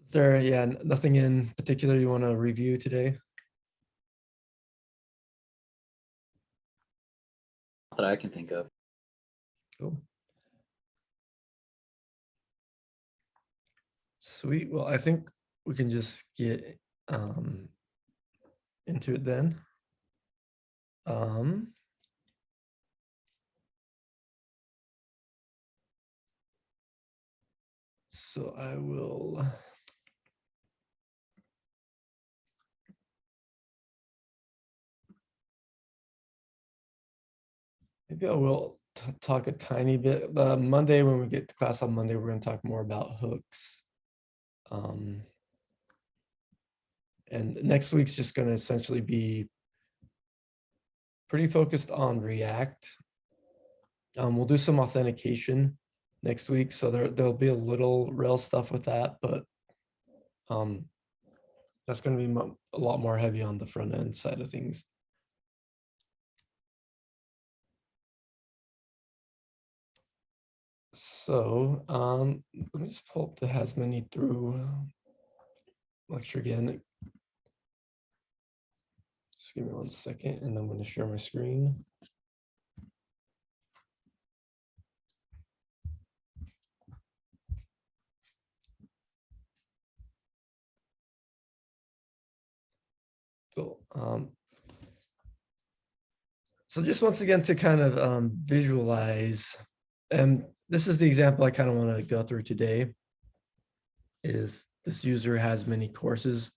Is there, yeah, nothing in particular you want to review today? That I can think of. Cool. Sweet. Well, I think we can just get into it then. So I will. Maybe I will talk a tiny bit. Monday, when we get to class on Monday, we're going to talk more about hooks. And next week's just going to essentially be pretty focused on React. We'll do some authentication next week, so there'll be a little Rails stuff with that, but that's going to be a lot more heavy on the front end side of things. So let me just pull up the has many through lecture again. Just give me 1 second, and I'm going to share my screen. Cool. So just once again to kind of visualize, and this is the example I kind of want to go through today, is this user has many courses.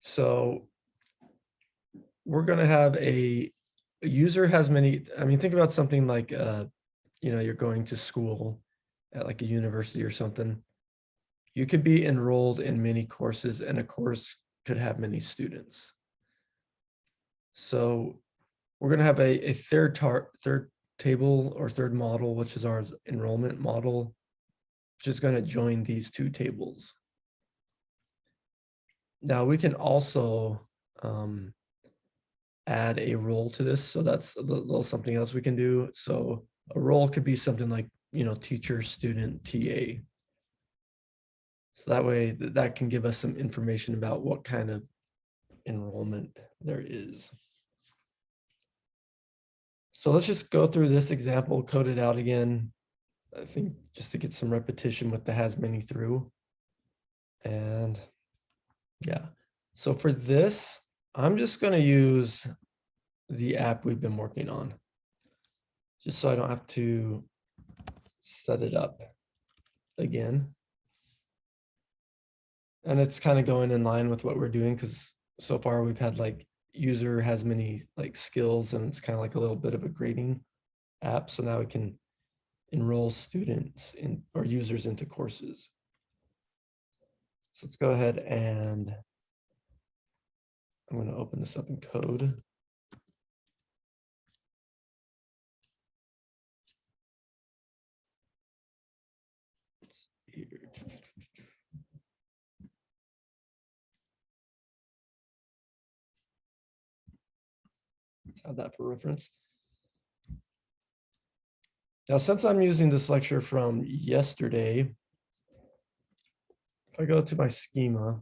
So we're going to have a user has many, I mean, think about something like, you're going to school at like a university or something. You could be enrolled in many courses, and a course could have many students. So we're going to have a third table or third model, which is our enrollment model, which is going to join these two tables. Now we can also add a role to this. So that's a little something else we can do. So a role could be something like, teacher, student, TA. So that way that can give us some information about what kind of enrollment there is. So let's just go through this example, code it out again. I think just to get some repetition with the has many through. And yeah, so for this, I'm just going to use the app we've been working on, just so I don't have to set it up again. And it's kind of going in line with what we're doing, because so far we've had like user has many like skills, and it's kind of like a little bit of a grading app. So now we can enroll students in or users into courses. So let's go ahead and I'm going to open this up in code. Let's see here. Let's have that for reference. Now, since I'm using this lecture from yesterday, if I go to my schema,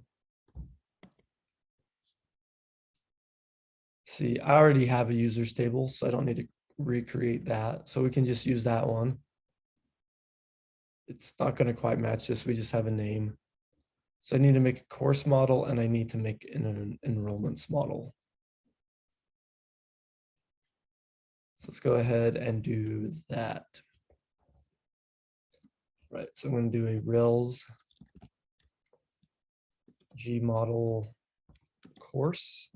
see, I already have a users table, so I don't need to recreate that. So we can just use that one. It's not going to quite match this. We just have a name. So I need to make a course model, and I need to make an enrollments model. So let's go ahead and do that. Right, so I'm going to do a Rails G model course,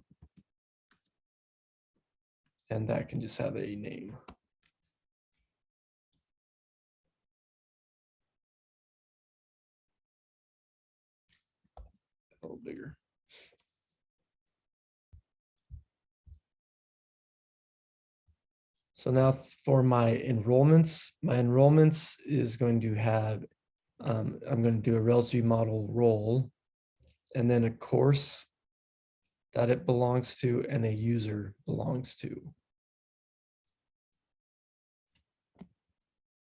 and that can just have a name. A little bigger. So now for my enrollments is going to have, I'm going to do a Rails G model role, and then a course that it belongs to and a user belongs to.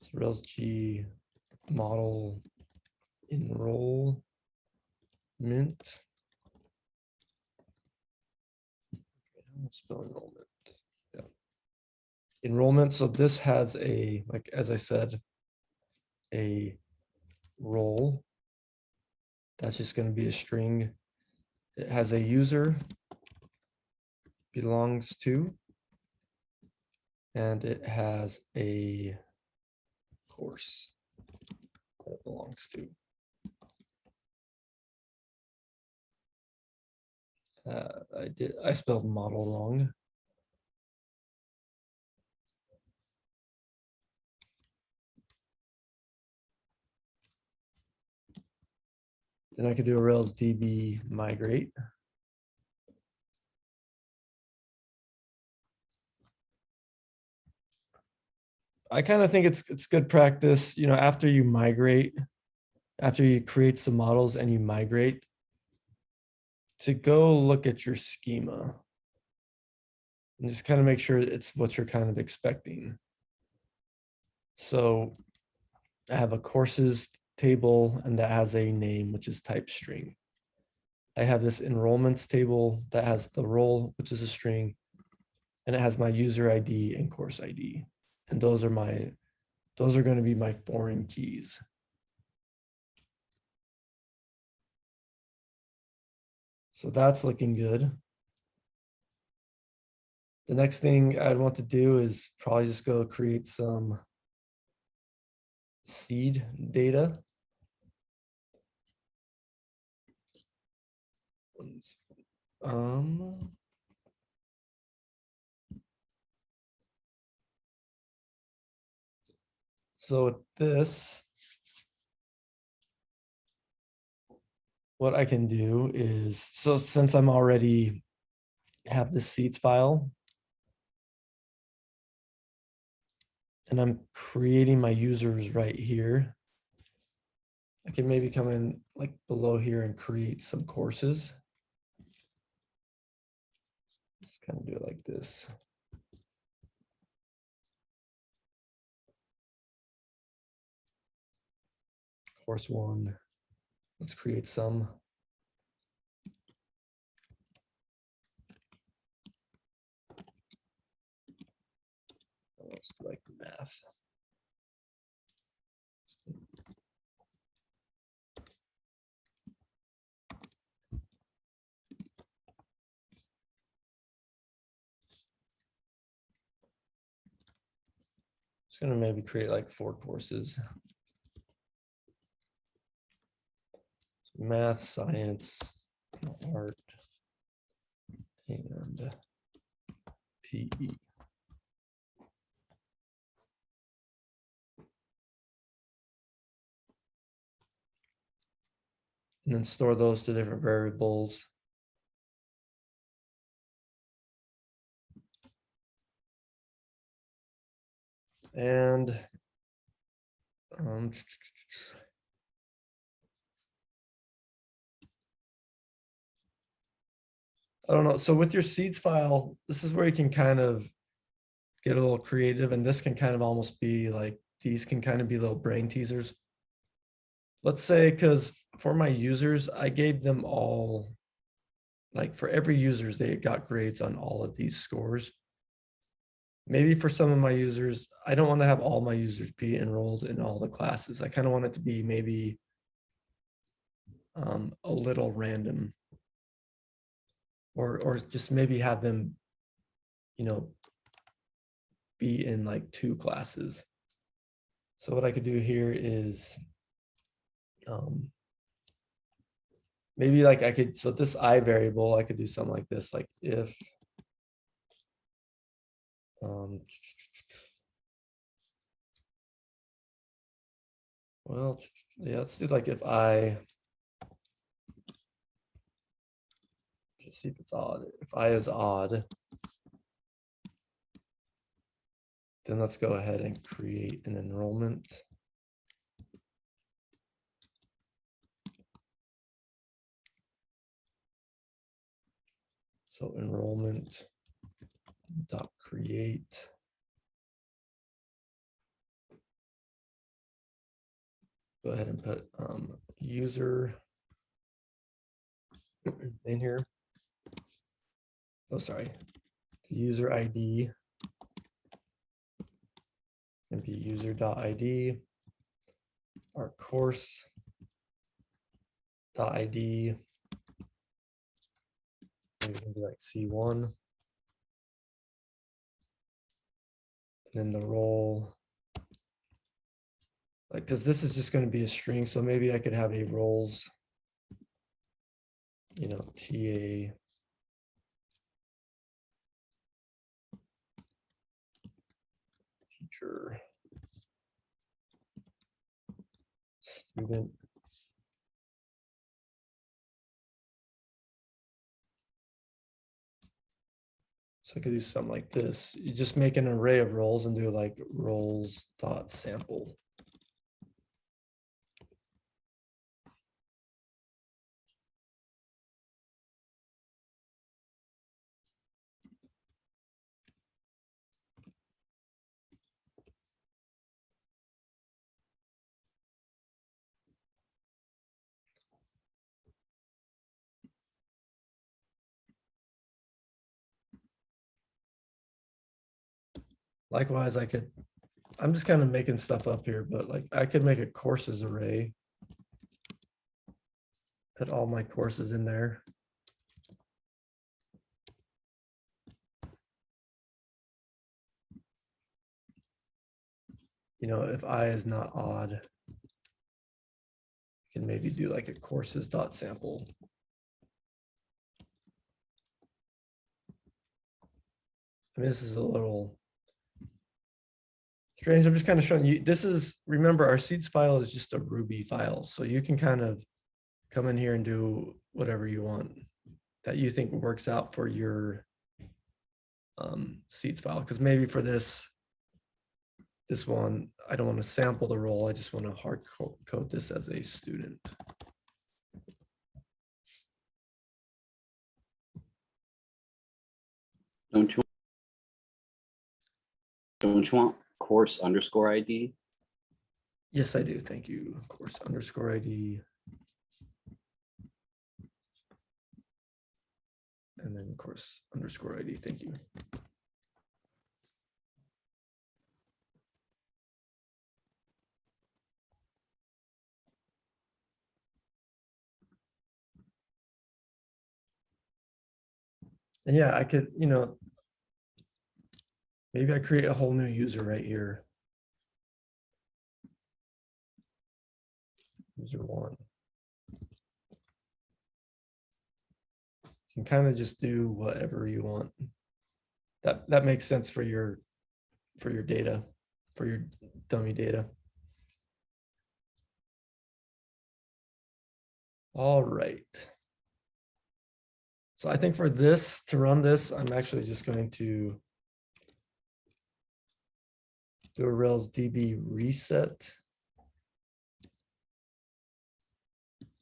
So Rails G model enrollment. Spell enrollment. Yeah. Enrollment. So this has a, like, as I said, a role. That's just going to be a string. It has a user belongs to, and it has a course that it belongs to. I spelled model wrong. Then I could do a Rails DB migrate. I kind of think it's good practice, you know, after you migrate, after you create some models and you migrate, to go look at your schema and just kind of make sure it's what you're kind of expecting. So I have a courses table and that has a name, which is type string. I have this enrollments table that has the role, which is a string, and it has my user ID and course ID. And those are going to be my foreign keys. So that's looking good. The next thing I'd want to do is probably just go create some seed data. So with this, what I can do is, so since I'm already have the seeds file, and I'm creating my users right here, I can maybe come in like below here and create some courses. Just kind of do it like this. Course 1, let's create some. Let's do like math. Just gonna maybe create like 4 courses. So math, science, art, and PE. And then store those to different variables. And I don't know. So with your seeds file, this is where you can kind of get a little creative, and this can kind of almost be like, these can kind of be little brain teasers. Let's say, because for my users, I gave them all, like for every users, they got grades on all of these scores. Maybe for some of my users, I don't want to have all my users be enrolled in all the classes. I kind of want it to be maybe a little random, or just maybe have them, you know, be in like 2 classes. So what I could do here is maybe like I could, so this I variable, I could do something like this, like if well, yeah, let's do like if I, just see if it's odd. If I is odd, then let's go ahead and create an enrollment. So enrollment dot create. go ahead and put user in here. Oh, sorry. The user ID and be user.id. Our course.id. Maybe we can do like C1. And then the role. Like, because this is just going to be a string, so maybe I could have a roles, you know, TA teacher student. So I could do something like this. You just make an array of roles and do like roles.sample. Likewise, I'm just kind of making stuff up here, but like I could make a courses array. Put all my courses in there. You know, if I is not odd, can maybe do like a courses.sample. I mean, this is a little strange. I'm just kind of showing you, this is, remember our seeds file is just a Ruby file. So you can kind of come in here and do whatever you want that you think works out for your seeds file. Because maybe for this one, I don't want to sample the role. I just want to hard code this as a student. Don't you want course underscore ID? Yes, I do. Thank you. Course underscore ID. And then course underscore ID. Thank you. And yeah, I could, you know, maybe I create a whole new user right here. User one. You can kind of just do whatever you want. That makes sense for your data, for your dummy data. All right. So I think for this, to run this, I'm actually just going to do a Rails DB reset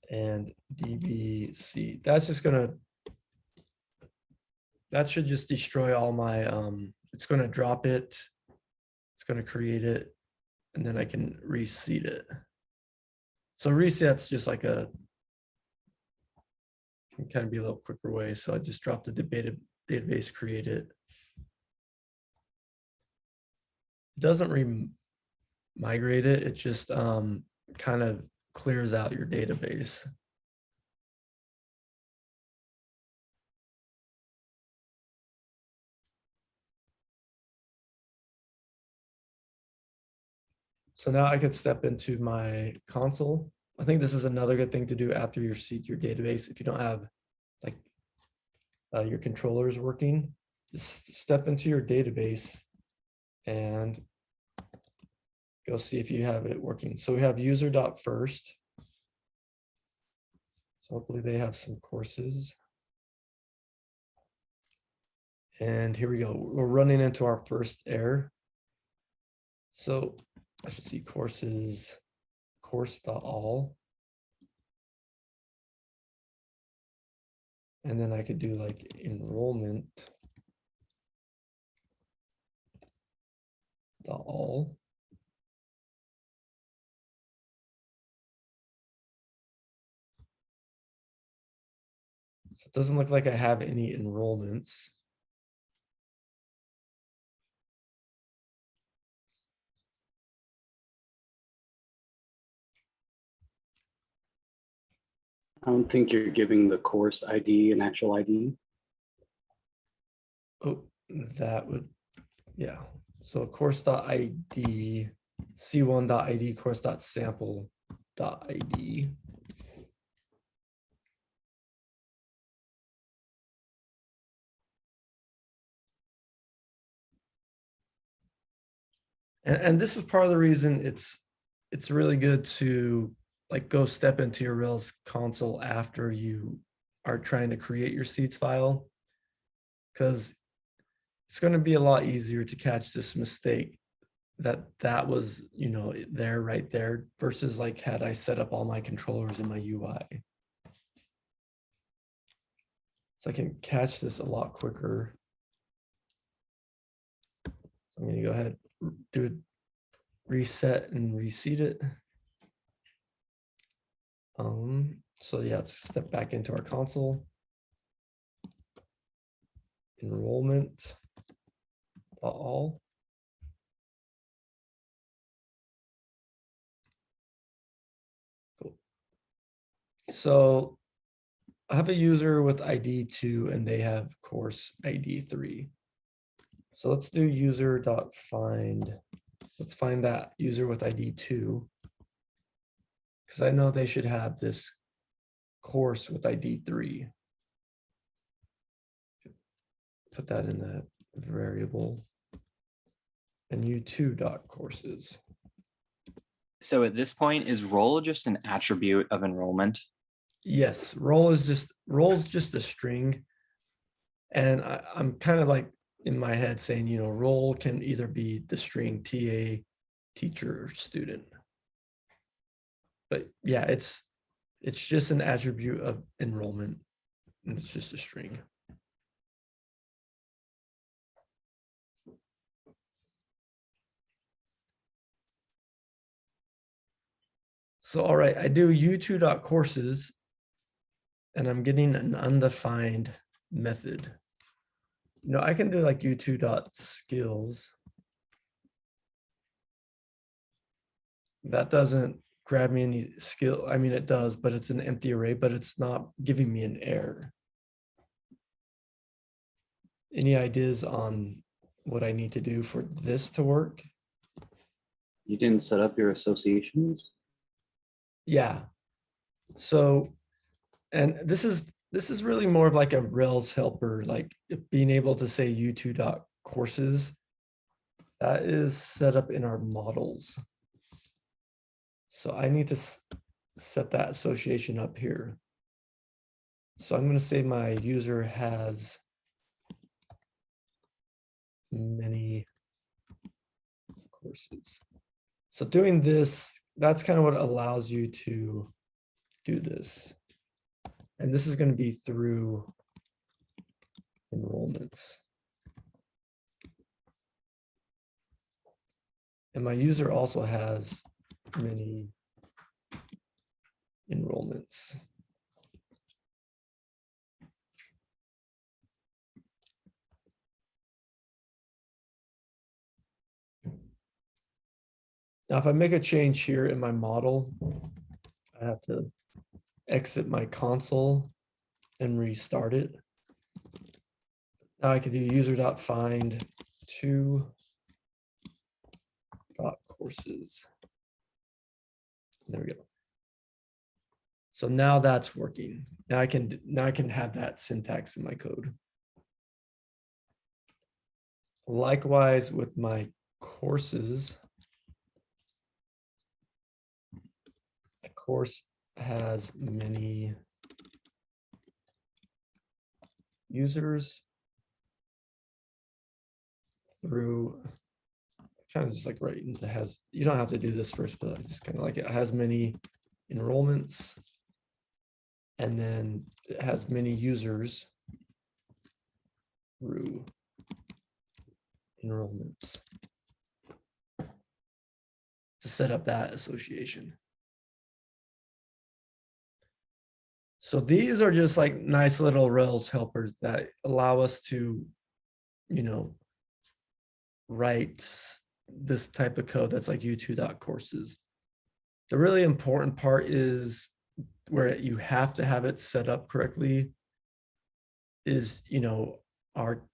and DBC. That's just gonna, that should just destroy all my, it's gonna drop it, it's gonna create it, and then I can reseed it. So reset's just like a, can kind of be a little quicker way. So I just drop the database, create it. It doesn't migrate it, it just kind of clears out your database. So now I could step into my console. I think this is another good thing to do after you seed your database. If you don't have like your controllers working, just step into your database and go see if you have it working. So we have user.first. So hopefully they have some courses. And here we go. We're running into our first error. So I should see courses, course.all. And then I could do like enrollment. All. So it doesn't look like I have any enrollments. I don't think you're giving the course ID an actual ID. Oh, that would, yeah. So course.id, c1.id, course.sample.id. And this is part of the reason it's really good to like go step into your Rails console after you are trying to create your seats file, because it's going to be a lot easier to catch this mistake that was, you know, there right there versus like had I set up all my controllers in my UI. So I can catch this a lot quicker. So I'm going to go ahead, do it, reset and reseat it. So yeah, let's step back into our console. Enrollment all. Cool. So I have a user with ID 2 and they have course ID 3. So let's do user.find. Let's find that user with ID 2, because I know they should have this course with ID 3. Put that in that variable. And u2.courses. So at this point, is role just an attribute of enrollment? Yes, role is just a string. And I'm kind of like in my head saying, you know, role can either be the string TA, teacher, or student. But yeah, it's just an attribute of enrollment, and it's just a string. So, all right, I do u2.courses, and I'm getting an undefined method. You know, I can do like u2.skills. That doesn't grab me any skill. I mean, it does, but it's an empty array, but it's not giving me an error. Any ideas on what I need to do for this to work? You didn't set up your associations? Yeah. So, and this is really more of like a Rails helper, like being able to say u2.courses. That is set up in our models. So I need to set that association up here. So I'm going to say my user has many courses. So doing this, that's kind of what allows you to do this. And this is going to be through enrollments. And my user also has many enrollments. Now, if I make a change here in my model, I have to exit my console and restart it. Now I could do user.find to.courses. There we go. So now that's working. Now I can have that syntax in my code. Likewise with my courses. A course has many users through kind of just like right into has, you don't have to do this first, but I just kind of like it has many enrollments, and then it has many users through enrollments to set up that association. So these are just like nice little Rails helpers that allow us to, you know, write this type of code that's like u2.courses. The really important part is where you have to have it set up correctly is, you know, our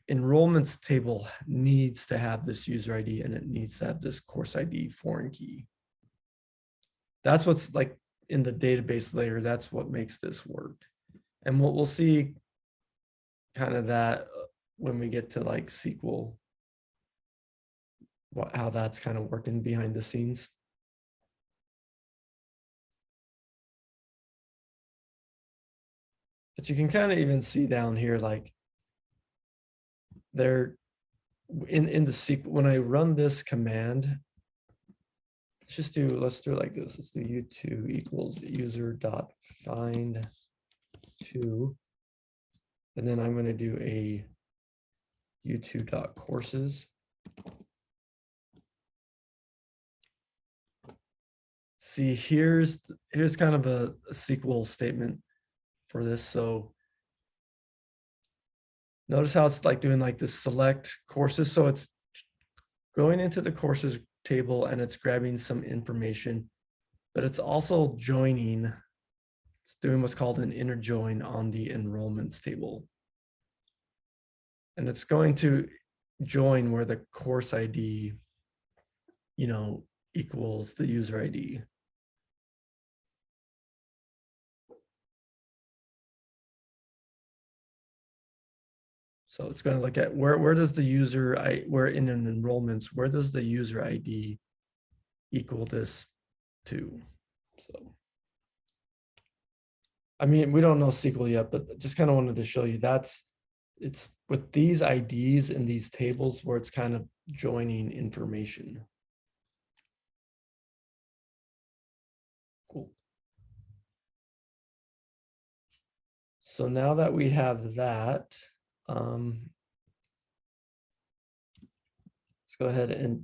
enrollments table needs to have this user ID and it needs to have this course ID foreign key. That's what's like in the database layer. That's what makes this work. And what we'll see kind of that when we get to like SQL, how that's kind of working behind the scenes. But you can kind of even see down here, like they're in the SQL, when I run this command, let's do it like this. Let's do u2 equals user dot find 2. And then I'm going to do a u2.courses. See, here's kind of a SQL statement for this. So notice how it's like doing like this select courses. So it's going into the courses table and it's grabbing some information, but it's also joining. It's doing what's called an inner join on the enrollments table. And it's going to join where the course ID, you know, equals the user ID. So it's going to look at where does the user, where in an enrollments, where does the user ID equal this to? So, I mean, we don't know SQL yet, but just kind of wanted to show you it's with these IDs in these tables where it's kind of joining information. Cool. So now that we have that, let's go ahead and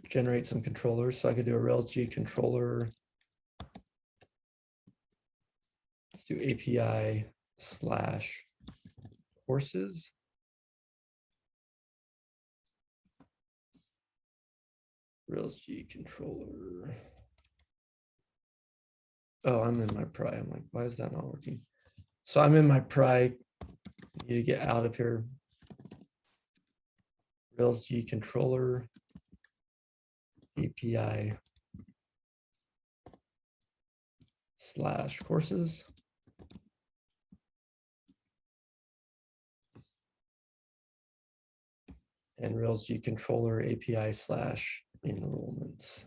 generate some controllers. So I could do a Rails G controller. Let's do API slash courses. Rails G controller. Oh, I'm in my pry. I'm like, why is that not working? So I'm in my pry. Need to get out of here. Rails G controller API slash courses. And Rails G controller API slash enrollments.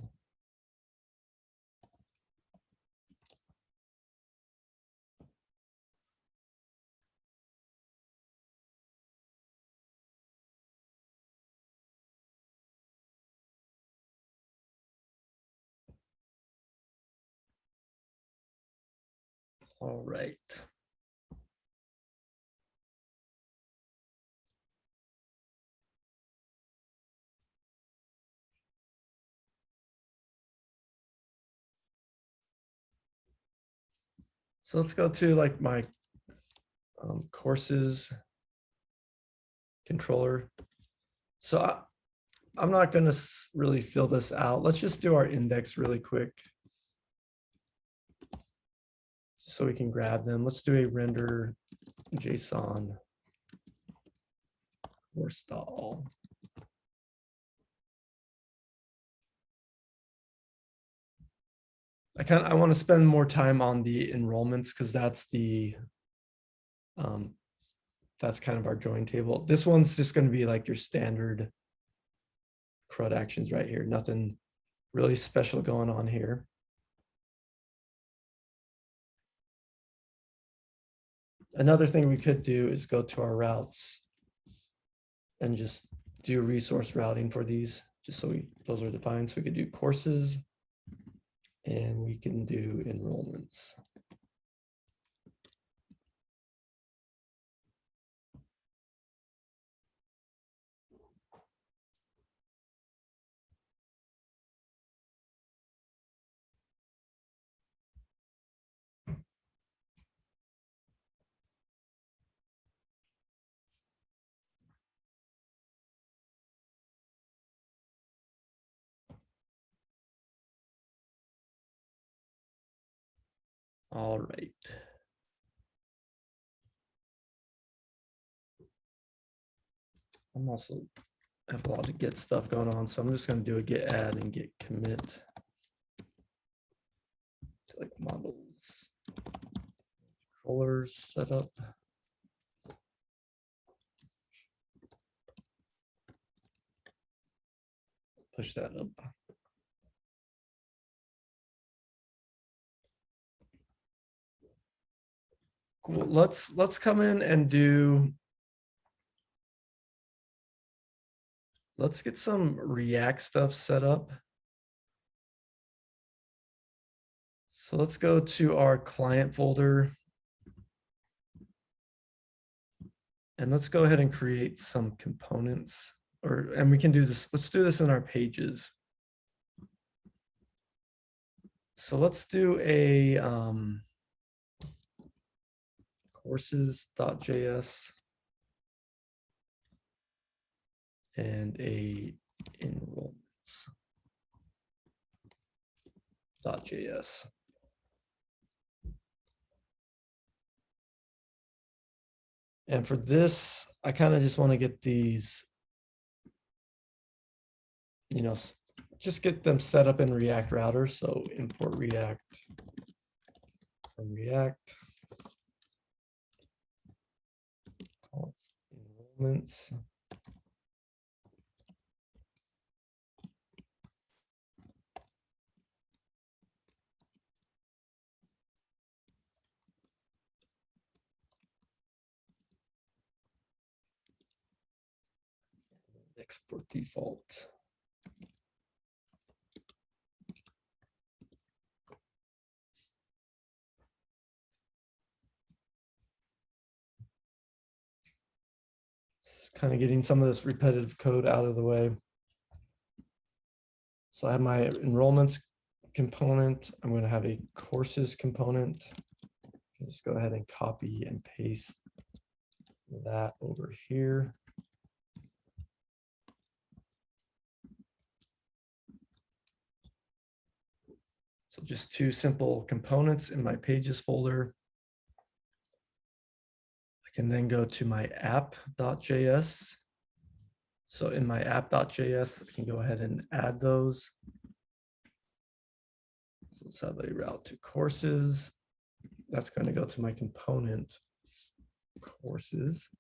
All right. So let's go to like my courses controller. So I'm not going to really fill this out. Let's just do our index really quick, so we can grab them. Let's do a render JSON or stall. I want to spend more time on the enrollments because that's that's kind of our join table. This one's just going to be like your standard CRUD actions right here. Nothing really special going on here. Another thing we could do is go to our routes and just do resource routing for these, just so those are defined. So we could do courses and we can do enrollments. All right. I'm also have a lot of Git stuff going on, so I'm just going to do a git add and git commit to like models, controllers setup. Push that up. Cool. Let's come in and do. Let's get some React stuff set up. So let's go to our client folder. And let's go ahead and create some components, and we can do this. Let's do this in our pages. So let's do a courses.js and a enrollments.js. And for this, I kind of just want to get these, just get them set up in React router. So import React from React. Call it enrollments. Export default. Just kind of getting some of this repetitive code out of the way. So I have my enrollments component. I'm going to have a courses component. Just go ahead and copy and paste that over here. So just two simple components in my pages folder. I can then go to my app.js. So in my app.js, I can go ahead and add those. So let's have a route to courses. That's going to go to my component courses.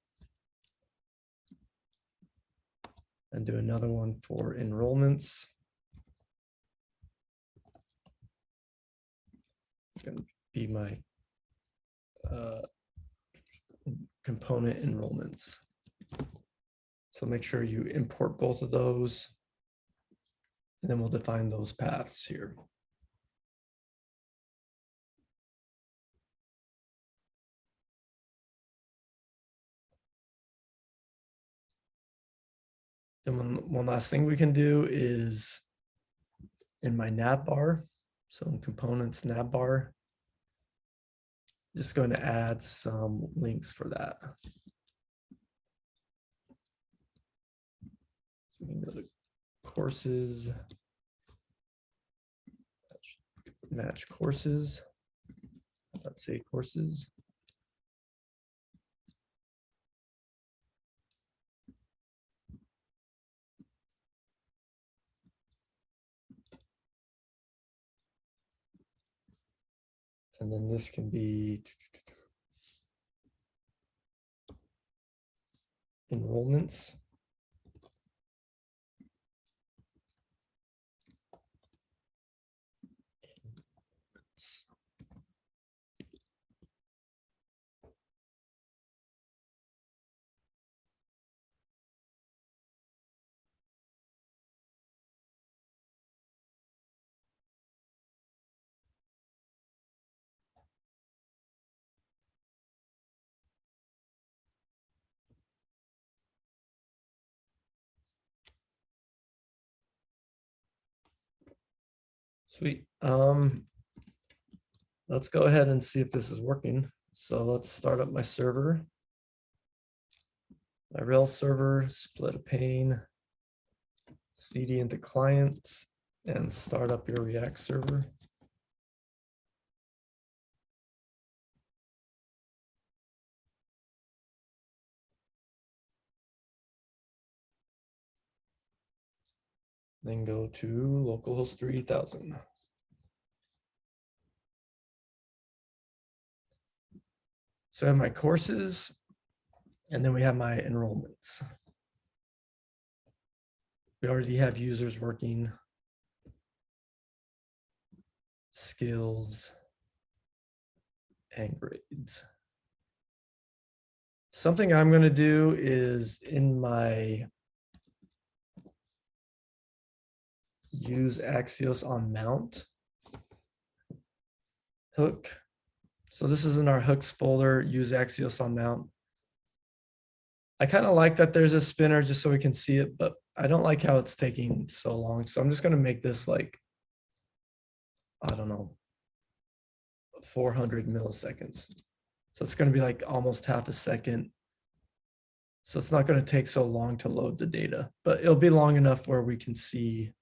And do another one for enrollments. It's going to be my component enrollments. So make sure you import both of those. And then we'll define those paths here. Then one last thing we can do is in my navbar. So in components navbar, just going to add some links for that. So we can go to courses, match courses. Let's say courses. And then this can be enrollments. Sweet. Let's go ahead and see if this is working. So let's start up my server. My Rails server, split a pane, cd into client, and start up your React server. then go to localhost 3000. So I have my courses, and then we have my enrollments. We already have users working, skills, and grades. Something I'm going to do is in my use Axios on mount hook. So this is in our hooks folder, use Axios on mount. I kind of like that there's a spinner just so we can see it, but I don't like how it's taking so long. So I'm just going to make this like, I don't know, 400 milliseconds. So it's going to be like almost half a second. So it's not going to take so long to load the data, but it'll be long enough where we can see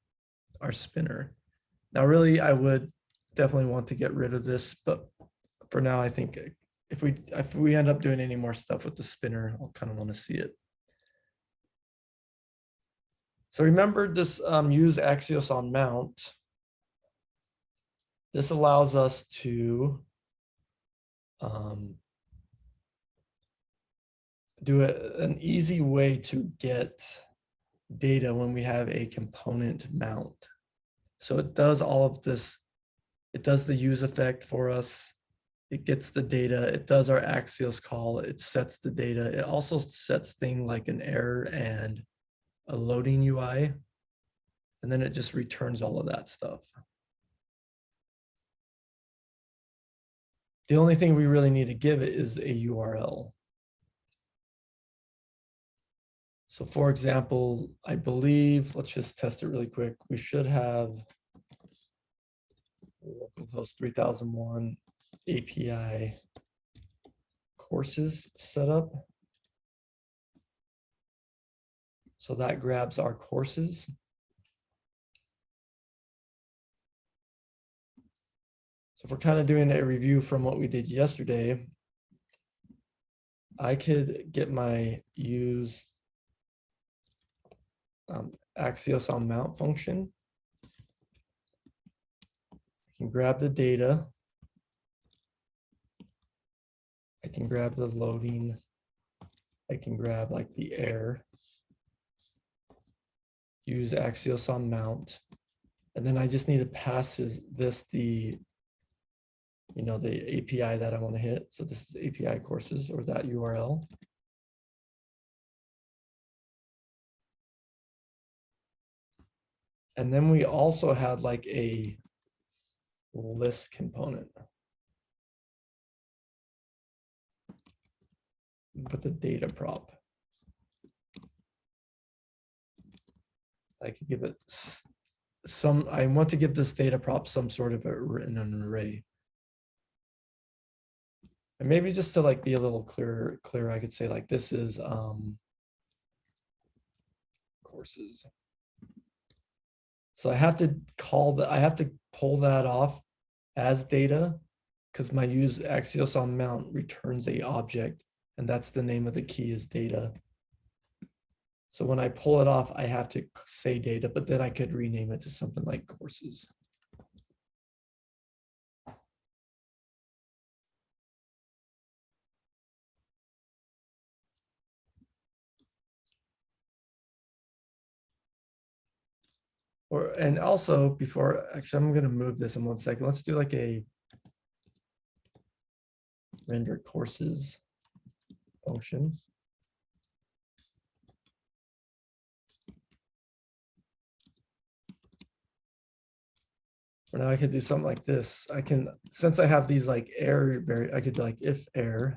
our spinner. Now, really, I would definitely want to get rid of this, but for now, I think if we end up doing any more stuff with the spinner, I'll kind of want to see it. So remember this use Axios on mount. This allows us to do an easy way to get data when we have a component mount. So it does all of this. It does the use effect for us. It gets the data. It does our Axios call. It sets the data. It also sets things like an error and a loading UI. And then it just returns all of that stuff. The only thing we really need to give it is a URL. So for example, I believe, let's just test it really quick. We should have localhost 3001 API courses set up. So that grabs our courses. So if we're kind of doing a review from what we did yesterday, I could get my use Axios on mount function. I can grab the data. I can grab the loading. I can grab like the error. Use Axios on mount. And then I just need to pass this the API that I want to hit. So this is API courses or that URL. And then we also had like a list component with the data prop. I could give it I want to give this data prop some sort of an array. And maybe just to like be a little clearer, I could say like this is courses. So I have to pull that off as data because my use Axios on mount returns a object, and that's the name of the key is data. So when I pull it off, I have to say data, but then I could rename it to something like courses. And also before, actually, I'm going to move this in 1 second. Let's do like a render courses function. Or now I could do something like this. I can, since I have these like error, I could do like if error,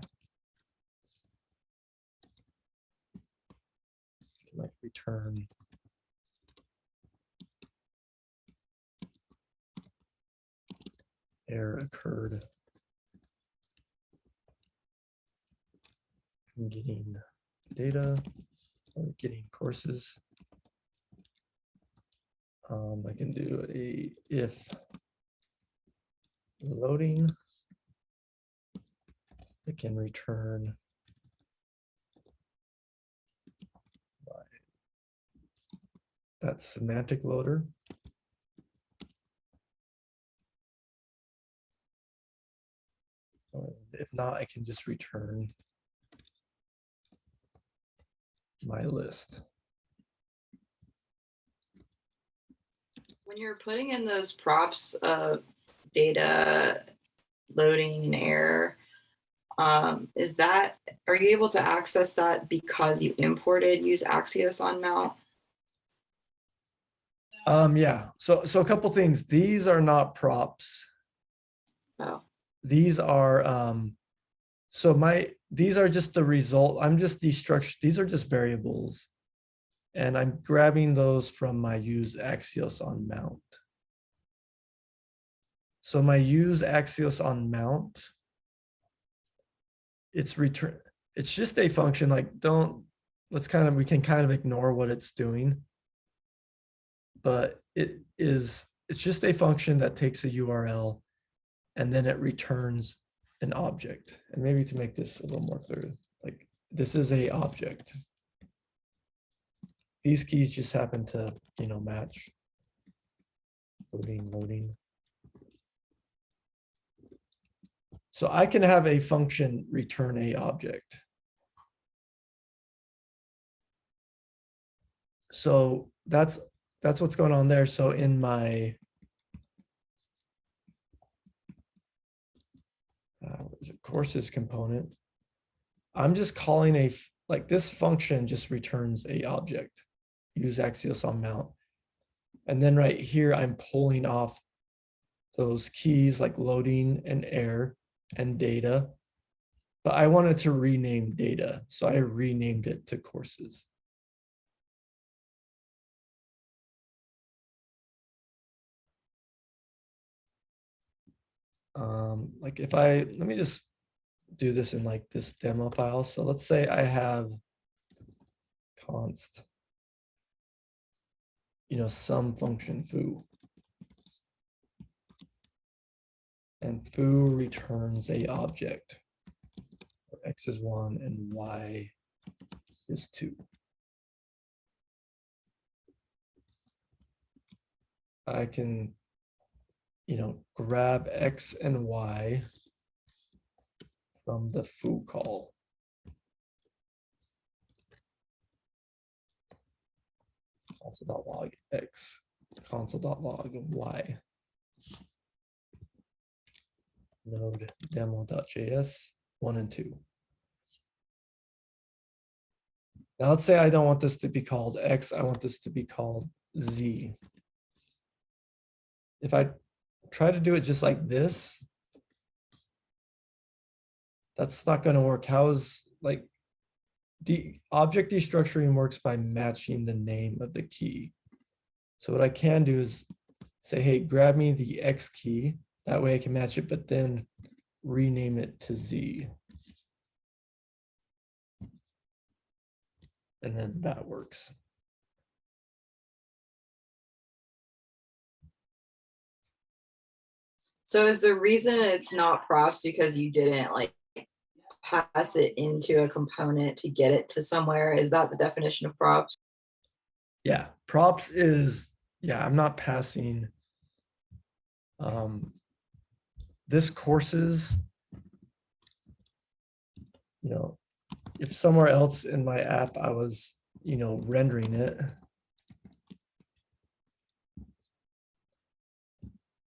like return error occurred. I'm getting data, or getting courses. I can do a if loading. I can return that semantic loader. If not, I can just return my list. When you're putting in those props of data loading and error, are you able to access that because you imported use Axios on mount? Yeah, so a couple things. These are not props. Oh, These are these are just the result. I'm just destructuring. These are just variables. And I'm grabbing those from my use Axios on mount. So my use Axios on mount, it's just a function. Like we can kind of ignore what it's doing. But it's just a function that takes a URL and then it returns an object. And maybe to make this a little more clear, like this is a object. These keys just happen to, match. Loading. So I can have a function return a object. So that's what's going on there. So in my courses component, I'm just calling this function just returns a object. Use Axios on mount. And then right here, I'm pulling off those keys like loading and error and data. But I wanted to rename data, so I renamed it to courses. Let me just do this in like this demo file. So let's say I have const, some function foo. And foo returns a object. X is 1 and Y is 2. I can, grab X and Y from the foo call. Console.log X, console.log Y. Node demo.js 1 and 2. Now let's say I don't want this to be called X, I want this to be called Z. If I try to do it just like this, that's not going to work. Object destructuring works by matching the name of the key. So what I can do is say, hey, grab me the X key. That way I can match it, but then rename it to Z. And then that works. so is the reason it's not props because you didn't pass it into a component to get it to somewhere? Is that the definition of props? Yeah, props is, I'm not passing this courses, if somewhere else in my app I was, rendering it.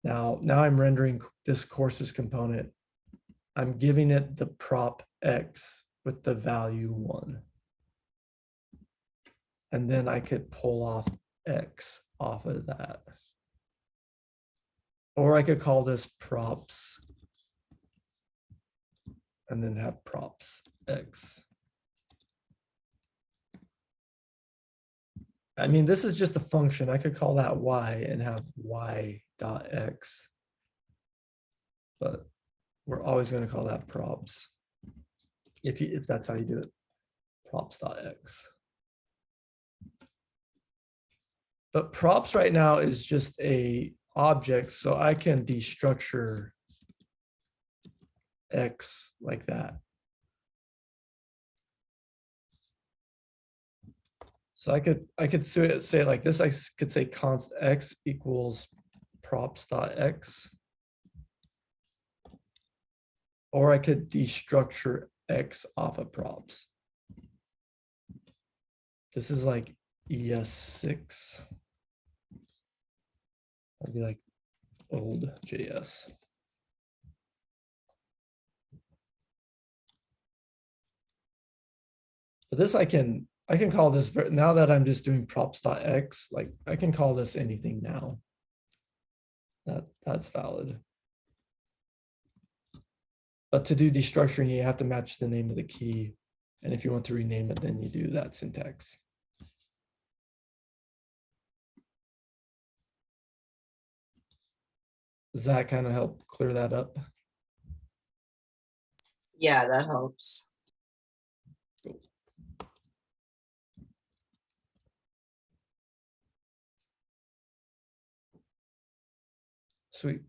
Now I'm rendering this courses component. I'm giving it the prop X with the value 1. And then I could pull off X off of that. Or I could call this props and then have props X. I mean, this is just a function. I could call that Y and have Y.X. But we're always going to call that props. If that's how you do it, props.x. But props right now is just a object, so I can destructure X like that. So I could say it like this. I could say const x equals props.x. Or I could destructure x off of props. This is like ES6. I'd be like old JS. But this I can call this, now that I'm just doing props.x, like I can call this anything now. That's valid. But to do destructuring, you have to match the name of the key. And if you want to rename it, then you do that syntax. Does that kind of help clear that up? Yeah, that helps. Sweet.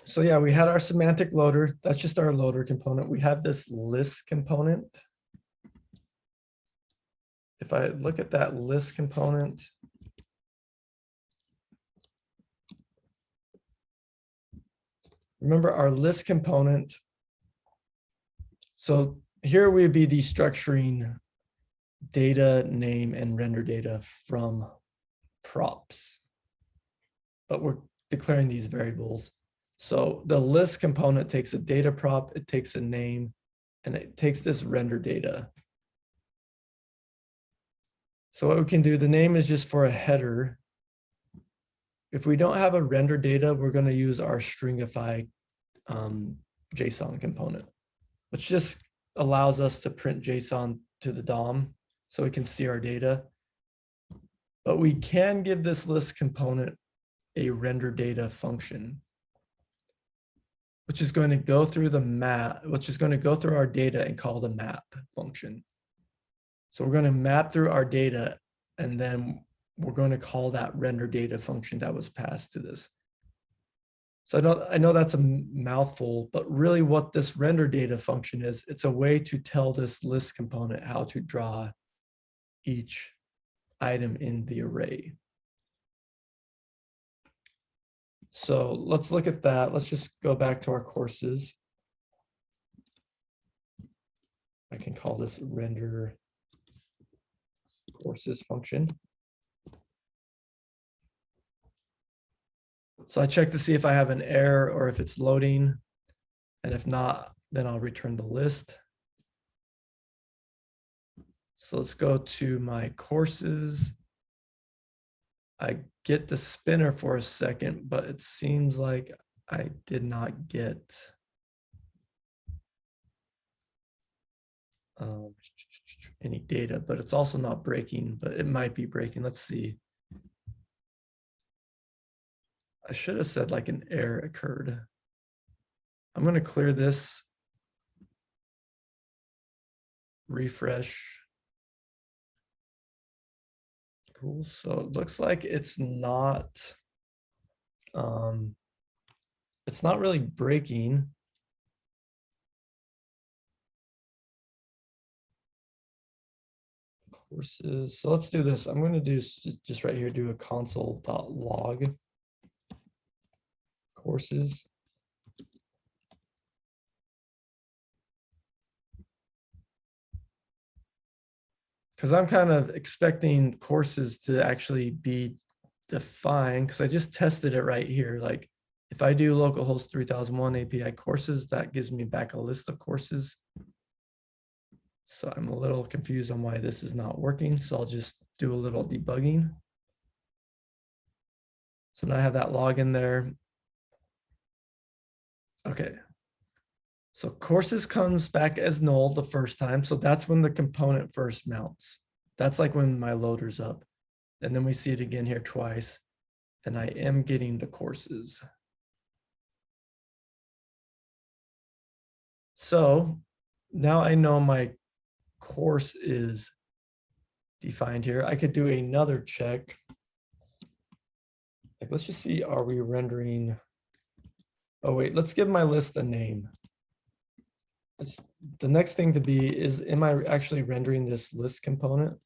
So yeah, we had our semantic loader. That's just our loader component. We have this list component. If I look at that list component, remember our list component. So here we'd be destructuring data, name, and render data from props. But we're declaring these variables. So the list component takes a data prop, it takes a name, and it takes this render data. So what we can do, the name is just for a header. If we don't have a render data, we're going to use our stringify JSON component, which just allows us to print JSON to the DOM so we can see our data. But we can give this list component a render data function, which is going to go through the map, which is going to go through our data and call the map function. So we're going to map through our data, and then we're going to call that render data function that was passed to this. So I know that's a mouthful, but really what this render data function is, it's a way to tell this list component how to draw each item in the array. So let's look at that. Let's just go back to our courses. I can call this render courses function. So I check to see if I have an error or if it's loading. And if not, then I'll return the list. So let's go to my courses. I get the spinner for a second, but it seems like I did not get any data, but it's also not breaking, but it might be breaking. Let's see. I should have said like an error occurred. I'm going to clear this, refresh. Cool. So it looks like it's not really breaking. Courses. So let's do this. I'm going to do just right here, do a console.log courses. Because I'm kind of expecting courses to actually be defined, because I just tested it right here. Like if I do localhost 3001 API courses, that gives me back a list of courses. So I'm a little confused on why this is not working. So I'll just do a little debugging. So now I have that log in there. Okay. So courses comes back as null the first time. So that's when the component first mounts. That's like when my loader's up. And then we see it again here twice. And I am getting the courses. So now I know my course is defined here. I could do another check. Like, let's just see, are we rendering? Oh wait, let's give my list a name. The next thing to be is, am I actually rendering this list component?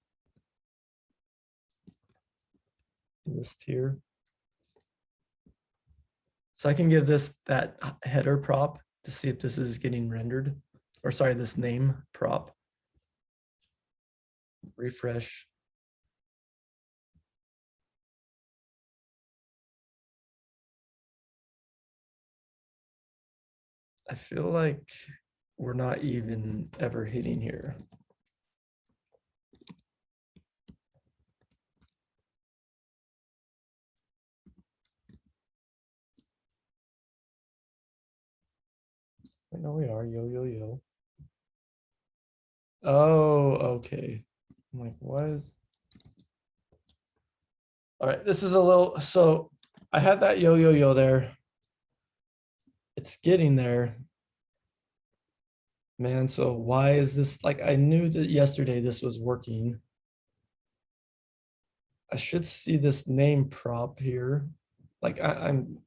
list here. So I can give this that header prop to see if this is getting rendered, or sorry, this name prop. Refresh. I feel like we're not even ever hitting here. I know we are, yo, yo, yo. Oh, okay. I'm like, what is? All right, this is a little, so I had that yo, yo, yo there. It's getting there. Man, so why is this, like, I knew that yesterday this was working. I should see this name prop here. Like I'm,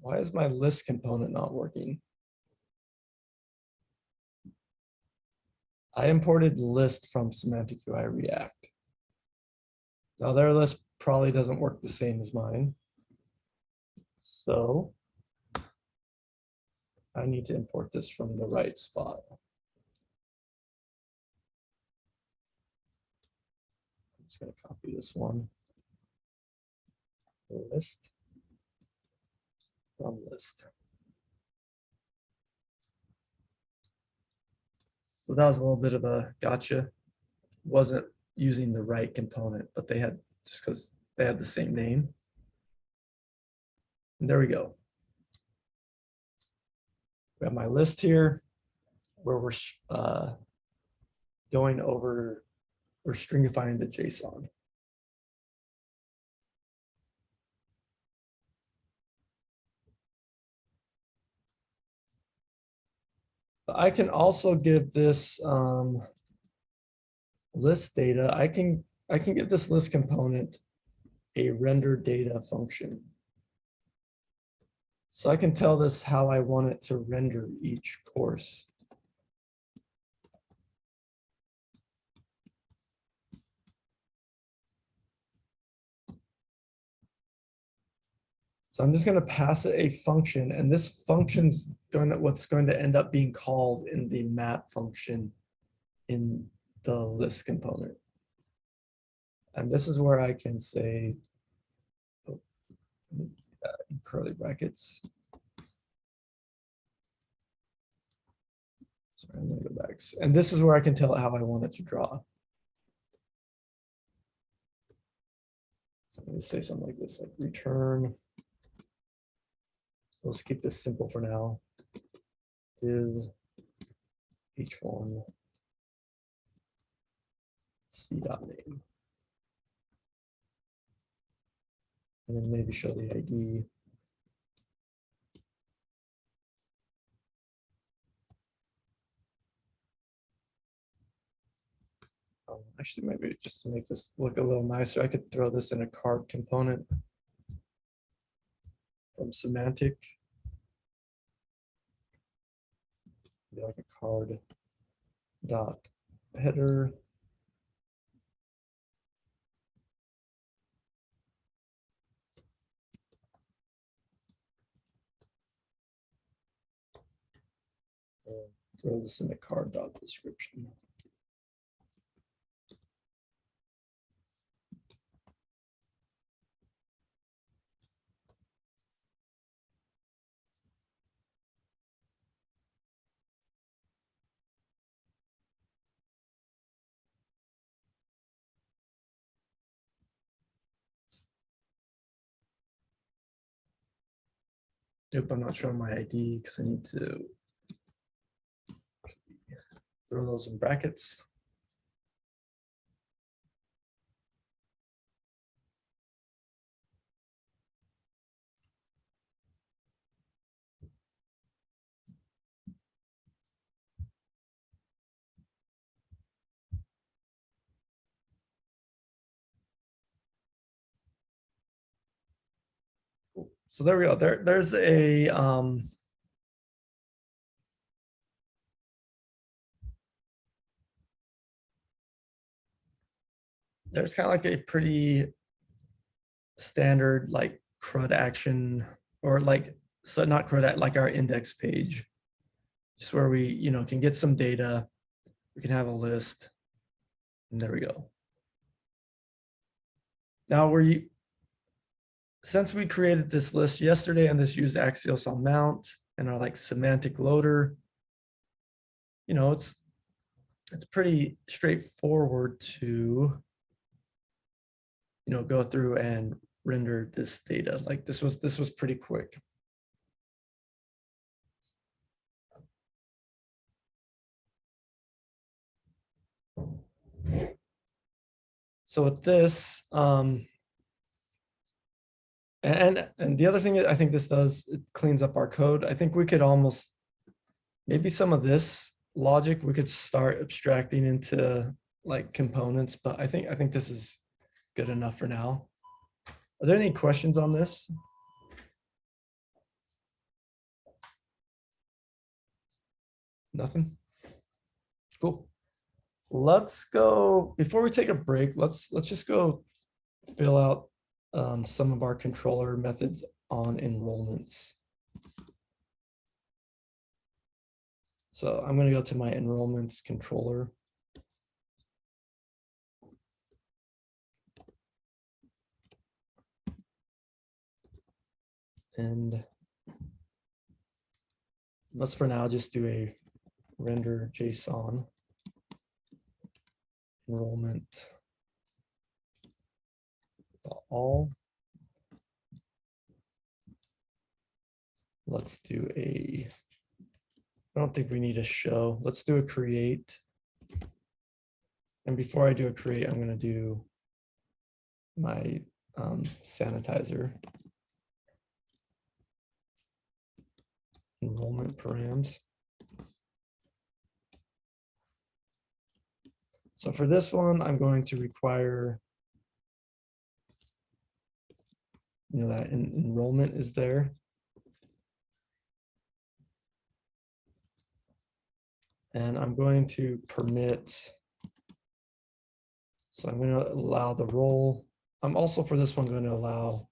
why is my list component not working? I imported list from Semantic UI React. Now their list probably doesn't work the same as mine. So I need to import this from the right spot. I'm just going to copy this one. List from list. So that was a little bit of a gotcha. Wasn't using the right component, but they had, just because they had the same name. And there we go. We have my list here where we're going over, we're stringifying the JSON. But I can also give this list data. I can give this list component a render data function. So I can tell this how I want it to render each course. So I'm just going to pass it a function, and this function's what's going to end up being called in the map function in the list component. And this is where I can say, oh, in curly brackets. Sorry, I'm going to go back. And this is where I can tell it how I want it to draw. So I'm going to say something like this, like return. Let's keep this simple for now. Div h1 c.name. And then maybe show the ID. Actually, maybe just to make this look a little nicer, I could throw this in a card component from Semantic. Be like a card dot header. And throw this in the card dot description. Nope, I'm not showing my ID because I need to throw those in brackets. Cool. So there we go. There's a there's kind of like a pretty standard like CRUD action, or like, so not CRUD, like our index page, just where we, can get some data. We can have a list, and there we go. Now since we created this list yesterday and this used Axios on mount and our like semantic loader, it's pretty straightforward to, go through and render this data. Like this was pretty quick. So with this, and the other thing I think this does, it cleans up our code. I think we could almost, maybe some of this logic we could start abstracting into like components, but I think this is good enough for now. Are there any questions on this? Nothing? Cool. Let's go, before we take a break, let's just go fill out some of our controller methods on enrollments. So I'm going to go to my enrollments controller. And let's for now just do a render JSON enrollment all. Let's do I don't think we need a show. Let's do a create. And before I do a create, I'm going to do my sanitizer. Enrollment params. So for this one, I'm going to require, that enrollment is there. And I'm going to permit, so I'm going to allow the role. I'm also for this one going to allow,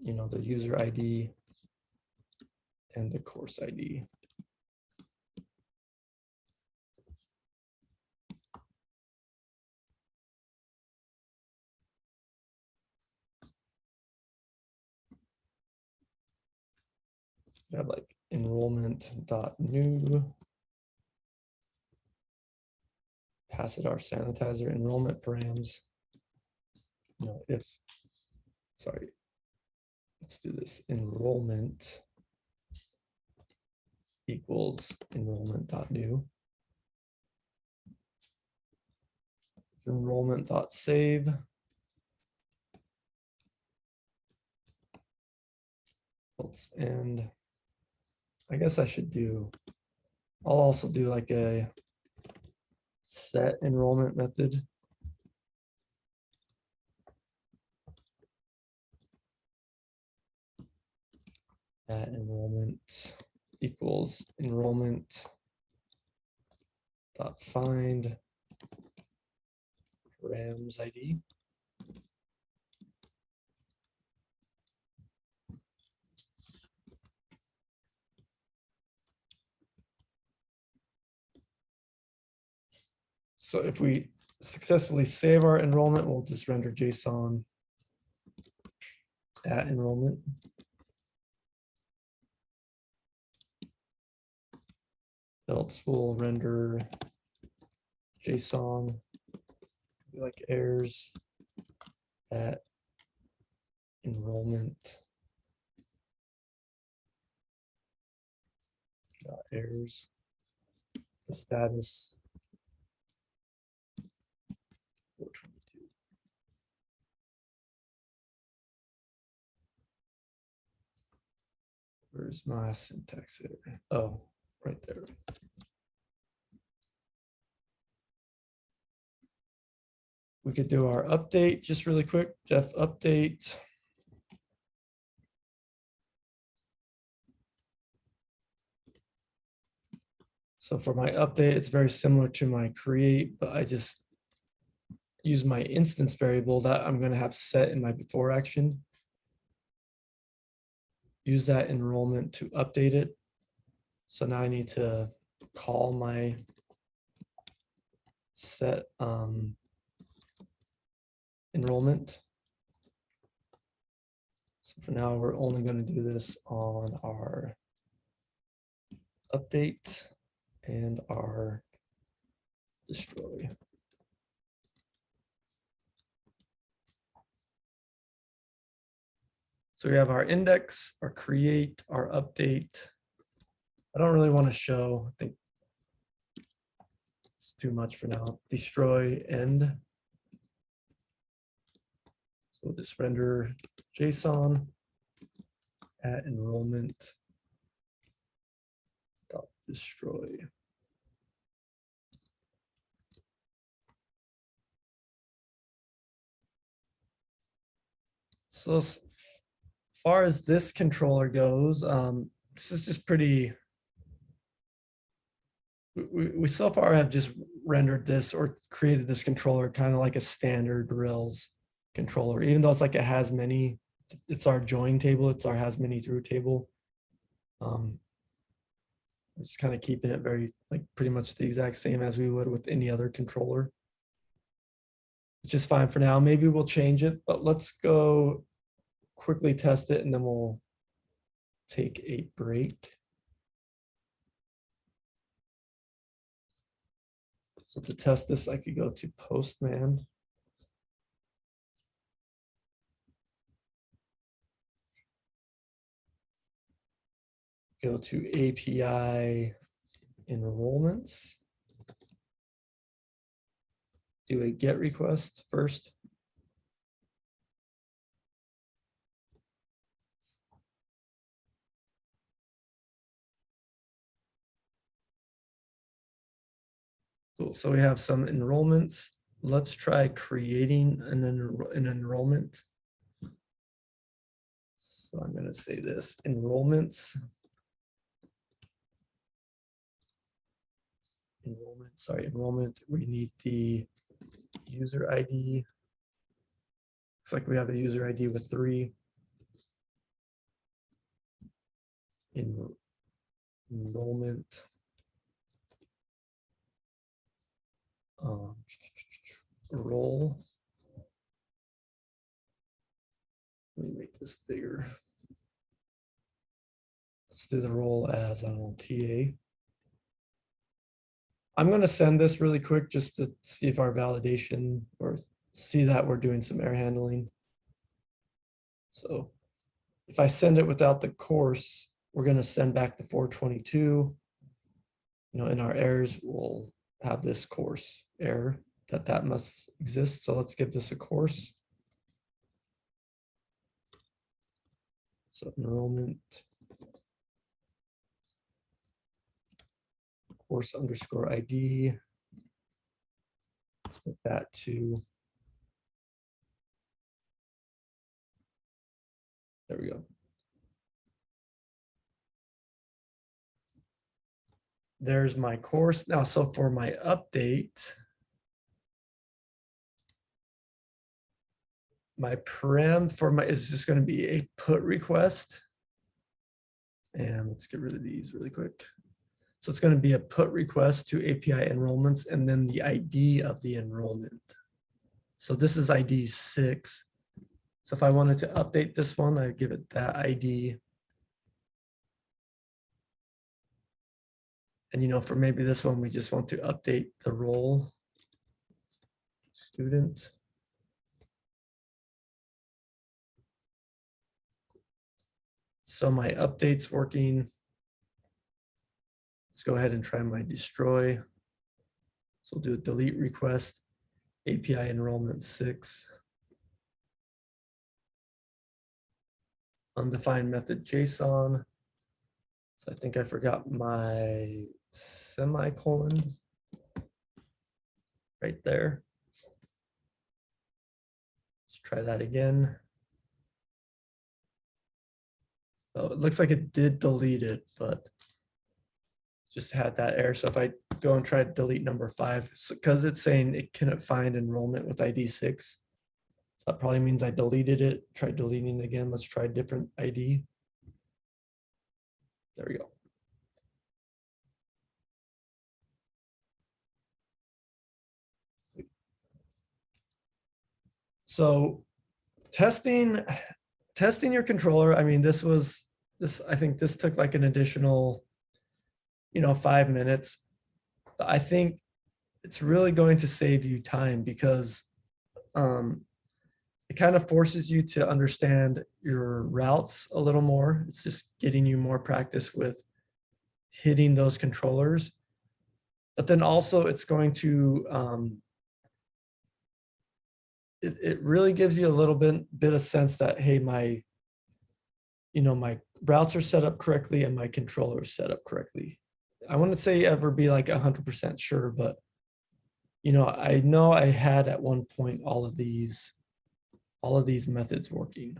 the user ID and the course ID. We have like enrollment.new, pass it our sanitizer enrollment params. Let's do this, enrollment equals enrollment.new. Enrollment.save. And I guess I'll also do like a set enrollment method. At enrollment equals enrollment dot find params ID. So if we successfully save our enrollment, we'll just render JSON at enrollment. Else we'll render JSON like errors at enrollment errors. The status 422. Where's my syntax error? Oh, right there. We could do our update just really quick, def update. So for my update, it's very similar to my create, but I just use my instance variable that I'm going to have set in my before action. Use that enrollment to update it. So now I need to call my set enrollment. So for now, we're only going to do this on our update and our destroy. So we have our index, our create, our update. I don't really want to show, I think it's too much for now. Destroy, end. So we'll just render JSON at enrollment dot destroy. So as far as this controller goes, this is just pretty. We so far have just rendered this or created this controller kind of like a standard Rails controller, even though it's like it has many. It's our join table. It's our has many through table. Just kind of keeping it very like pretty much the exact same as we would with any other controller. It's just fine for now. Maybe we'll change it, but let's go quickly test it and then we'll take a break. So to test this, I could go to Postman. Go to API enrollments. Do a GET request first. Cool. So we have some enrollments. Let's try creating an enrollment. So I'm going to say this enrollments. Enrollment. We need the user ID. Looks like we have a user ID with 3. Enrollment. Role. Let me make this bigger. Let's do the role as TA. I'm going to send this really quick just to see if our validation or see that we're doing some error handling. So if I send it without the course, we're going to send back the 422. You know, in our errors, we'll have this course error that must exist. So let's give this a course. So enrollment course underscore ID. Let's put that to, there we go. There's my course. Now, so for my update, my param for my is just going to be a put request. And let's get rid of these really quick. So it's going to be a put request to API enrollments and then the ID of the enrollment. So this is ID 6. So if I wanted to update this one, I give it that ID. And you know, for maybe this one, we just want to update the role student. So my update's working. Let's go ahead and try my destroy. So we'll do a delete request, API enrollment 6. Undefined method JSON. So I think I forgot my semicolon right there. Let's try that again. Oh, it looks like it did delete it, but just had that error. So if I go and try to delete number 5 because it's saying it cannot find enrollment with ID 6. So that probably means I deleted it. Try deleting it again. Let's try a different ID. There we go. So testing your controller. I mean, I think this took like an additional, 5 minutes. But I think it's really going to save you time because it kind of forces you to understand your routes a little more. It's just getting you more practice with hitting those controllers. But then also it's going to, it really gives you a little bit of sense that, hey, my routes are set up correctly and my controller is set up correctly. I wouldn't say ever be like 100% sure, but I know I had at one point all of these methods working.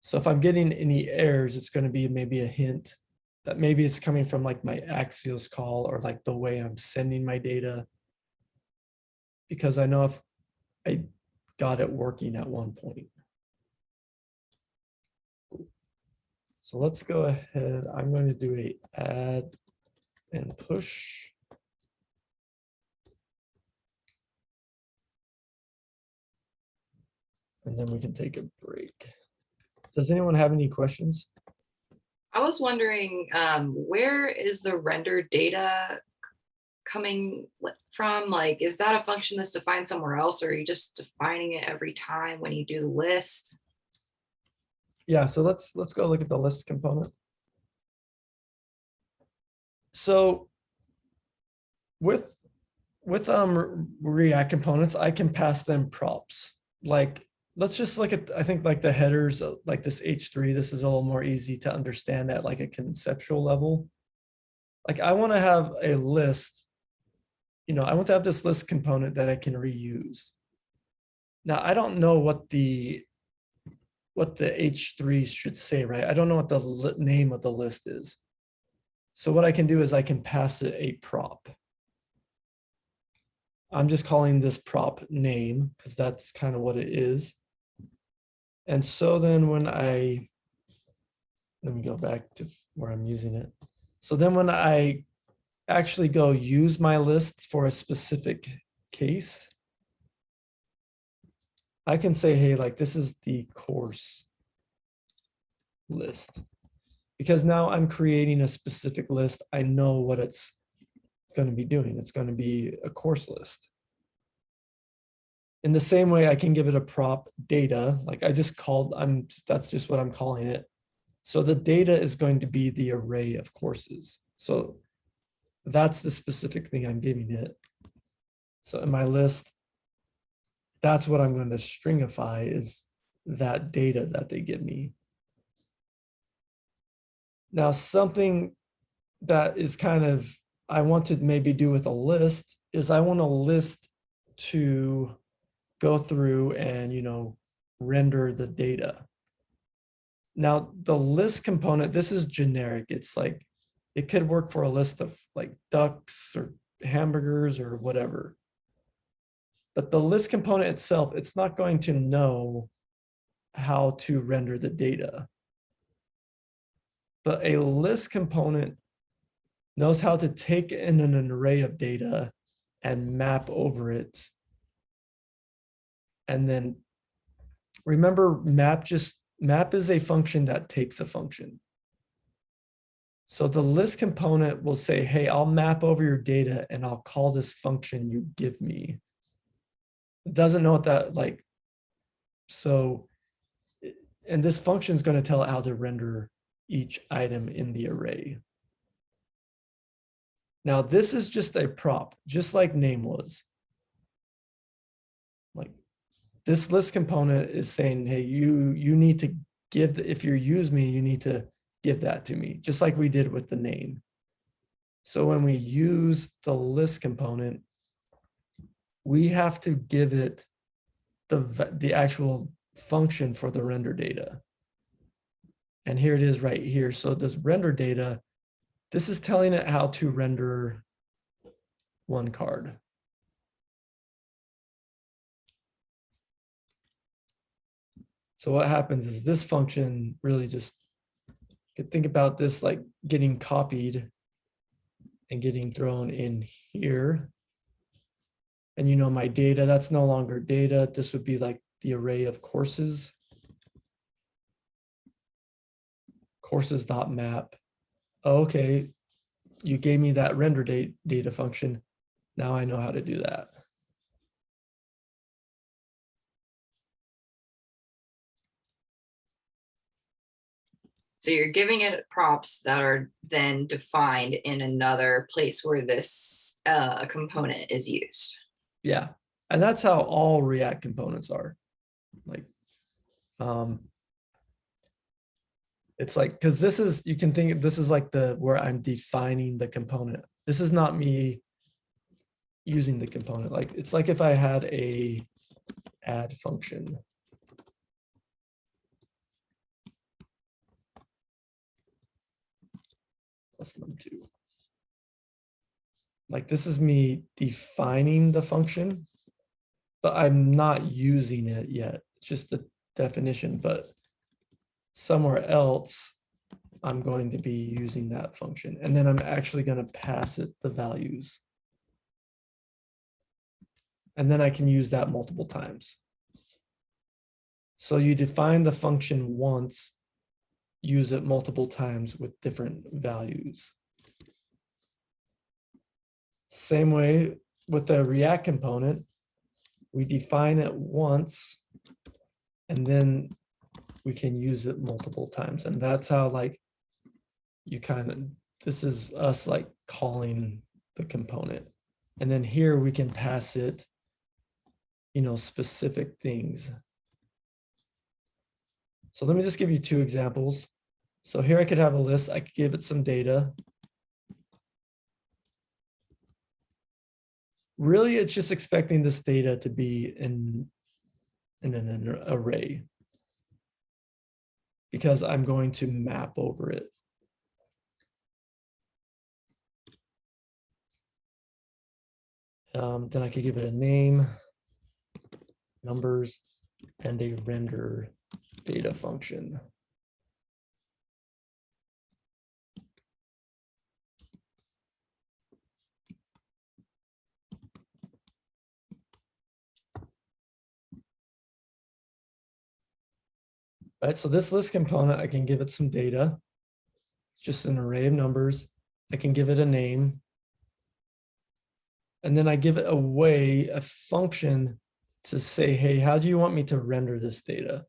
So if I'm getting any errors, it's going to be maybe a hint that maybe it's coming from like my Axios call or like the way I'm sending my data. Because I know if I got it working at one point. So let's go ahead. I'm going to do a add and push. And then we can take a break. Does anyone have any questions? I was wondering, where is the render data coming from? Like, is that a function that's defined somewhere else, or are you just defining it every time when you do the list? Yeah, so let's go look at the list component. So with React components, I can pass them props. Like, let's just look at, I think like the headers, like this H3, this is a little more easy to understand at like a conceptual level. Like I want to have a list, I want to have this list component that I can reuse. Now, I don't know what the H3 should say, right? I don't know what the name of the list is. So what I can do is I can pass it a prop. I'm just calling this prop name because that's kind of what it is. And so then when let me go back to where I'm using it. So then when I actually go use my lists for a specific case, I can say, hey, like this is the course list. Because now I'm creating a specific list. I know what it's going to be doing. It's going to be a course list. In the same way, I can give it a prop data, like I just called, that's just what I'm calling it. So the data is going to be the array of courses. So that's the specific thing I'm giving it. So in my list, that's what I'm going to stringify is that data that they give me. Now, something that is kind of, I want to maybe do with a list is I want a list to go through and, render the data. Now, the list component, this is generic. It's like, it could work for a list of like ducks or hamburgers or whatever. But the list component itself, it's not going to know how to render the data. But a list component knows how to take in an array of data and map over it. And then remember, map is a function that takes a function. So the list component will say, hey, I'll map over your data and I'll call this function you give me. It doesn't know what that like. So, and this function is going to tell it how to render each item in the array. Now, this is just a prop, just like name was. Like this list component is saying, hey, you need to give, if you use me, you need to give that to me, just like we did with the name. So when we use the list component, we have to give it the actual function for the render data. And here it is right here. So this render data, this is telling it how to render one card. So what happens is this function really just, you could think about this like getting copied and getting thrown in here. And you know, my data, that's no longer data. This would be like the array of courses. Courses.map. Okay, you gave me that render data function. Now I know how to do that. So you're giving it props that are then defined in another place where this component is used. Yeah, and that's how all React components are. Like, it's like, because this is, you can think this is like the where I'm defining the component. This is not me using the component. Like, it's like if I had a add function. Plus num2. Like, this is me defining the function, but I'm not using it yet. It's just the definition, but somewhere else, I'm going to be using that function. And then I'm actually going to pass it the values. And then I can use that multiple times. So you define the function once, use it multiple times with different values. Same way with the React component, we define it once, and then we can use it multiple times. And that's how, like, you kind of, this is us like calling the component. And then here we can pass it, you know, specific things. So let me just give you two examples. So here I could have a list, I could give it some data. Really, it's just expecting this data to be in an array, because I'm going to map over it. Then I could give it a name, numbers, and a render data function. Right, so this list component, I can give it some data. It's just an array of numbers. I can give it a name. And then I give it a function to say, hey, how do you want me to render this data?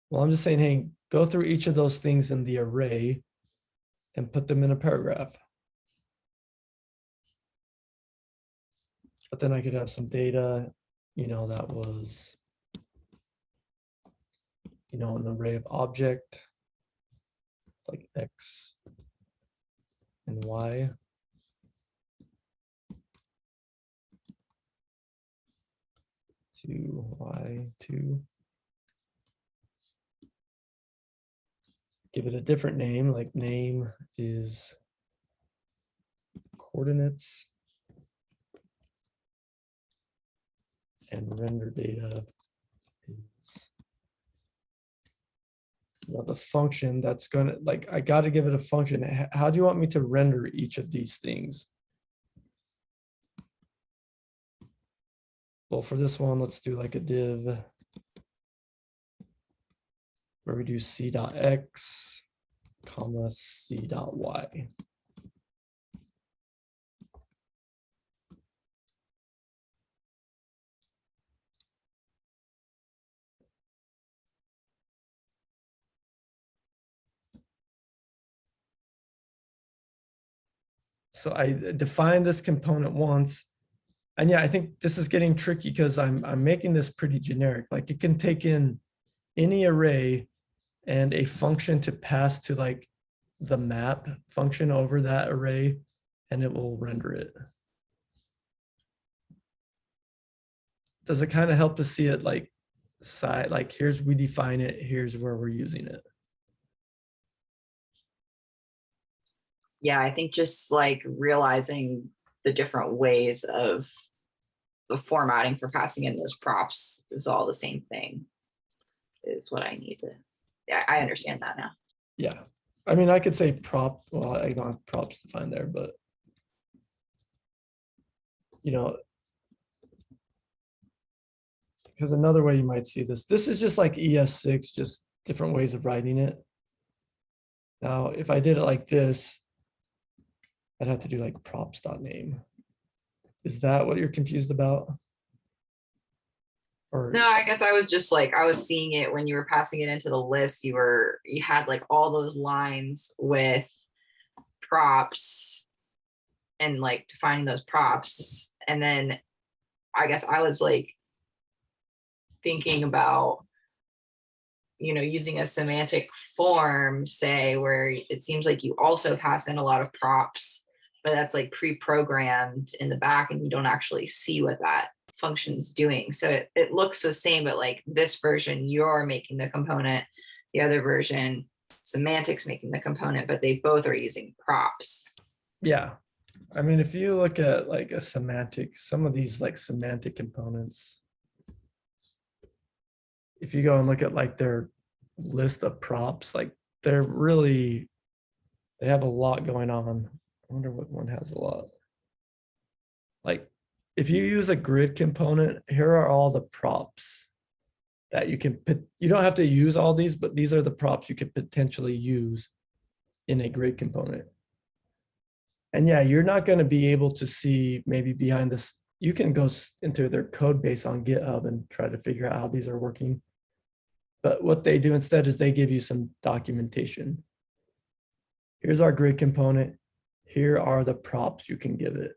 Well, I'm just saying, hey, go through each of those things in the array and put them in a paragraph. But then I could have some data, you know, that was, you know, an array of object, like X and Y. To Y2. Give it a different name, like name is coordinates, and render data is, you know, the function that's gonna, like, I got to give it a function. How do you want me to render each of these things? Well, for this one, let's do like a div where we do c.x, comma c.y. So I define this component once. And yeah, I think this is getting tricky because I'm making this pretty generic. Like, it can take in any array and a function to pass to like the map function over that array, and it will render it. Does it kind of help to see it like side, like here's, we define it, here's where we're using it? yeah, I think just like realizing the different ways of the formatting for passing in those props is all the same thing, is what I need to, yeah, I understand that now. Yeah, I mean, I could say prop, well, I don't have props defined there, but you know, because another way you might see this is just like ES6, just different ways of writing it. Now, if I did it like this, I'd have to do like props.name. Is that what you're confused about? Or No, I guess I was just like, I was seeing it when you were passing it into the list, you had like all those lines with props and like defining those props. And then I guess I was like thinking about, using a semantic form, say, where it seems like you also pass in a lot of props, but that's like pre-programmed in the back and you don't actually see what that function's doing. So it looks the same, but like this version, you're making the component, the other version, semantics making the component, but they both are using props. yeah, I mean, if you look at like some of these like semantic components, if you go and look at like their list of props, like they have a lot going on. I wonder what one has a lot. Like if you use a grid component, here are all the props that you can put. You don't have to use all these, but these are the props you could potentially use in a grid component. And yeah, you're not going to be able to see maybe behind this. You can go into their code base on GitHub and try to figure out how these are working. But what they do instead is they give you some documentation. Here's our grid component. Here are the props you can give it.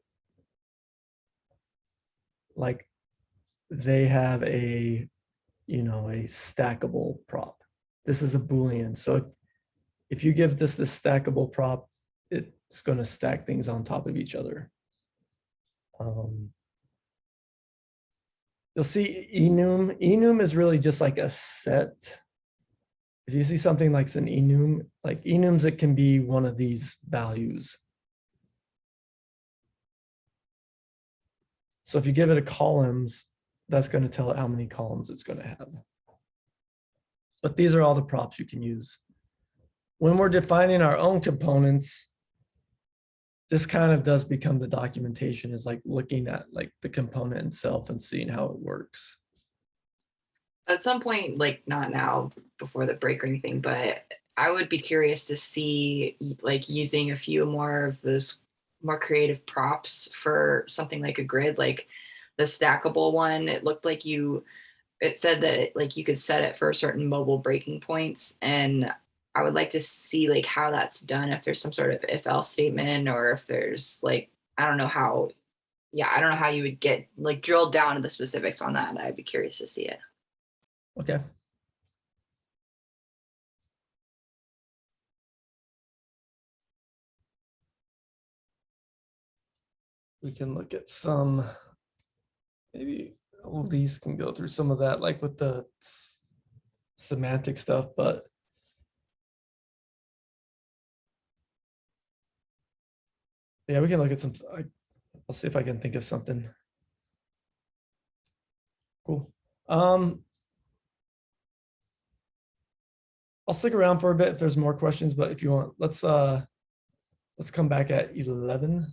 Like they have a stackable prop. This is a Boolean. So if you give this stackable prop, it's going to stack things on top of each other. You'll see enum. Enum is really just like a set. If you see something like an enum, like enums, it can be one of these values. So if you give it a columns, that's going to tell it how many columns it's going to have. But these are all the props you can use. When we're defining our own components, this kind of does become the documentation, is like looking at like the component itself and seeing how it works. At some point, like not now before the break or anything, but I would be curious to see like using a few more of those more creative props for something like a grid, like the stackable one. It looked like it said that like you could set it for certain mobile breaking points. And I would like to see like how that's done, if there's some sort of if else statement, or if there's like, I don't know how you would get like drilled down to the specifics on that. I'd be curious to see it. Okay. We can look at some, maybe Elise can go through some of that, like with the semantic stuff, but yeah, we can look at some, I'll see if I can think of something. Cool. I'll stick around for a bit if there's more questions, but if you want, let's come back at 11.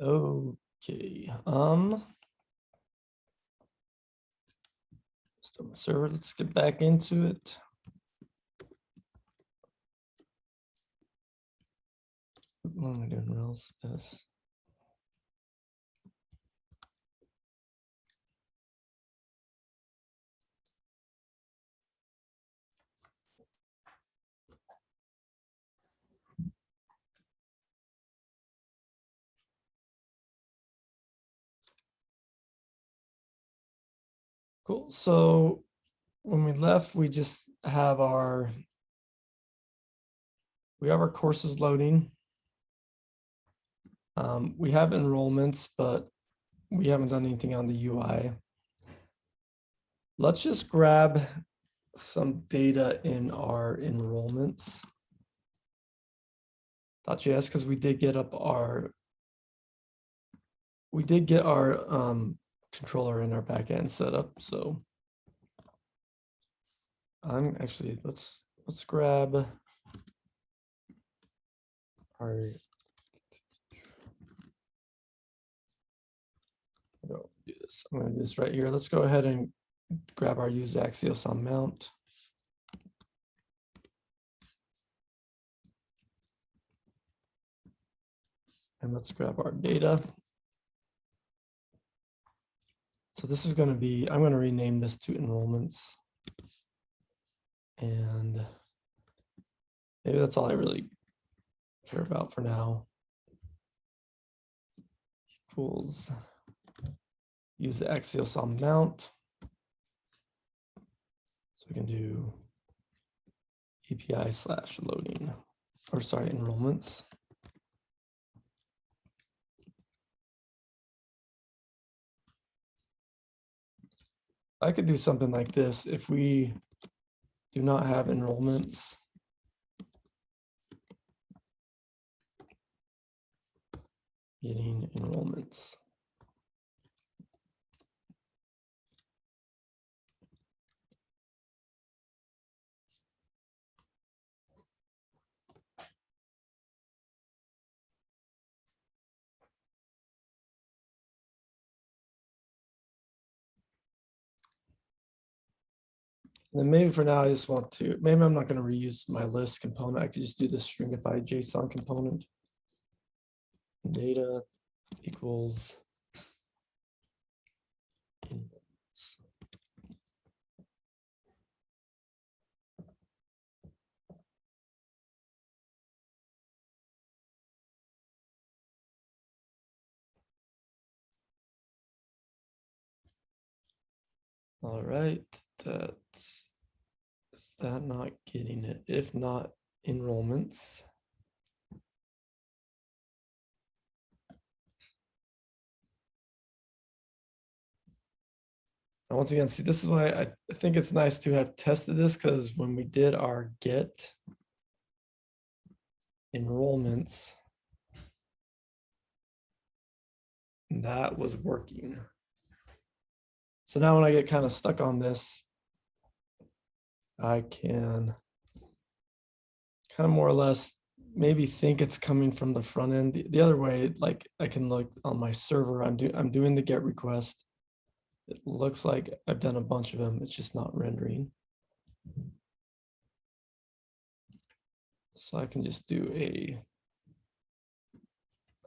Okay. Start my server. Let's get back into it. What am I doing? Rails S. Cool. So when we left, we just have our courses loading. We have enrollments, but we haven't done anything on the UI. Let's just grab some data in our enrollments. .js, because we did get our controller in our backend setup. So I'm actually let's grab our do this. I'm going to do this right here. Let's go ahead and grab our use Axios on mount. And let's grab our data. So this is going to be, I'm going to rename this to enrollments. And maybe that's all I really care about for now. Equals use Axios on mount. So we can do API/loading, or sorry, enrollments. I could do something like this if we do not have enrollments. Getting enrollments. And then maybe for now, I just want to, maybe I'm not going to reuse my list component. I could just do the stringify JSON component. Data equals enrollments. All right, is that not getting it? If not enrollments. And once again, see, this is why I think it's nice to have tested this, because when we did our get enrollments, that was working. So now when I get kind of stuck on this, I can kind of more or less maybe think it's coming from the front end. The other way, like I can look on my server, I'm doing the get request. It looks like I've done a bunch of them. It's just not rendering. So I can just do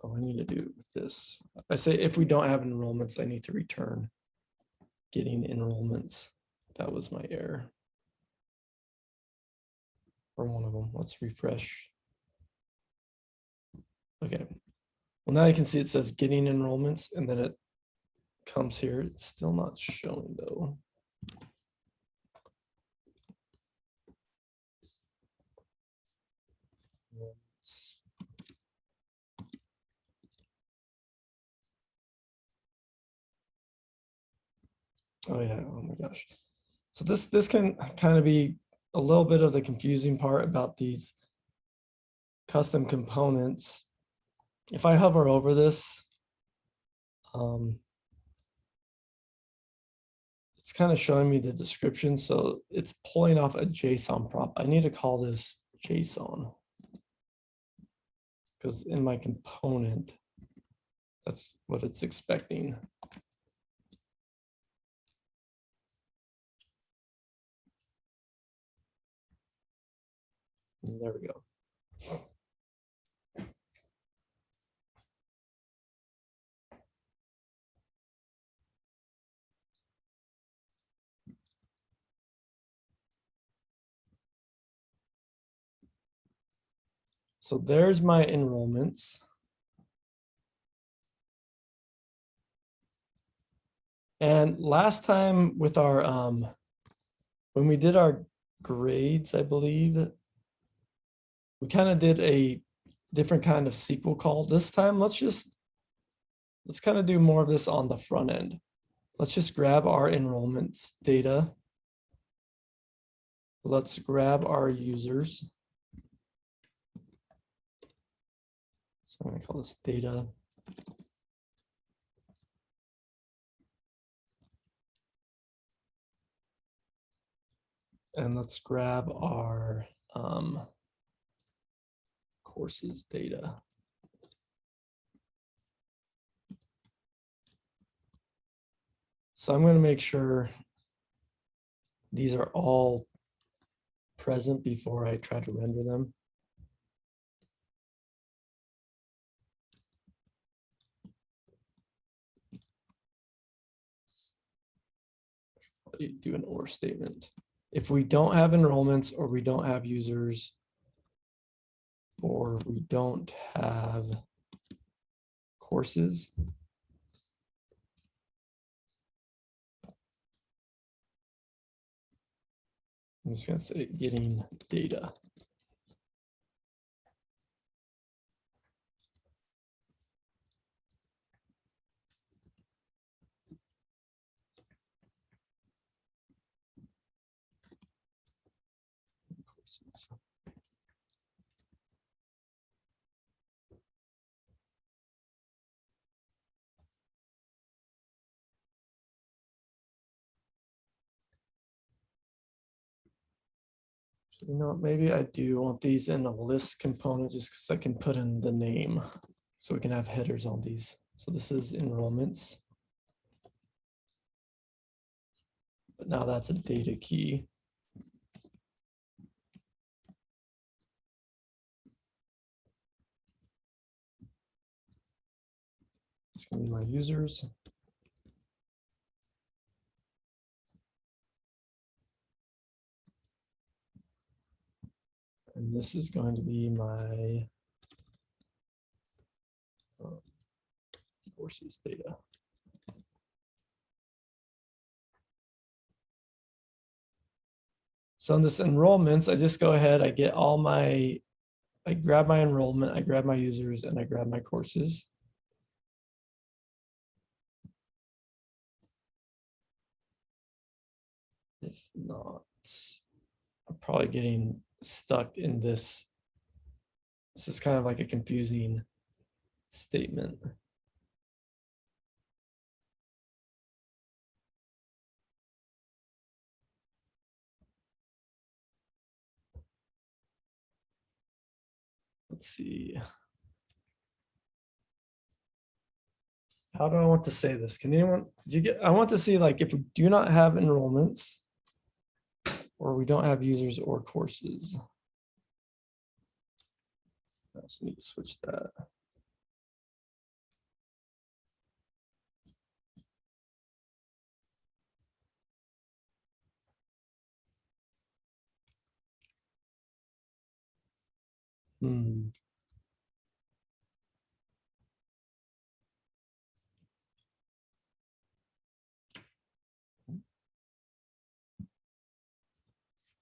I need to do this. I say if we don't have enrollments, I need to return getting enrollments. That was my error. Or one of them. Let's refresh. Okay. Well, now you can see it says getting enrollments, and then it comes here. It's still not showing though. Oh yeah, oh my gosh. So this can kind of be a little bit of the confusing part about these custom components. If I hover over this, it's kind of showing me the description. So it's pulling off a JSON prop. I need to call this JSON, because in my component, That's what it's expecting. And there we go. So there's my enrollments. And last time with our, when we did our grades, I believe, we kind of did a different kind of SQL call. This time, let's kind of do more of this on the front end. Let's just grab our enrollments data. Let's grab our users. So I'm gonna call this data. And let's grab our courses data. So I'm going to make sure these are all present before I try to render them. Do an or statement. If we don't have enrollments, or we don't have users, or we don't have courses, I'm just going to say getting data. Courses. So, you know what, maybe I do want these in a list component just because I can put in the name. So we can have headers on these. So this is enrollments. But now that's a data key. It's going to be my users. And this is going to be my courses data. So in this enrollments, I just go ahead, I get all my, I grab my enrollment, I grab my users, and I grab my courses. If not, I'm probably getting stuck in this. This is kind of like a confusing statement. Let's see. How do I want to say this? Can anyone, do you get, I want to see, like, if we do not have enrollments, or we don't have users or courses. I also need to switch that.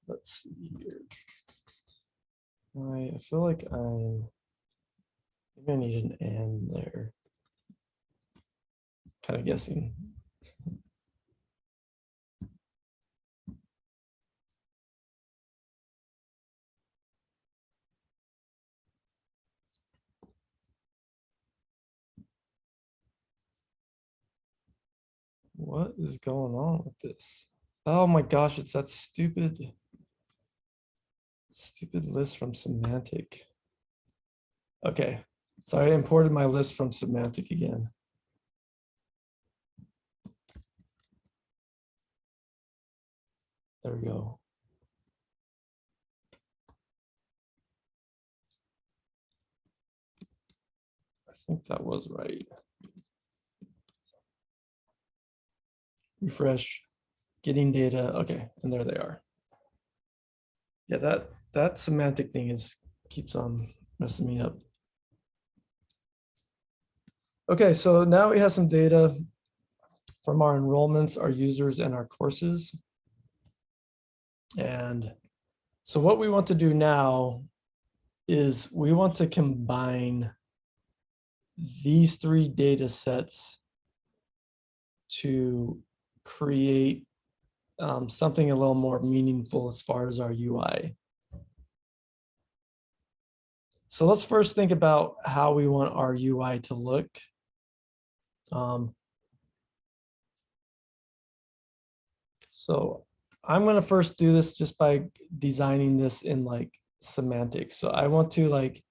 Let's see here. I feel like maybe I need an and there. Kind of guessing. What is going on with this? Oh my gosh, it's that stupid list from Semantic. Okay, So I imported my list from Semantic again. There we go. I think that was right. Refresh, getting data. Okay, and there they are. Yeah, that semantic thing keeps on messing me up. Okay, so now we have some data from our enrollments, our users, and our courses. And so what we want to do now is we want to combine these three data sets to create something a little more meaningful as far as our UI. So let's first think about how we want our UI to look. So I'm going to first do this just by designing this in like semantics. So I want to like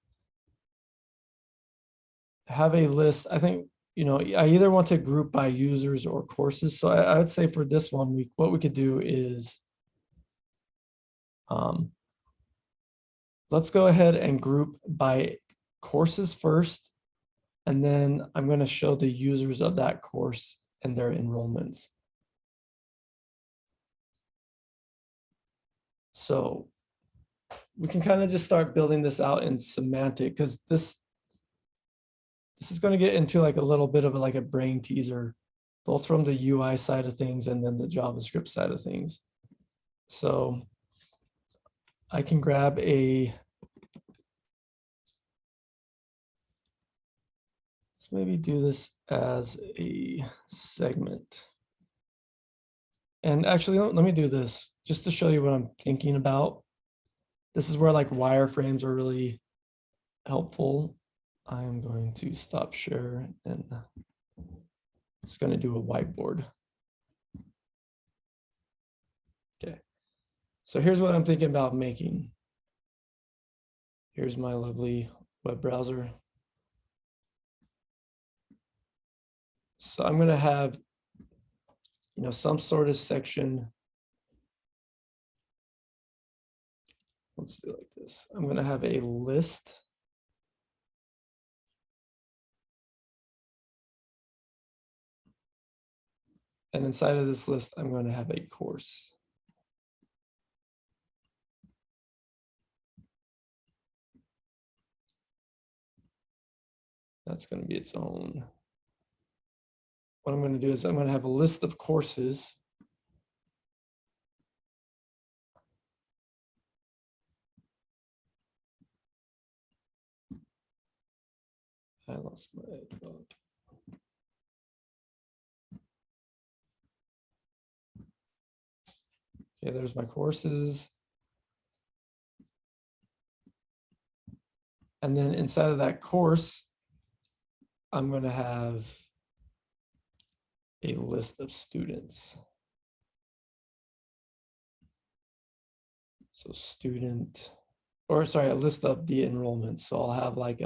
have a list. I think, you know, I either want to group by users or courses. So I would say for this one, what we could do is let's go ahead and group by courses first. And then I'm going to show the users of that course and their enrollments. So we can kind of just start building this out in semantic, because this is going to get into like a little bit of like a brain teaser, both from the UI side of things and then the JavaScript side of things. So I can grab let's maybe do this as a segment. And actually, let me do this just to show you what I'm thinking about. This is where like wireframes are really helpful. I'm going to stop share and it's going to do a whiteboard. Okay. So here's what I'm thinking about making. Here's my lovely web browser. So I'm going to have, you know, some sort of section. Let's do it like this. I'm going to have a list. And inside of this list, I'm going to have a course. That's going to be its own. What I'm going to do is I'm going to have a list of courses. I lost my thought. Okay, there's my courses. And then inside of that course, I'm going to have a list of students. So student, or sorry, a list of the enrollments. So I'll have like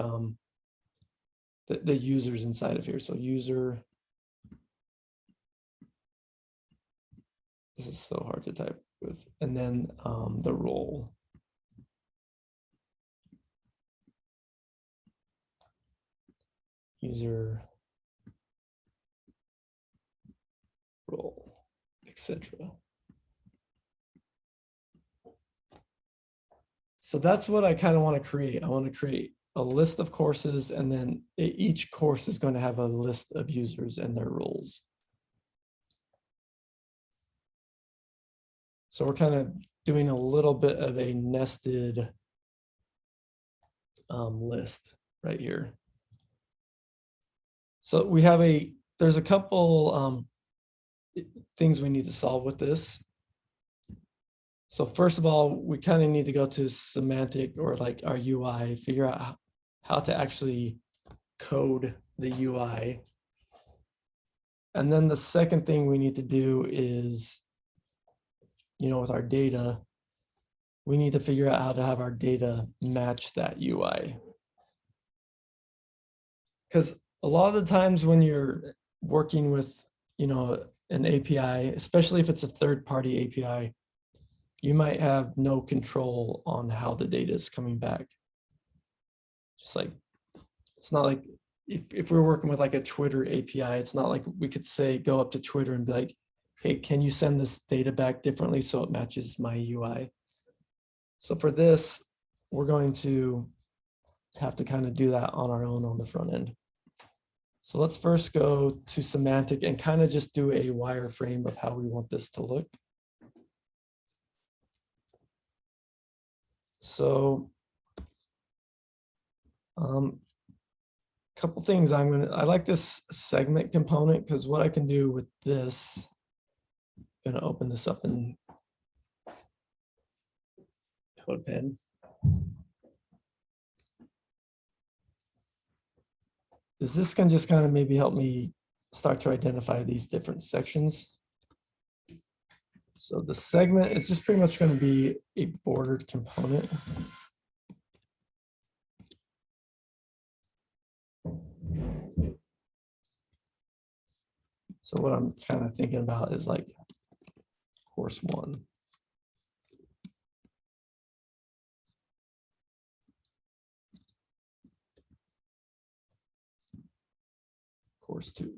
the users inside of here. So user, this is so hard to type with, and then the role. User, role, etc. So that's what I kind of want to create. I want to create a list of courses, and then each course is going to have a list of users and their roles. So we're kind of doing a little bit of a nested list right here. So we have there's a couple things we need to solve with this. So first of all, we kind of need to go to semantic or like our UI, figure out how to actually code the UI. And then the second thing we need to do is, you know, with our data, we need to figure out how to have our data match that UI. because a lot of the times when you're working with, you know, an API, especially if it's a third-party API, you might have no control on how the data is coming back. Just like, it's not like if we're working with like a Twitter API, it's not like we could say, go up to Twitter and be like, hey, can you send this data back differently so it matches my UI? So for this, we're going to have to kind of do that on our own on the front end. So let's first go to semantic and kind of just do a wireframe of how we want this to look. So couple things I like this segment component, because what I can do with this, I'm gonna open this up in CodePen. This can just kind of maybe help me start to identify these different sections. So the segment is just pretty much going to be a bordered component. So what I'm kind of thinking about is like course 1. Course 2.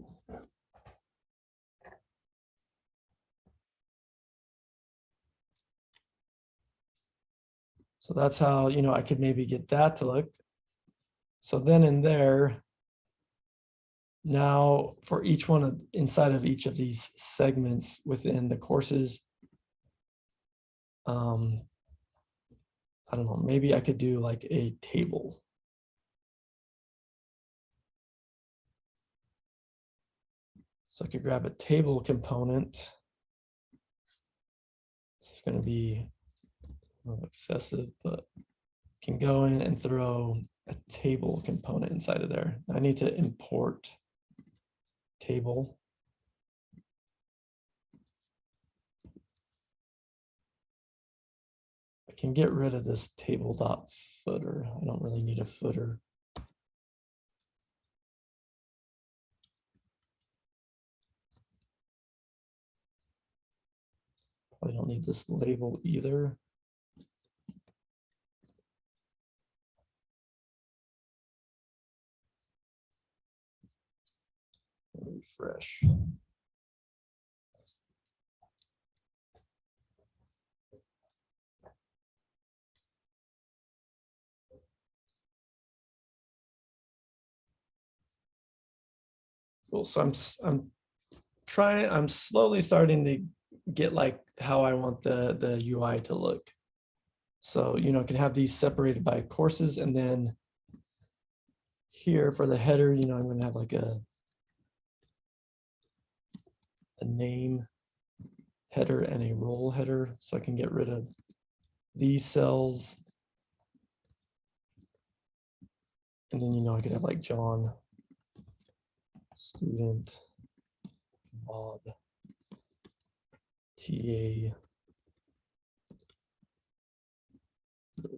So that's how, you know, I could maybe get that to look. So then in there, now for each one of inside of each of these segments within the courses, I don't know, maybe I could do like a table. So I could grab a table component. This is going to be a little excessive, but can go in and throw a table component inside of there. I need to import table. I can get rid of this table.footer. I don't really need a footer. Probably don't need this label either. Refresh. Cool. So I'm slowly starting to get like how I want the UI to look. So, you know, I can have these separated by courses, and then here for the header, you know, I'm going to have like a name header and a role header, so I can get rid of these cells. And then, you know, I could have like John, student, Bob, TA,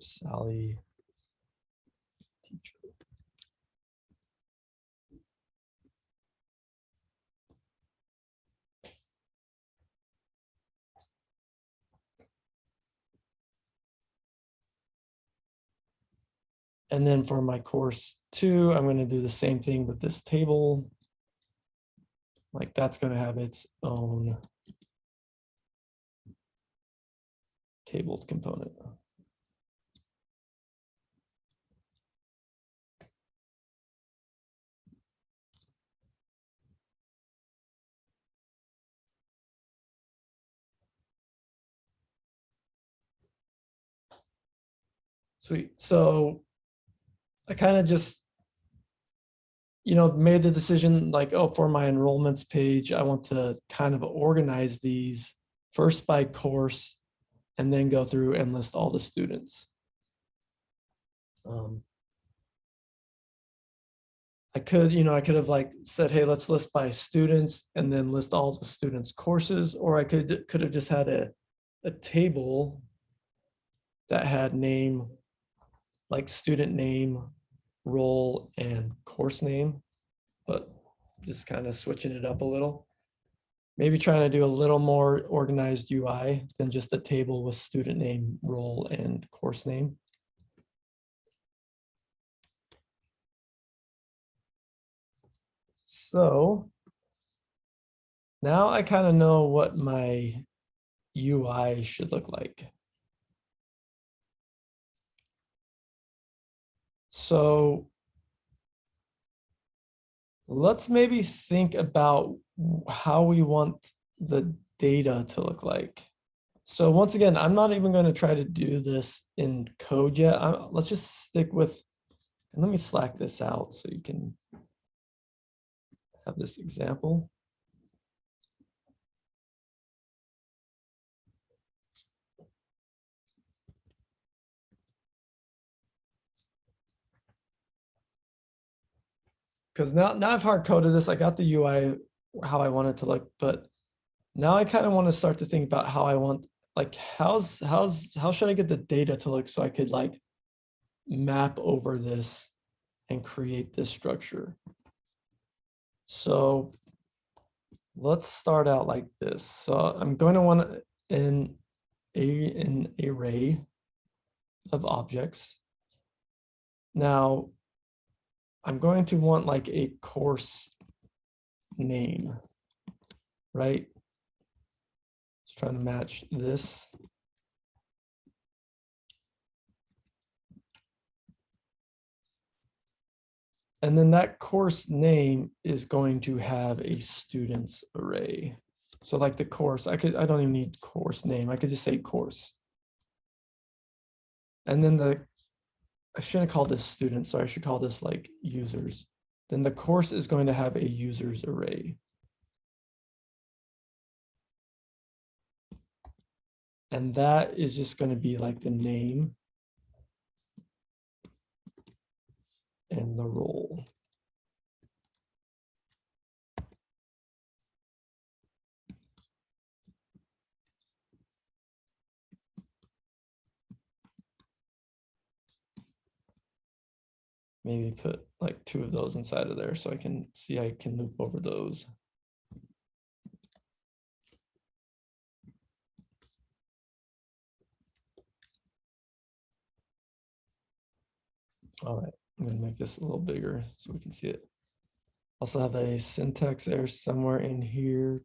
Sally, teacher. And then for my course 2, I'm going to do the same thing with this table. Like that's going to have its own tabled component. Sweet. So I kind of just, you know, made the decision like, oh, for my enrollments page, I want to kind of organize these first by course and then go through and list all the students. I could, you know, I could have like said, hey, let's list by students and then list all the students' courses, or I could have just had a table that had name, like student name, role, and course name. but just kind of switching it up a little. Maybe trying to do a little more organized UI than just a table with student name, role, and course name. So now I kind of know what my UI should look like. So let's maybe think about how we want the data to look like. So once again, I'm not even going to try to do this in code yet. Let's just stick with, and let me Slack this out so you can have this example. Because now I've hard coded this. I got the UI how I want it to look, but now I kind of want to start to think about how I want, like how should I get the data to look so I could like map over this and create this structure. So let's start out like this. So I'm going to want an array of objects. Now I'm going to want like a course name, right? Just trying to match this. And then that course name is going to have a students array. So like the course, I don't even need course name. I could just say course. And then I shouldn't call this students, so I should call this like users. Then the course is going to have a users array. And that is just going to be like the name and the role. Maybe put like 2 of those inside of there so I can see I can loop over those. All right, I'm going to make this a little bigger so we can see it. Also have a syntax error somewhere in here.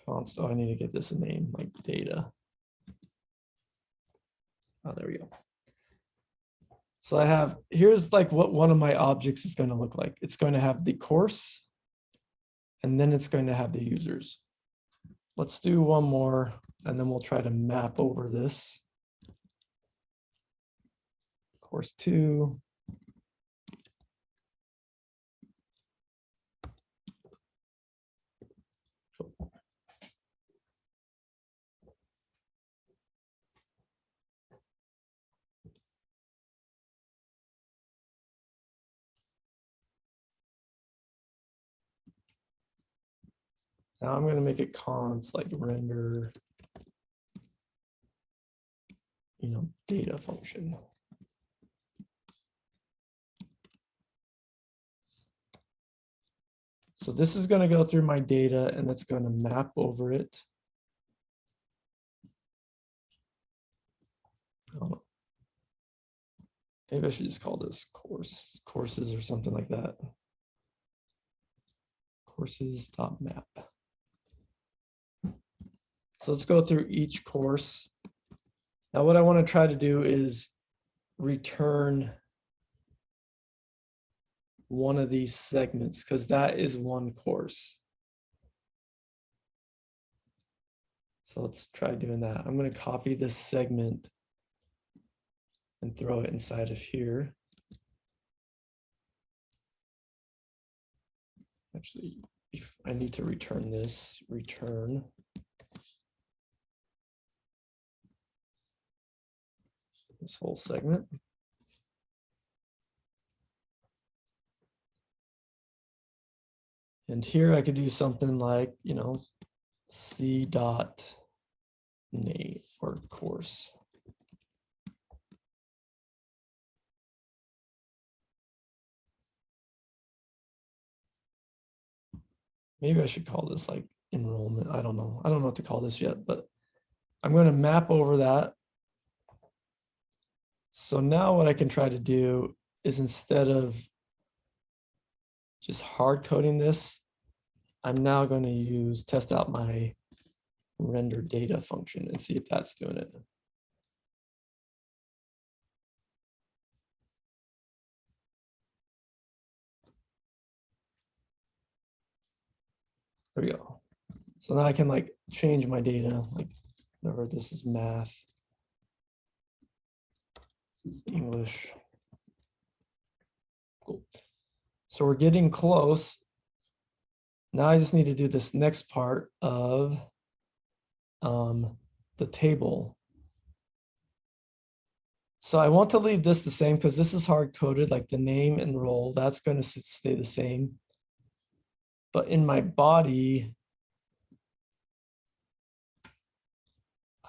Const, oh, I need to give this a name like data. Oh, there we go. So I have, here's like what one of my objects is going to look like. It's going to have the course, and then it's going to have the users. Let's do one more, and then we'll try to map over this. Course 2. Cool. Now I'm going to make it const like render, data function. So this is going to go through my data and it's going to map over it. Maybe I should just call this courses or something like that. Courses.map. So let's go through each course. Now what I want to try to do is return one of these segments because that is one course. So let's try doing that. I'm going to copy this segment and throw it inside of here. Actually, if I need to return this, return. This whole segment. And here I could do something like, c dot name or course. maybe I should call this like enrollment. I don't know. I don't know what to call this yet, but I'm going to map over that. So now what I can try to do is, instead of just hard coding this, I'm now going to use test out my render data function and see if that's doing it. There we go. So now I can like change my data, like whatever, this is math. This is English. Cool. So we're getting close. Now I just need to do this next part of the table. So I want to leave this the same because this is hard coded, like the name and role, that's going to stay the same. But in my body,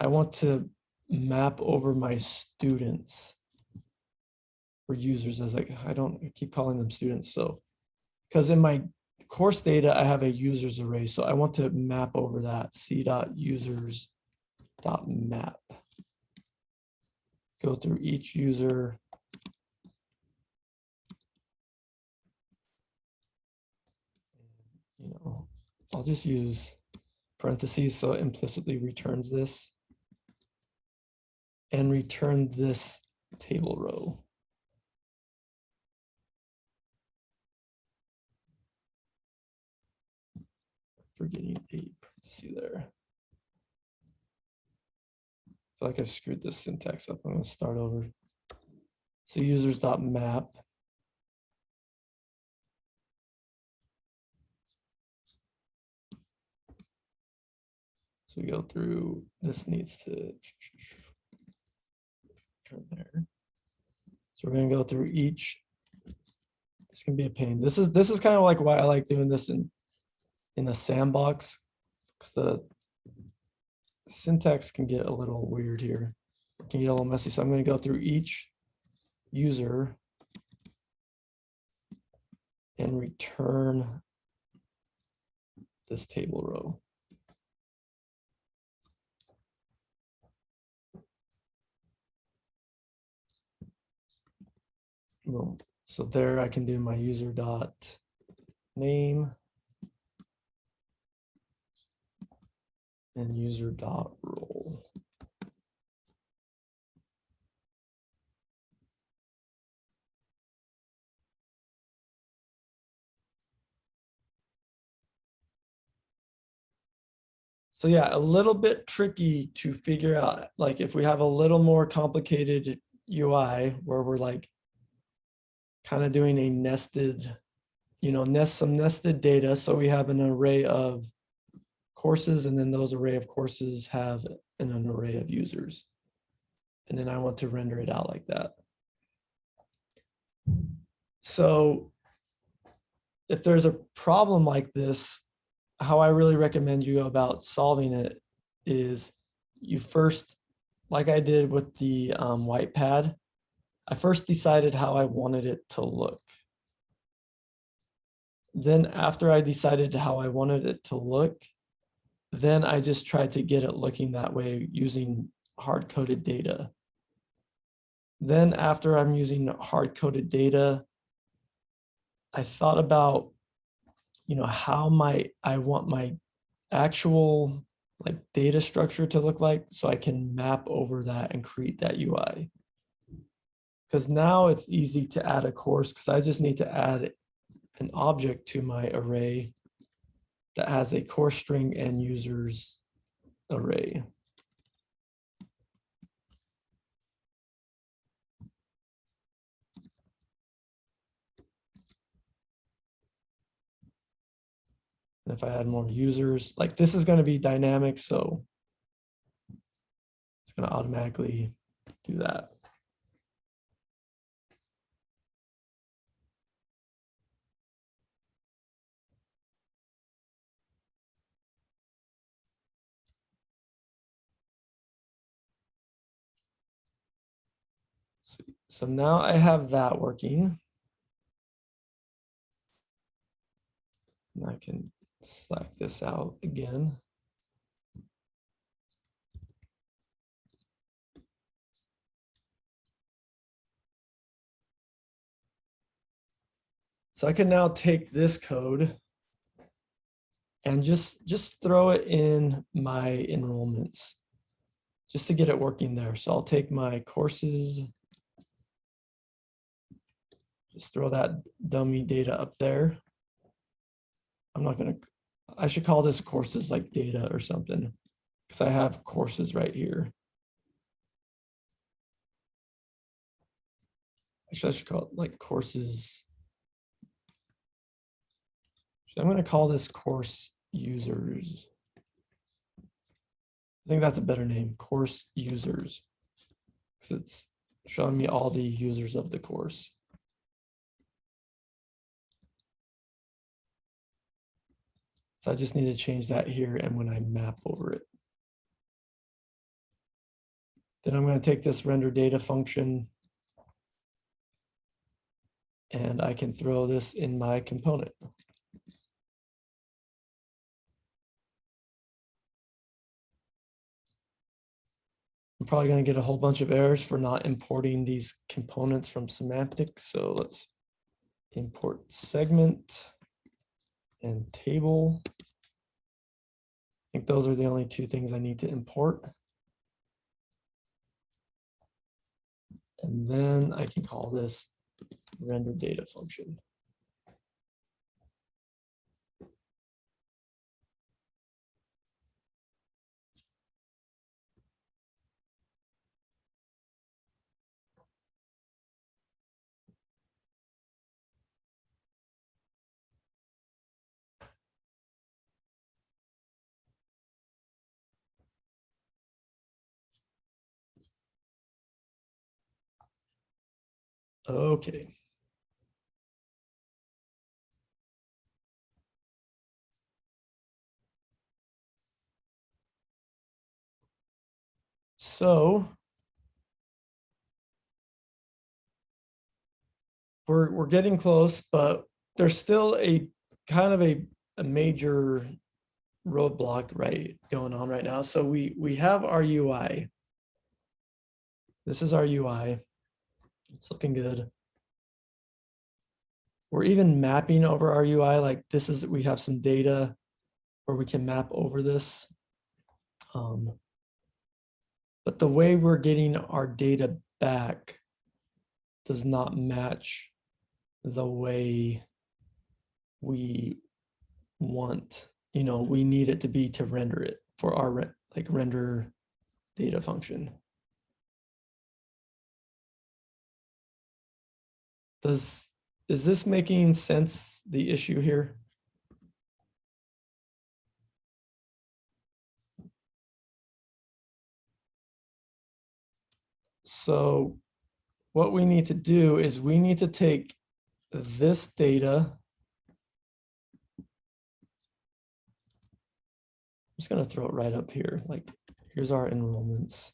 I want to map over my students or users, as like, I keep calling them students. So, because in my course data, I have a users array. So I want to map over that c.users.map. Go through each user. You know, I'll just use parentheses so it implicitly returns this, and return this table row. Forgetting a parenthesis there. I feel like I screwed this syntax up. I'm going to start over. So users.map. So we go through, this needs to turn there. So we're going to go through each. This can be a pain. This is kind of like why I like doing this in a sandbox, because the syntax can get a little weird here. It can get a little messy. So I'm going to go through each user and return this table row. Boom. So there I can do my user dot name and user dot role. So yeah, a little bit tricky to figure out, like if we have a little more complicated UI where we're like kind of doing a nested, you know, some nested data. So we have an array of courses, and then those array of courses have an array of users. And then I want to render it out like that. So if there's a problem like this, how I really recommend you go about solving it is you first, like I did with the white pad, I first decided how I wanted it to look. Then after I decided how I wanted it to look, then I just tried to get it looking that way using hard-coded data. Then after I'm using hard-coded data, I thought about, you know, how I want my actual like data structure to look like, so I can map over that and create that UI. Because now it's easy to add a course, because I just need to add an object to my array that has a course string and users array. And if I add more users, like this is going to be dynamic, so it's going to automatically do that. So now I have that working. And I can select this out again. So I can now take this code and just throw it in my enrollments just to get it working there. So I'll take my courses, just throw that dummy data up there. I'm not gonna, I should call this courses like data or something because I have courses right here. Actually, I should call it like courses. So I'm gonna call this course users. I think that's a better name, course users, because it's showing me all the users of the course. So I just need to change that here and when I map over it. Then I'm going to take this render data function and I can throw this in my component. I'm probably going to get a whole bunch of errors for not importing these components from semantics. So let's import segment and table. I think those are the only two things I need to import. And then I can call this render data function. Okay. So we're getting close, but there's still a kind of a major roadblock going on right now. So we have our UI. This is our UI. It's looking good. We're even mapping over our UI. Like this is, we have some data where we can map over this. But the way we're getting our data back does not match the way we want, we need it to be to render it for our render data function. Is this making sense, the issue here? So what we need to do is we need to take this data. I'm just going to throw it right up here. Like, here's our enrollments.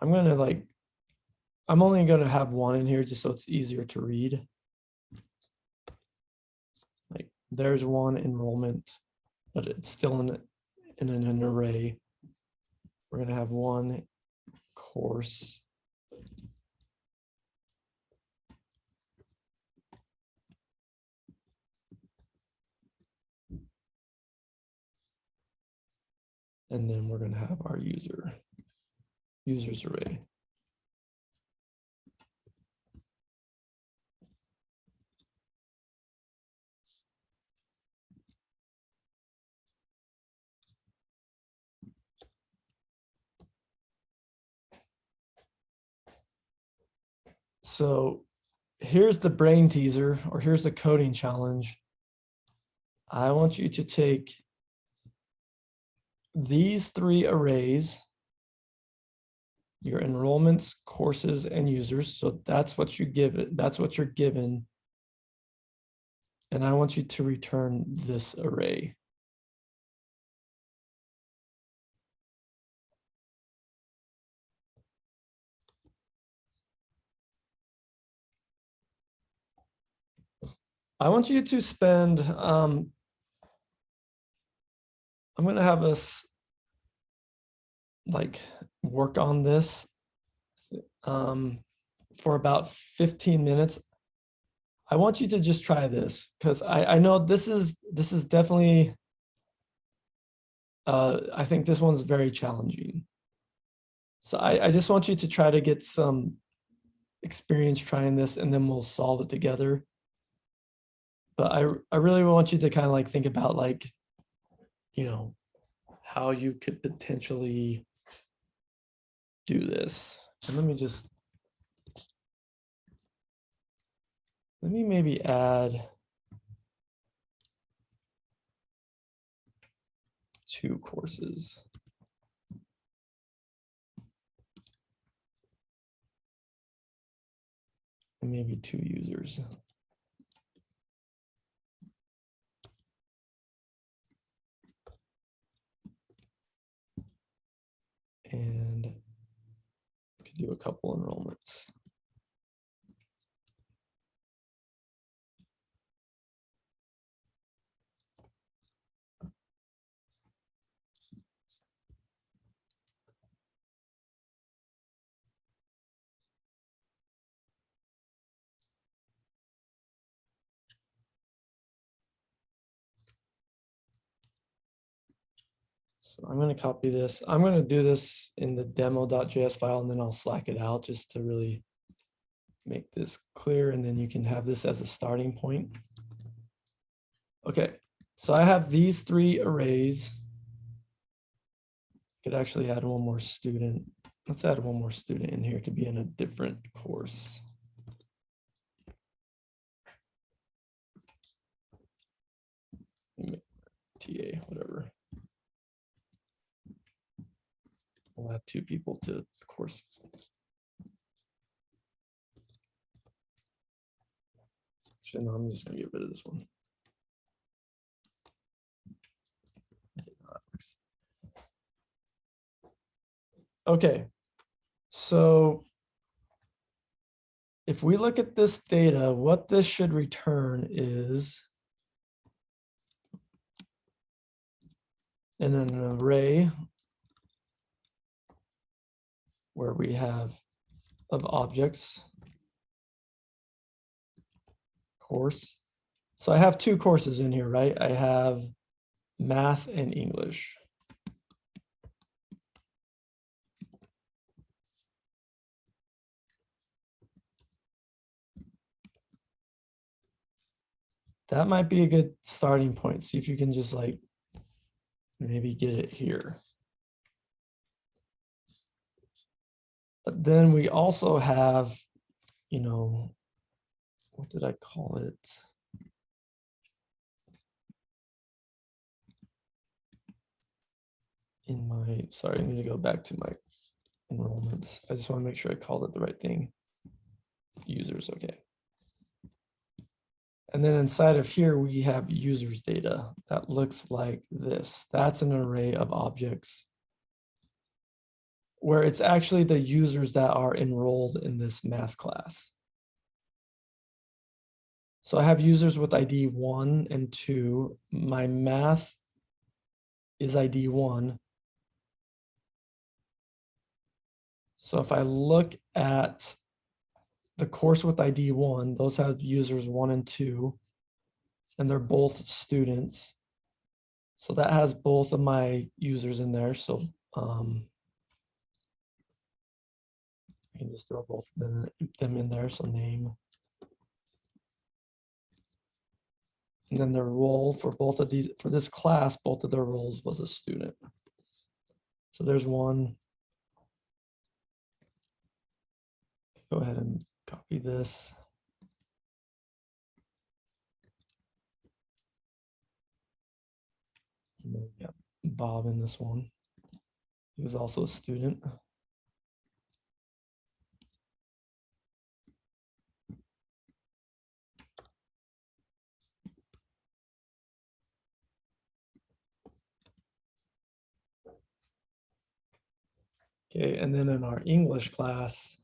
I'm only going to have one in here just so it's easier to read. Like, there's one enrollment, but it's still in an array. We're going to have one course. And then we're going to have our users array. So here's the brain teaser, or here's the coding challenge. I want you to take these three arrays, your enrollments, courses, and users. So that's what you give it. That's what you're given. And I want you to return this array. I want you to spend, I'm going to have us like work on this for about 15 minutes. I want you to just try this because I know this is definitely, I think this one's very challenging. So I just want you to try to get some experience trying this and then we'll solve it together. But I really want you to kind of like think about like, you know, how you could potentially do this. And let me maybe add 2 courses. And maybe 2 users. And we could do a couple enrollments. So I'm going to copy this. I'm going to do this in the demo.js file and then I'll Slack it out just to really make this clear. And then you can have this as a starting point. Okay, so I have these 3 arrays. Could actually add one more student. Let's add one more student in here to be in a different course. TA, whatever. We'll add 2 people to the course. Actually, no, I'm just gonna get rid of this one. Okay, so if we look at this data, what this should return is in an array where we have of objects course. So I have 2 courses in here, right? I have math and English. That might be a good starting point. See if you can just like maybe get it here. But then we also have, you know, what did I call it? In my, sorry, I need to go back to my enrollments. I just want to make sure I called it the right thing. Users, okay. And then inside of here, we have users data that looks like this. That's an array of objects where it's actually the users that are enrolled in this math class. So I have users with ID 1 and 2. My math is ID 1. So if I look at the course with ID 1, those have users 1 and 2, and they're both students. So that has both of my users in there. So I can just throw both of them in there. So name. And then their role for both of these, for this class, both of their roles was a student. So there's one. Go ahead and copy this. And then we got Bob in this one. He was also a student. Okay, and then in our English class,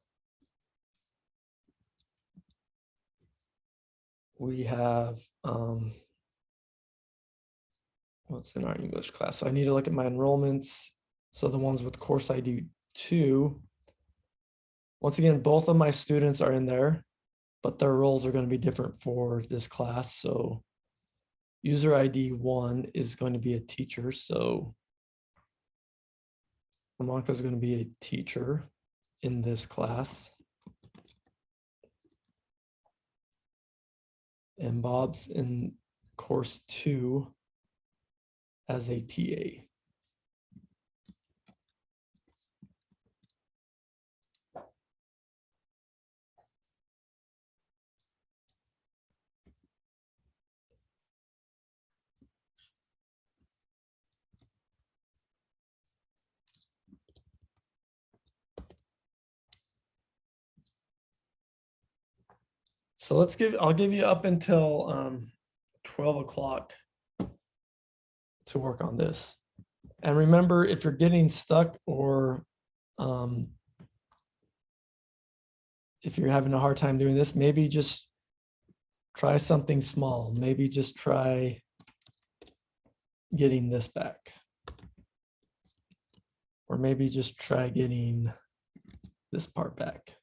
we have, what's in our English class? So I need to look at my enrollments. So the ones with course ID 2. Once again, both of my students are in there, but their roles are going to be different for this class. So user ID 1 is going to be a teacher. So Monica is going to be a teacher in this class. And Bob's in course 2 as a TA. So I'll give you up until 12 o'clock to work on this. And remember, if you're getting stuck or if you're having a hard time doing this, maybe just try something small. Maybe just try getting this back. Or maybe just try getting this part back.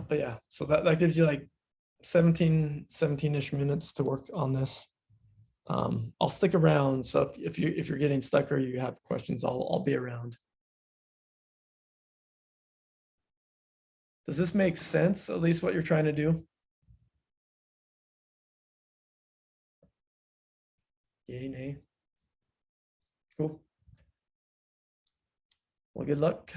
But yeah, so that gives you like 17-ish minutes to work on this. I'll stick around. So if you're getting stuck or you have questions, I'll be around. Does this make sense? At least what you're trying to do? Yay, nay. Cool. Well, good luck.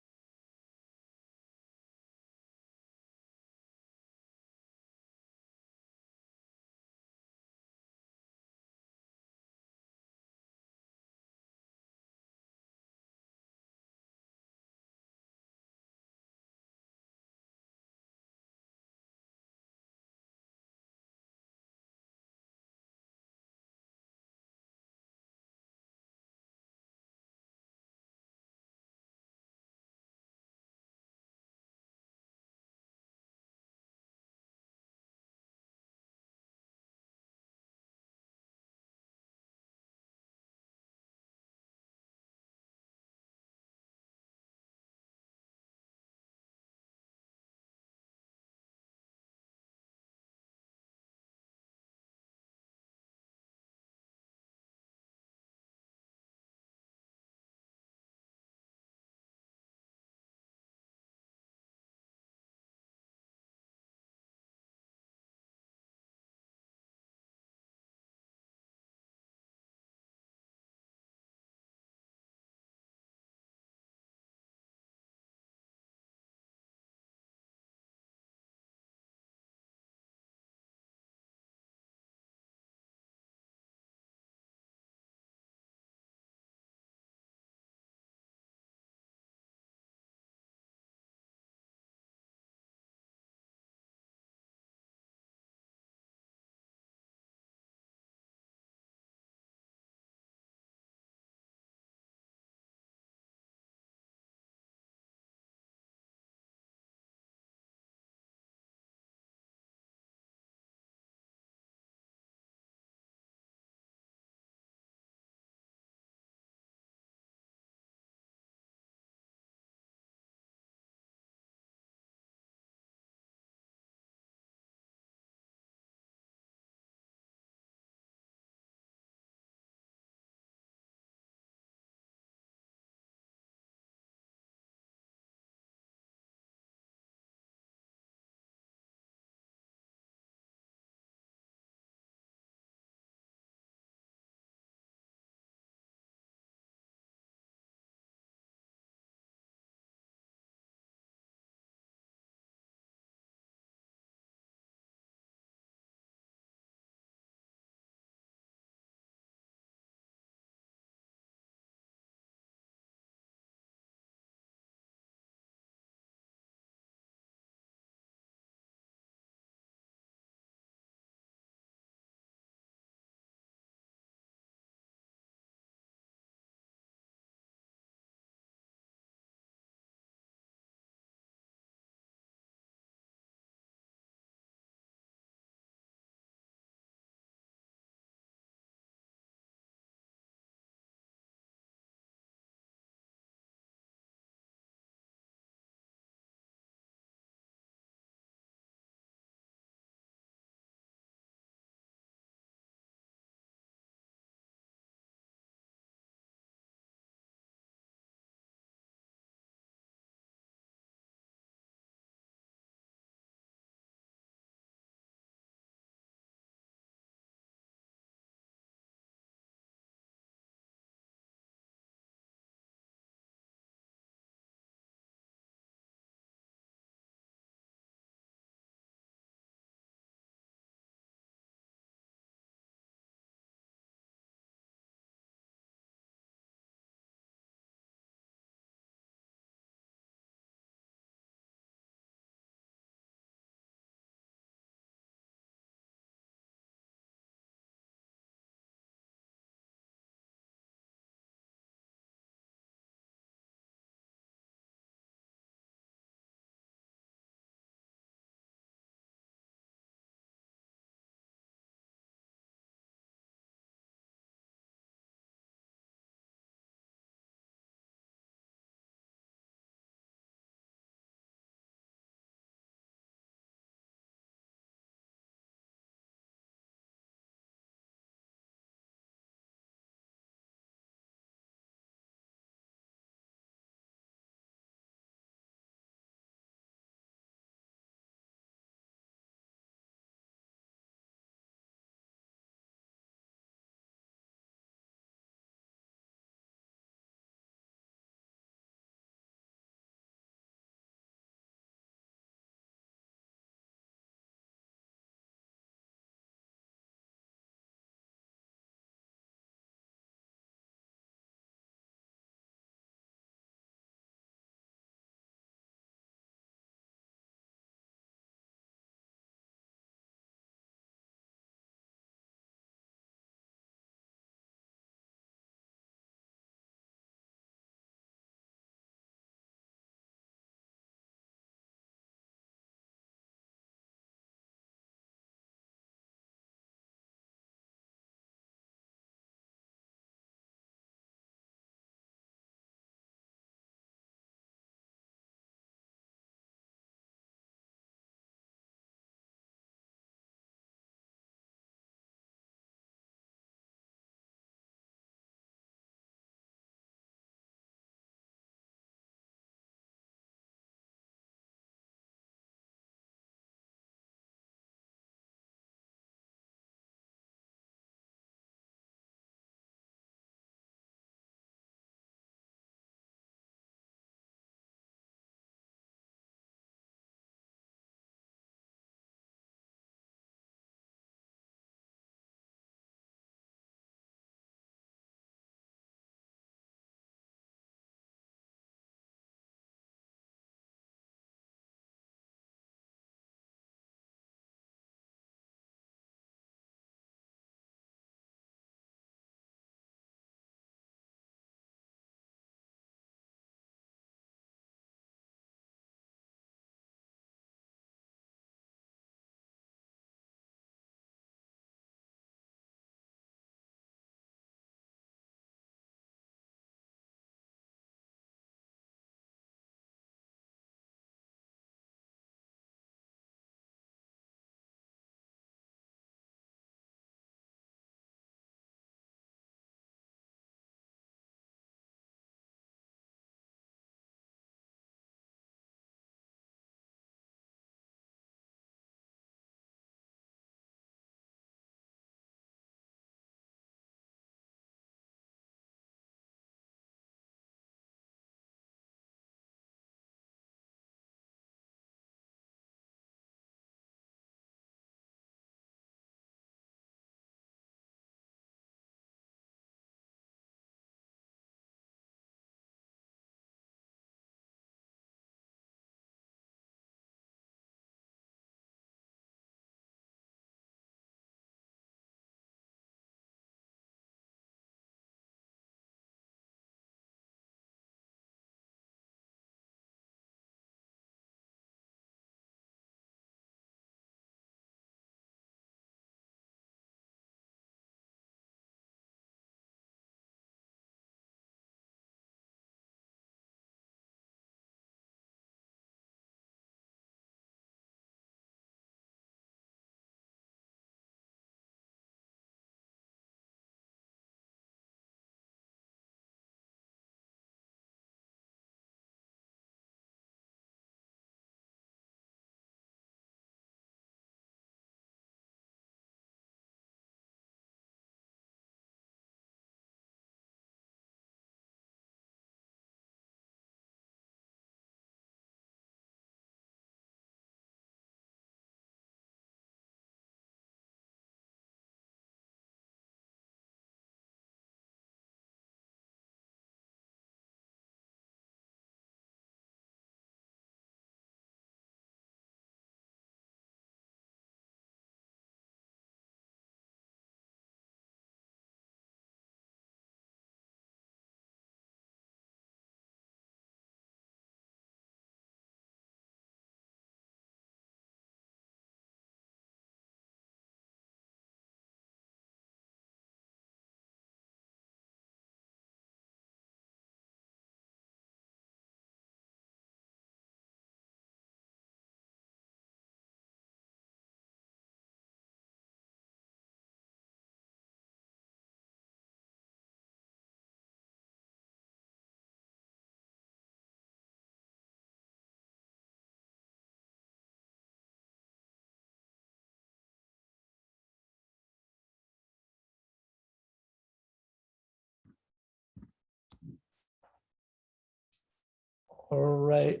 All right,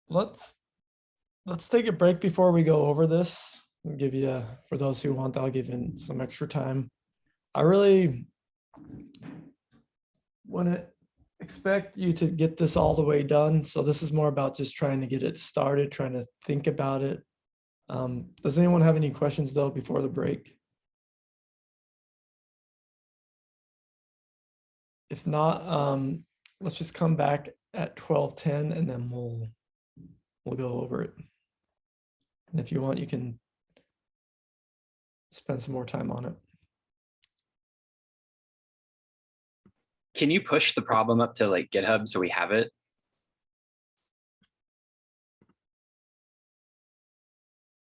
let's take a break before we go over this. I'll give you, for those who want, I'll give in some extra time. I really wouldn't expect you to get this all the way done. So this is more about just trying to get it started, trying to think about it. Does anyone have any questions though before the break? If not, let's just come back at 12:10 and then we'll go over it. And if you want, you can spend some more time on it. Can you push the problem up to like GitHub so we have it?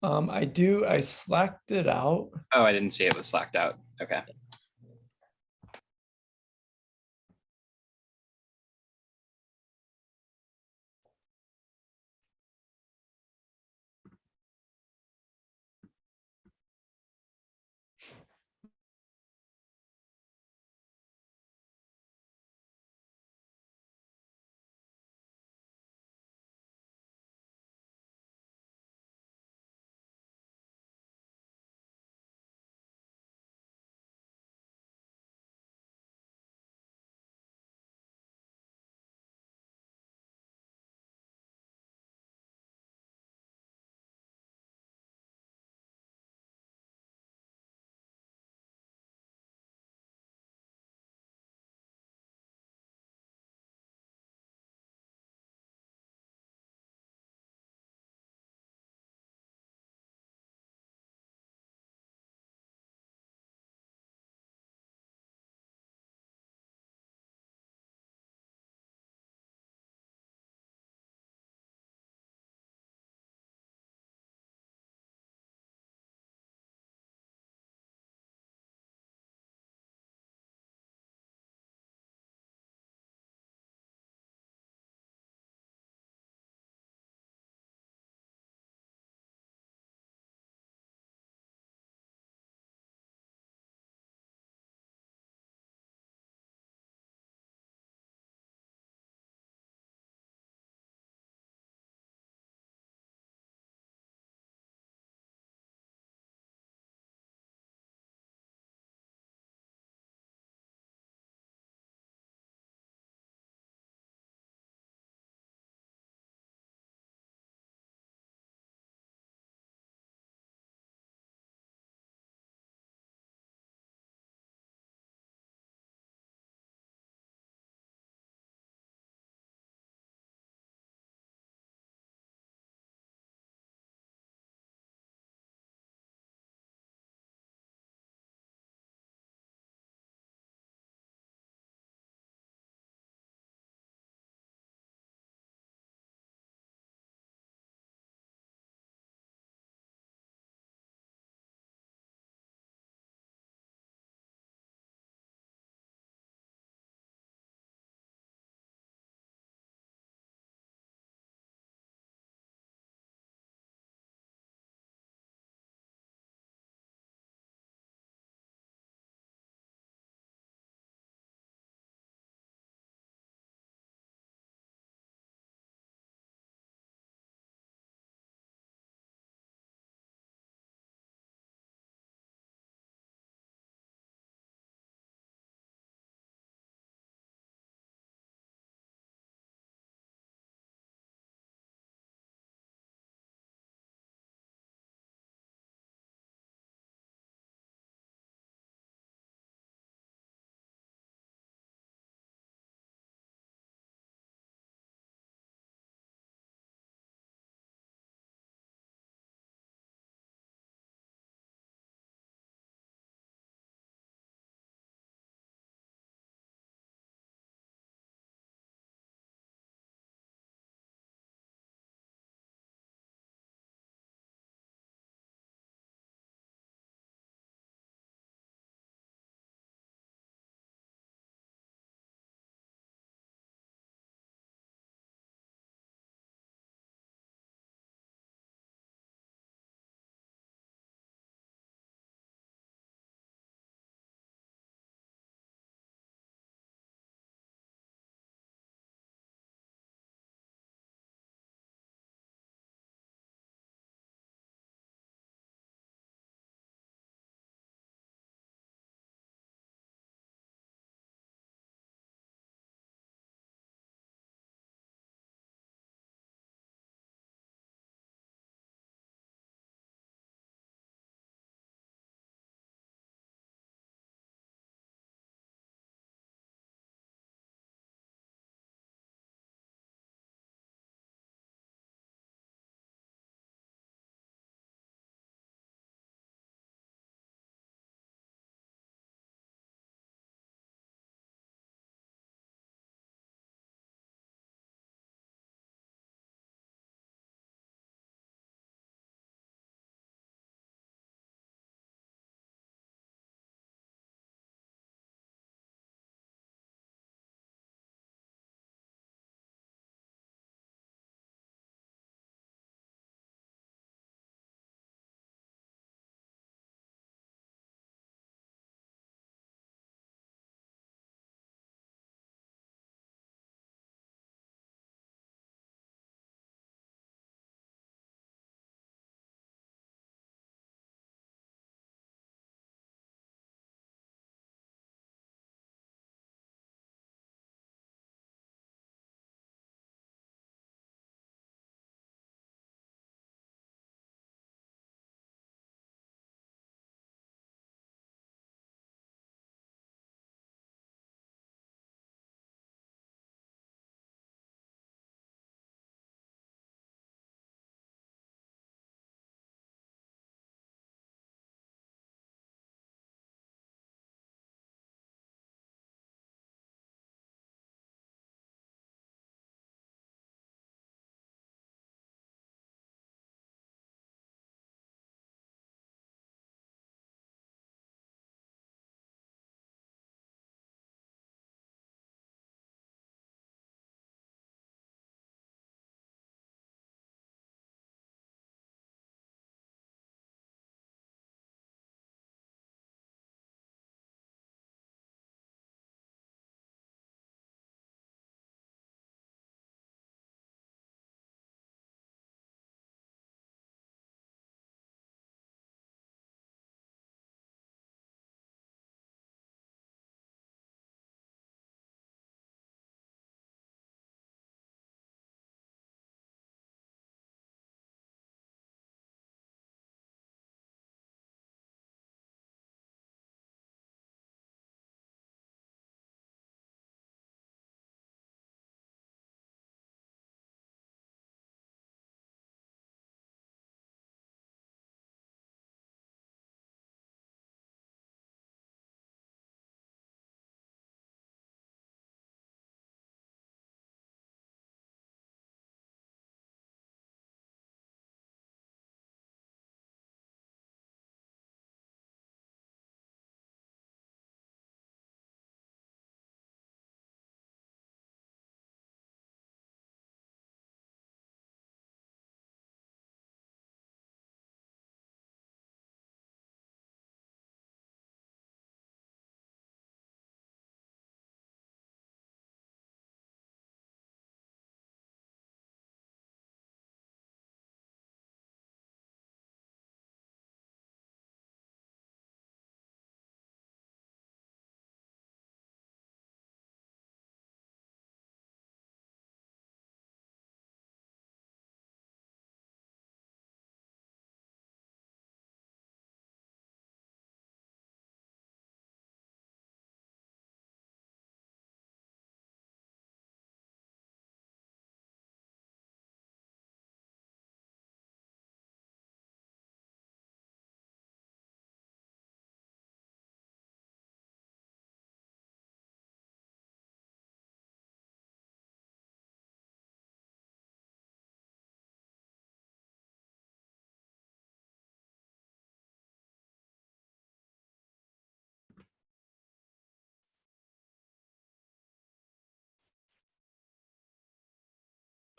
I slacked it out. Oh, I didn't see it was slacked out. Okay.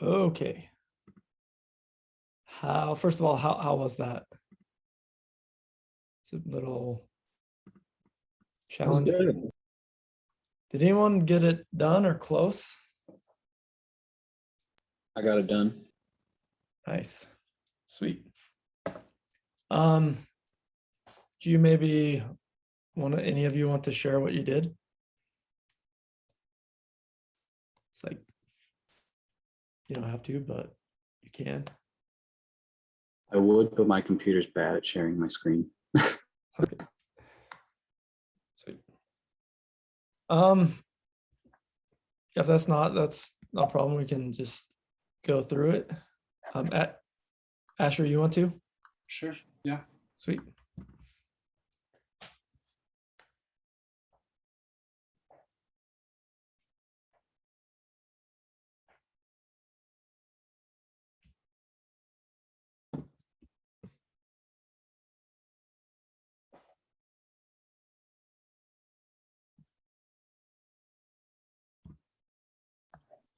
Okay. First of all, how was that? It's a little That was challenging. good. Did anyone get it done or close? I got it done. Nice. Sweet. Do you maybe any of you want to share what you did? It's like, you don't have to, but you can. I would, but my computer's bad at sharing my screen. Okay. Sweet. If that's not a problem, we can just go through it. Asher, you want to? Sure. Yeah. Sweet.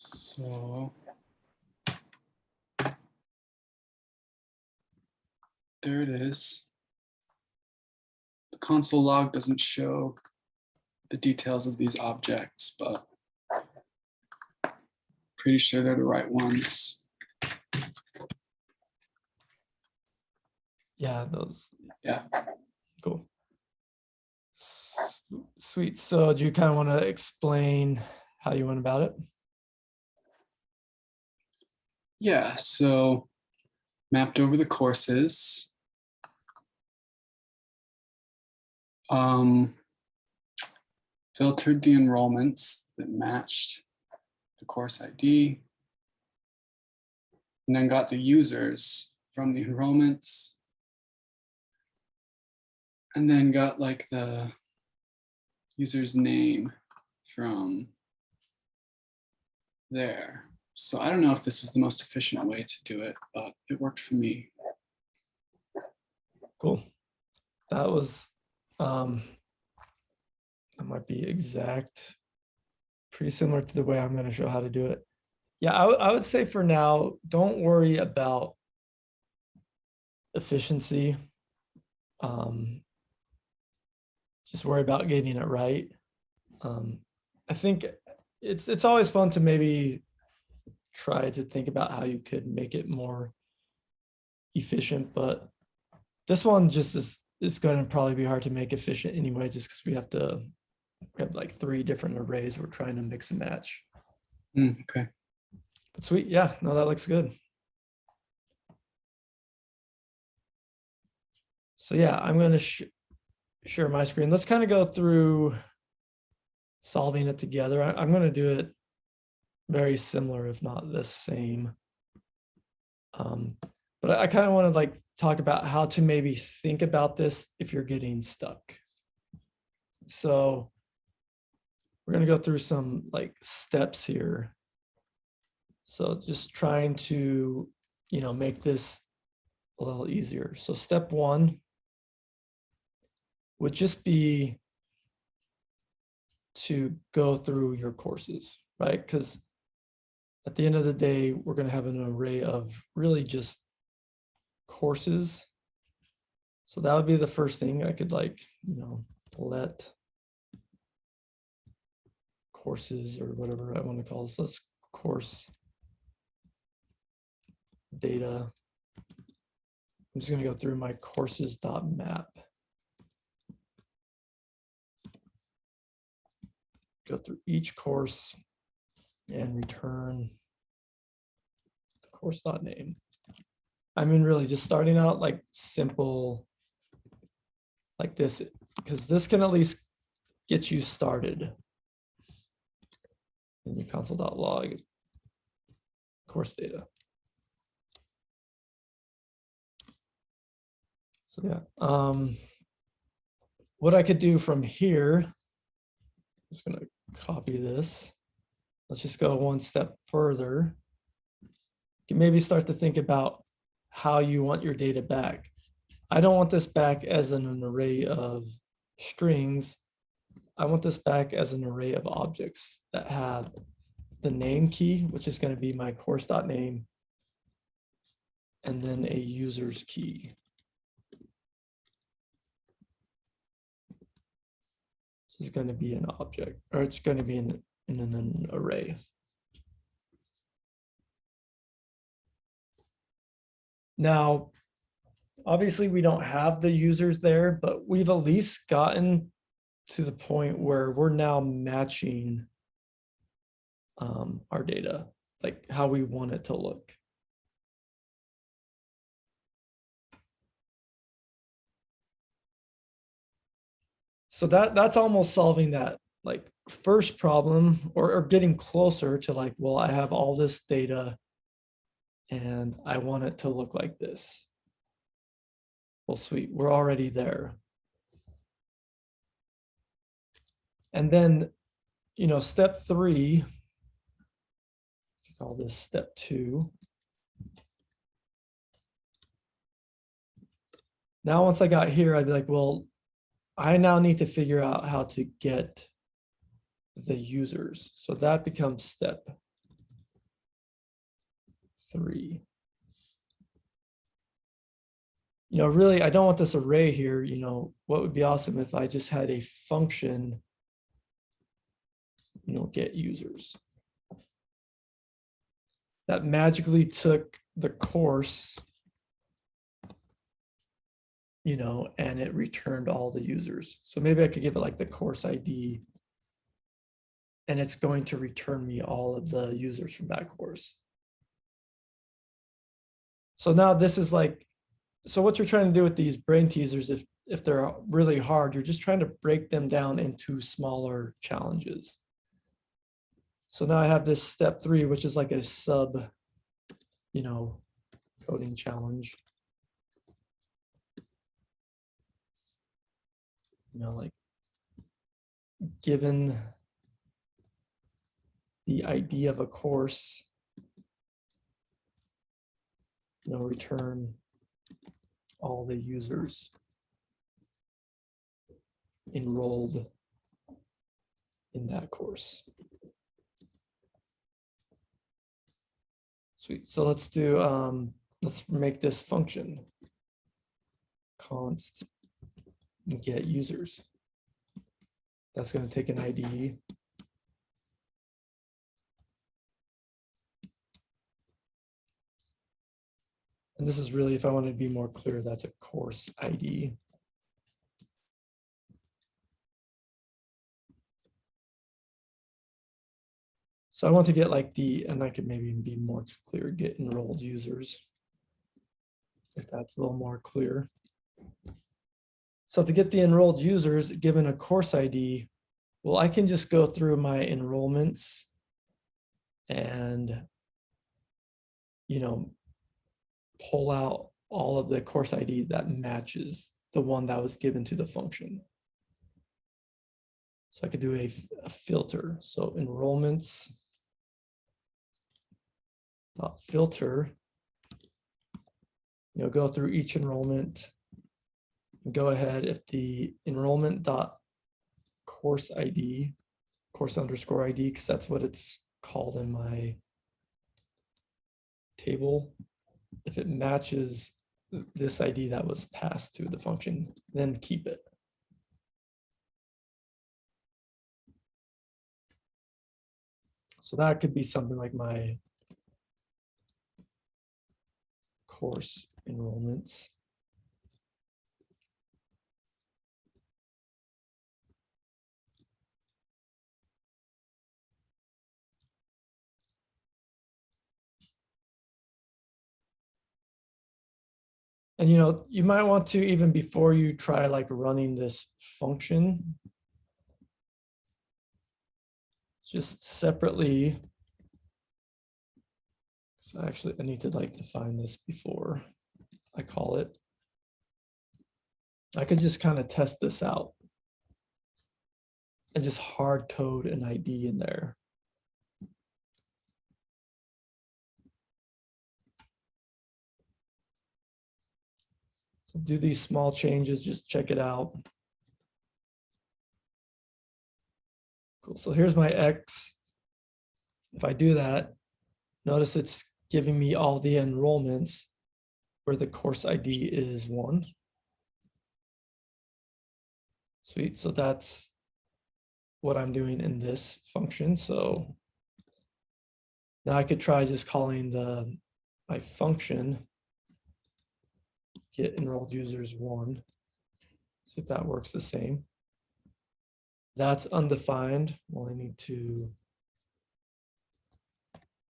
So there it is. The console log doesn't show the details of these objects, but pretty sure they're the right ones. Yeah, those. Yeah. Cool. Sweet. So do you kind of want to explain how you went about it? Yeah, so mapped over the courses. Filtered the enrollments that matched the course ID. And then got the users from the enrollments. And then got like the user's name from there. So I don't know if this was the most efficient way to do it, but it worked for me. Cool. That was, that might be exact, pretty similar to the way I'm going to show how to do it. Yeah, I would say for now, don't worry about efficiency. Just worry about getting it right. I think it's always fun to maybe try to think about how you could make it more efficient, but this one just is going to probably be hard to make efficient anyway, just because we have like 3 different arrays we're trying to mix and match. Okay. But sweet, yeah, no, that looks good. So yeah, I'm going to share my screen. Let's kind of go through solving it together. I'm going to do it very similar, if not the same. But I kind of want to like talk about how to maybe think about this if you're getting stuck. So we're going to go through some like steps here. So just trying to, make this a little easier. So step 1 would just be to go through your courses, right? Because at the end of the day, we're going to have an array of really just courses. So that would be the first thing. I could let courses or whatever I want to call this. Let's course data. I'm just going to go through my courses.map. Go through each course and return the course.name. I mean, really just starting out like simple like this, because this can at least get you started in your console.log course data. So yeah, what I could do from here, I'm just going to copy this. Let's just go one step further. You can maybe start to think about how you want your data back. I don't want this back as an array of strings. I want this back as an array of objects that have the name key, which is going to be my course.name, and then a user's key. This is going to be an object, or it's going to be in an array. Now, obviously we don't have the users there, but we've at least gotten to the point where we're now matching our data, like how we want it to look. So that's almost solving that like first problem, or getting closer to like, well, I have all this data and I want it to look like this. Well, sweet, we're already there. And then, you know, step 3, call this step 2. Now, once I got here, I'd be like, well, I now need to figure out how to get the users. So that becomes step 3. You know, really, I don't want this array here. You know, what would be awesome if I just had a function, you know, get users, that magically took the course, you know, and it returned all the users. So maybe I could give it like the course ID, and it's going to return me all of the users from that course. So now this is like, so what you're trying to do with these brain teasers, if they're really hard, you're just trying to break them down into smaller challenges. So now I have this step 3, which is like a sub, you know, coding challenge. You know, like given the ID of a course, you know, return all the users enrolled in that course. Sweet. So let's do, let's make this function const get users. That's going to take an ID. And this is really, if I want to be more clear, that's a course ID. So I want to get like the, and I could maybe be more clear, get enrolled users, if that's a little more clear. So to get the enrolled users given a course ID, well, I can just go through my enrollments and, you know, pull out all of the course ID that matches the one that was given to the function. So I could do a filter. So enrollments filter, you know, go through each enrollment and go ahead if the enrollment dot course ID, course underscore ID, because that's what it's called in my table. If it matches this ID that was passed to the function, then keep it. So that could be something like my course enrollments. And you know, you might want to, even before you try like running this function, just separately. So actually I need to like define this before I call it. I could just kind of test this out and just hard code an ID in there. So do these small changes, just check it out. Cool, so here's my X. if I do that, notice it's giving me all the enrollments where the course ID is 1. Sweet, so that's what I'm doing in this function. So now I could try just calling my function get enrolled users 1. See if that works the same. That's undefined. Well, I need to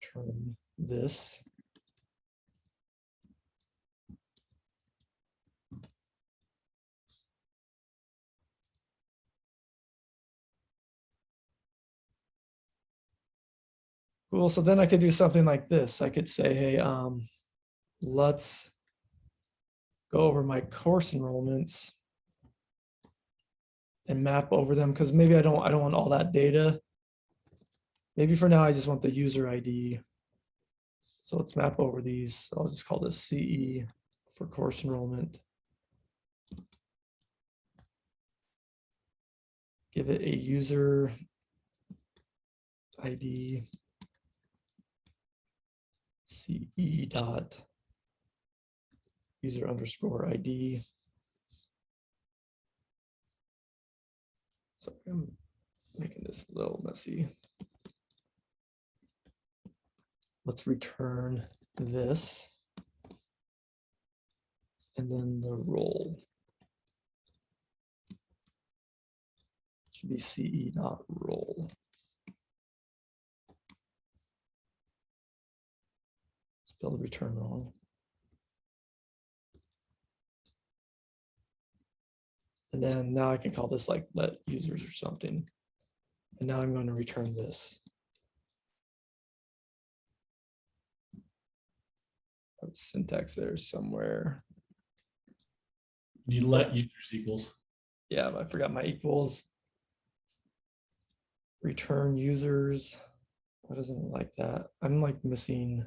turn this. Cool, so then I could do something like this. I could say, hey, let's go over my course enrollments and map over them, because maybe I don't want all that data. Maybe for now I just want the user ID. So let's map over these. I'll just call this CE for course enrollment. Give it a user ID CE dot user underscore ID. So I'm making this a little messy. Let's return this. And then the role should be CE dot role. Spelled return wrong. And then now I can call this like let users or something. And now I'm going to return this. Syntax there somewhere. You let users equals. Yeah, I forgot my equals. Return users. Why doesn't it like that? I'm like missing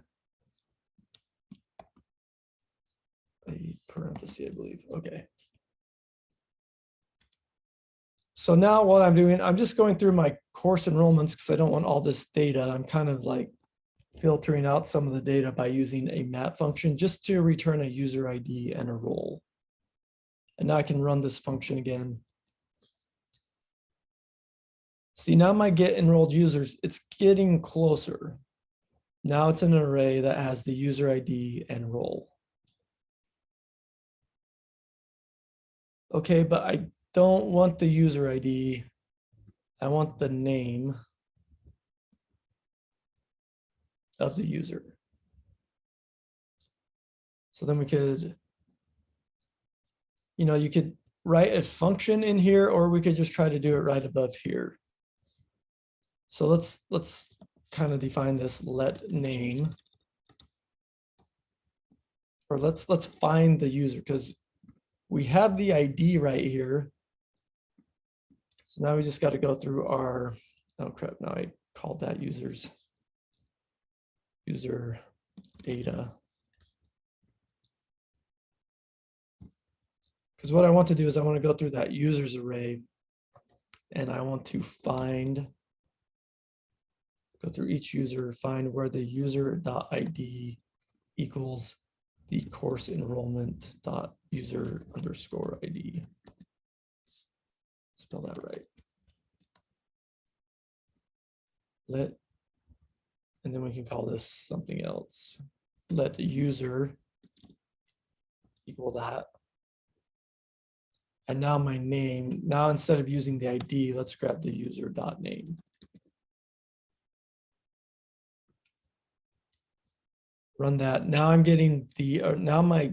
a parenthesis, I believe. Okay. So now what I'm doing, I'm just going through my course enrollments because I don't want all this data. I'm kind of like filtering out some of the data by using a map function just to return a user ID and a role. And now I can run this function again. See, now my get enrolled users, it's getting closer. Now it's an array that has the user ID and role. Okay, but I don't want the user ID. I want the name of the user. So then we could, you could write a function in here, or we could just try to do it right above here. So let's kind of define this let name, or let's find the user, because we have the ID right here. So now we just got to go through our, oh crap, now I called that user data. Because what I want to do is I want to go through that users array, and I want to go through each user, find where the user.id equals the course enrollment.user_ID. Spell that right. And then we can call this something else. Let the user equal that. And now my name, now instead of using the ID, let's grab the user.name. Run that. Now I'm getting now my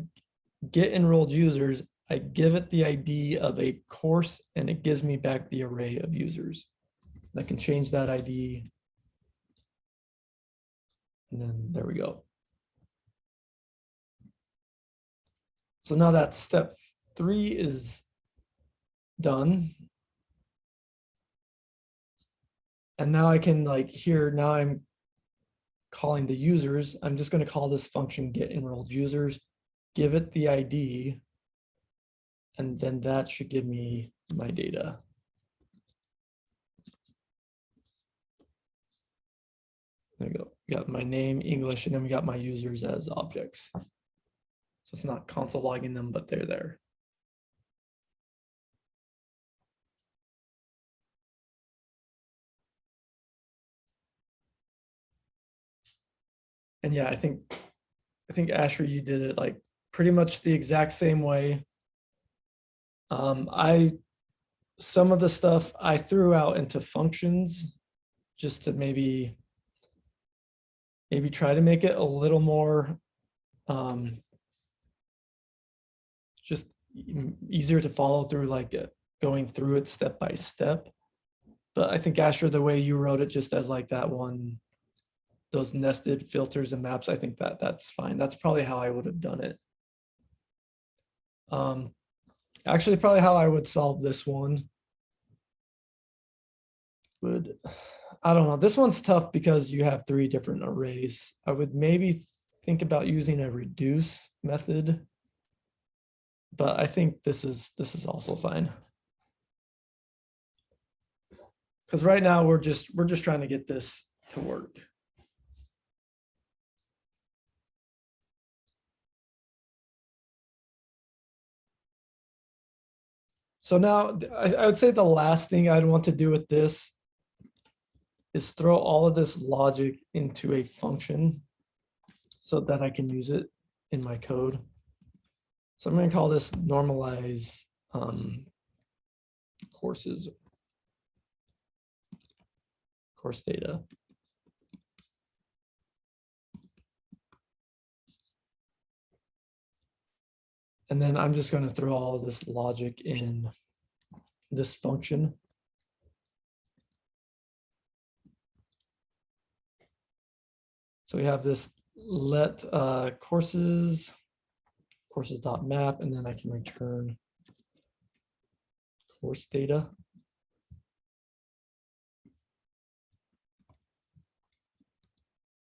get enrolled users, I give it the ID of a course and it gives me back the array of users. And I can change that ID. And then there we go. So now that step 3 is done. And now I can now I'm calling the users. I'm just going to call this function get enrolled users, give it the ID, and then that should give me my data. We got my name, English, and then we got my users as objects. So it's not console logging them, but they're there. And yeah, I think Asher, you did it like pretty much the exact same way. Some of the stuff I threw out into functions just to maybe try to make it a little more just easier to follow through, like going through it step by step. But I think Asher, the way you wrote it just as like that one, those nested filters and maps, I think that's fine. That's probably how I would have done it. Actually, probably how I would solve this one would, I don't know. This one's tough because you have 3 different arrays. I would maybe think about using a reduce method, but I think this is also fine. Because right now we're just trying to get this to work. So now I would say the last thing I'd want to do with this is throw all of this logic into a function so that I can use it in my code. So I'm going to call this normalize course data. And then I'm just going to throw all of this logic in this function. So we have this let courses.map, and then I can return course data.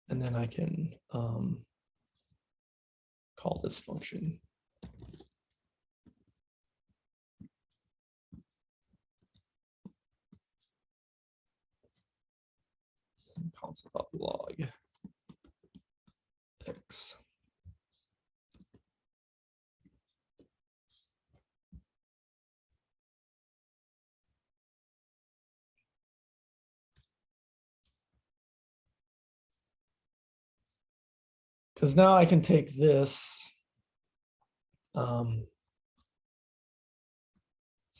And then I can call this function. Console.log x. Because now I can take this. So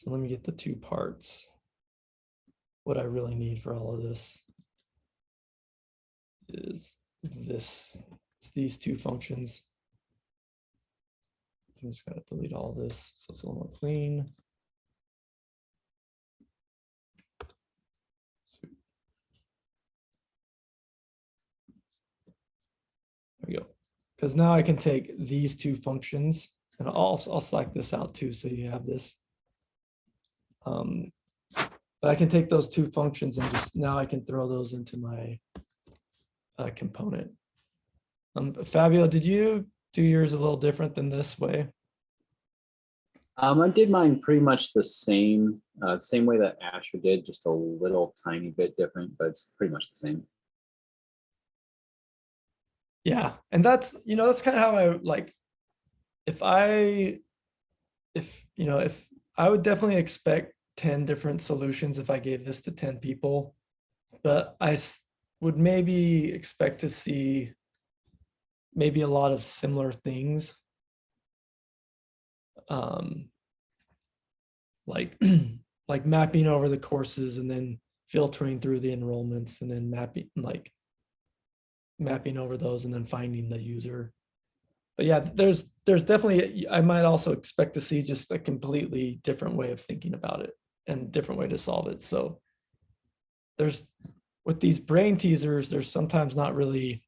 let me get the 2 parts. What I really need for all of this is this. It's these 2 functions. I'm just going to delete all this so it's a little more clean. Sweet. There we go. Because now I can take these 2 functions, and I'll select this out too, so you have this. But I can take those 2 functions and just now I can throw those into my component. Fabio, did you do yours a little different than this way? I did mine pretty much the same way that Asher did, just a little tiny bit different, but it's pretty much the same. Yeah, and that's kind of how I like. If I would definitely expect 10 different solutions if I gave this to 10 people, but I would maybe expect to see maybe a lot of similar things. Like like mapping over the courses and then filtering through the enrollments and then mapping over those and then finding the user. But yeah, there's definitely, I might also expect to see just a completely different way of thinking about it and different way to solve it. So with these brain teasers, there's sometimes not really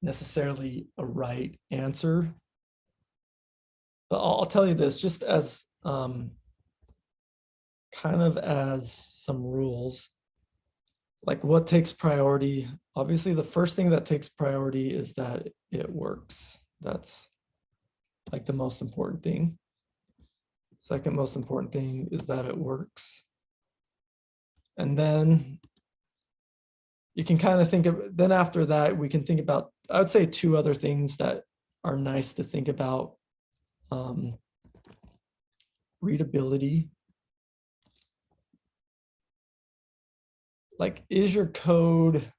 necessarily a right answer. But I'll tell you this, just as kind of as some rules, like what takes priority. Obviously, the first thing that takes priority is that it works. That's like the most important thing. Second most important thing is that it works. And then you can kind of think of, then after that, we can think about, I would say 2 other things that are nice to think about. Readability. Like, is your code,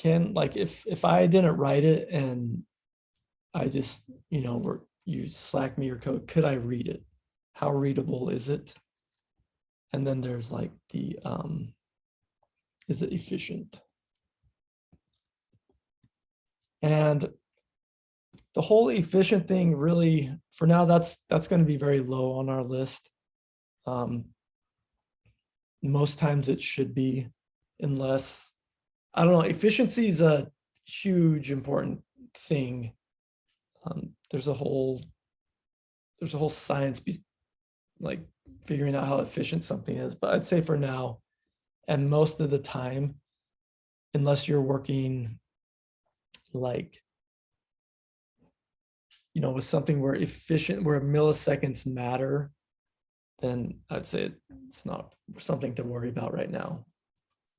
like if I didn't write it and I just, you Slack me your code, could I read it? How readable is it? And then there's like the, is it efficient? And the whole efficient thing really, for now, that's going to be very low on our list. Most times it should be, unless, I don't know, efficiency is a huge important thing. There's a whole science like figuring out how efficient something is, but I'd say for now, and most of the time, unless you're working like, with something where milliseconds matter, then I'd say it's not something to worry about right now.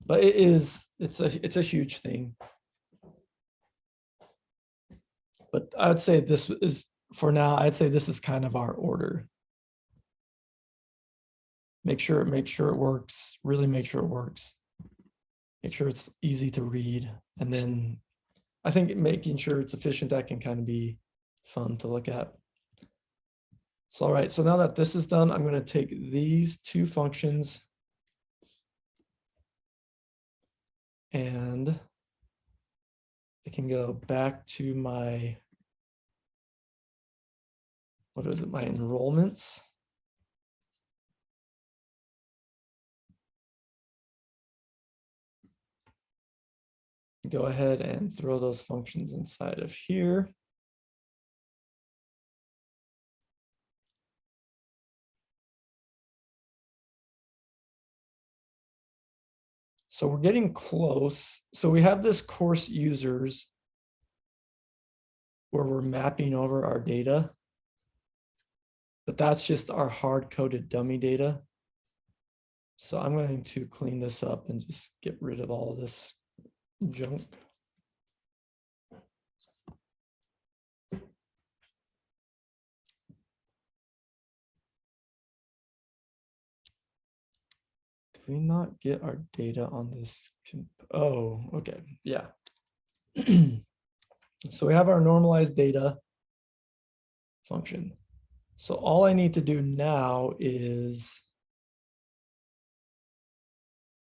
But it's a huge thing. But I'd say this is, for now, I'd say this is kind of our order. Make sure it works, really make sure it works. Make sure it's easy to read. And then I think making sure it's efficient, that can kind of be fun to look at. So, all right, so now that this is done, I'm going to take these 2 functions and I can go back to my, what is it, my enrollments. Go ahead and throw those functions inside of here. So we're getting close. So we have this course users where we're mapping over our data, but that's just our hard-coded dummy data. So I'm going to clean this up and just get rid of all of this junk. Did we not get our data on this? Oh, okay, yeah. So we have our normalized data function. So all I need to do now is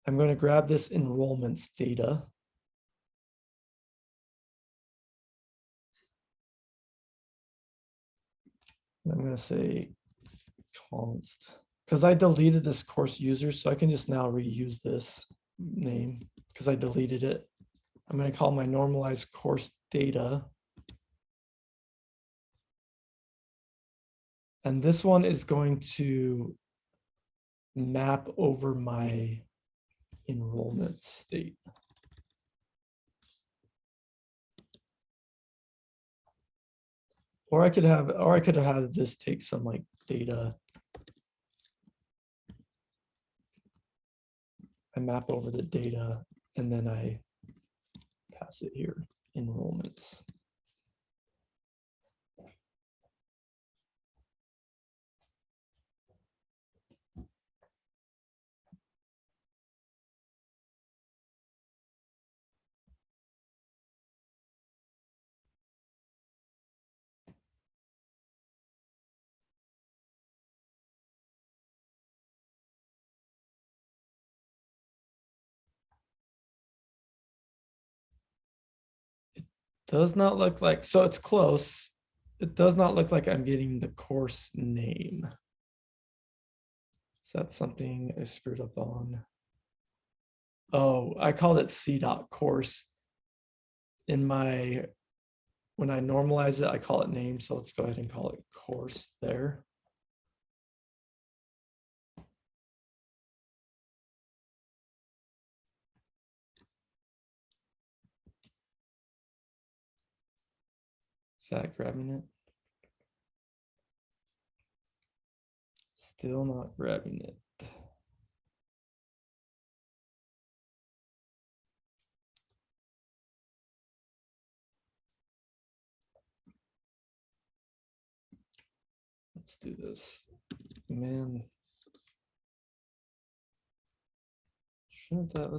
I'm going to grab this enrollments data. I'm going to say const, because I deleted this course user, so I can just now reuse this name because I deleted it. I'm going to call my normalized course data. And this one is going to map over my enrollment state. Or I could have had this take some like data. I map over the data and then I pass it here, enrollments. Does not look like, so it's close. It does not look like I'm getting the course name. Is that something I screwed up on? Oh, I called it c.course. In my, when I normalize it, I call it name. So let's go ahead and call it course there. Is that grabbing it? Still not grabbing it. let's do this. Man. Shouldn't that,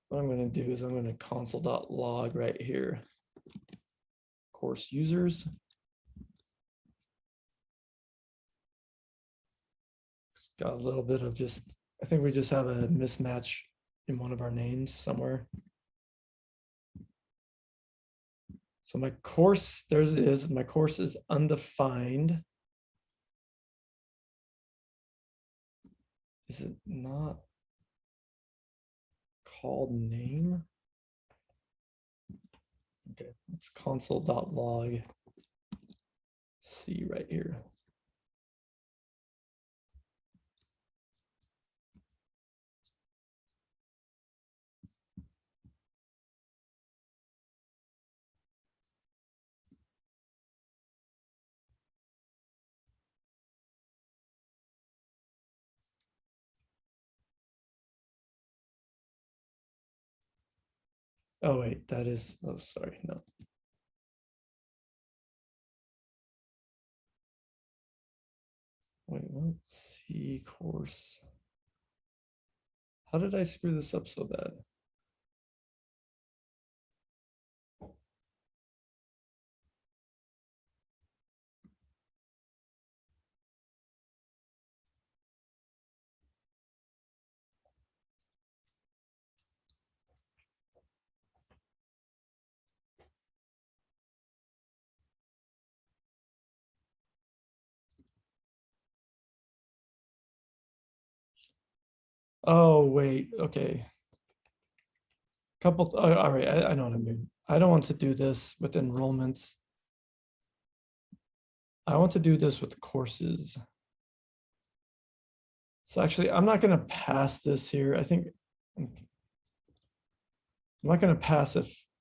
what I'm going to do is I'm going to console.log right here. Course users. It's got a little bit of just, I think we just have a mismatch in one of our names somewhere. So my course, there's it is, my course is undefined. Is it not called name? Okay, it's console.log C right here. Oh wait, that is, oh sorry, no. Wait, let's see course. How did I screw this up so bad? Oh, wait, okay. Couple, all right, I know what I mean. I don't want to do this with enrollments. I want to do this with courses. So actually, I'm not going to pass this here. I think I'm not going to pass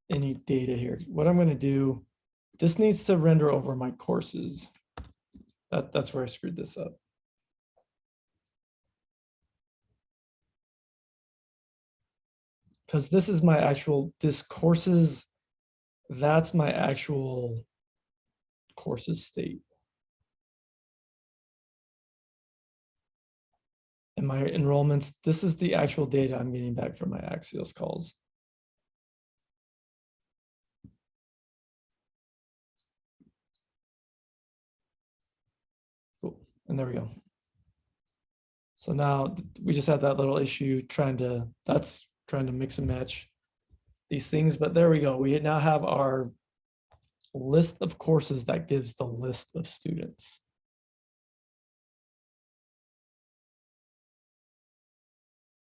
any data here. What I'm going to do, this needs to render over my courses. That's where I screwed this up. Because this is my actual, this courses, that's my actual courses state. And my enrollments, this is the actual data I'm getting back from my Axios calls. Cool, and there we go. So now we just had that little issue trying to mix and match these things, but there we go. We now have our list of courses that gives the list of students.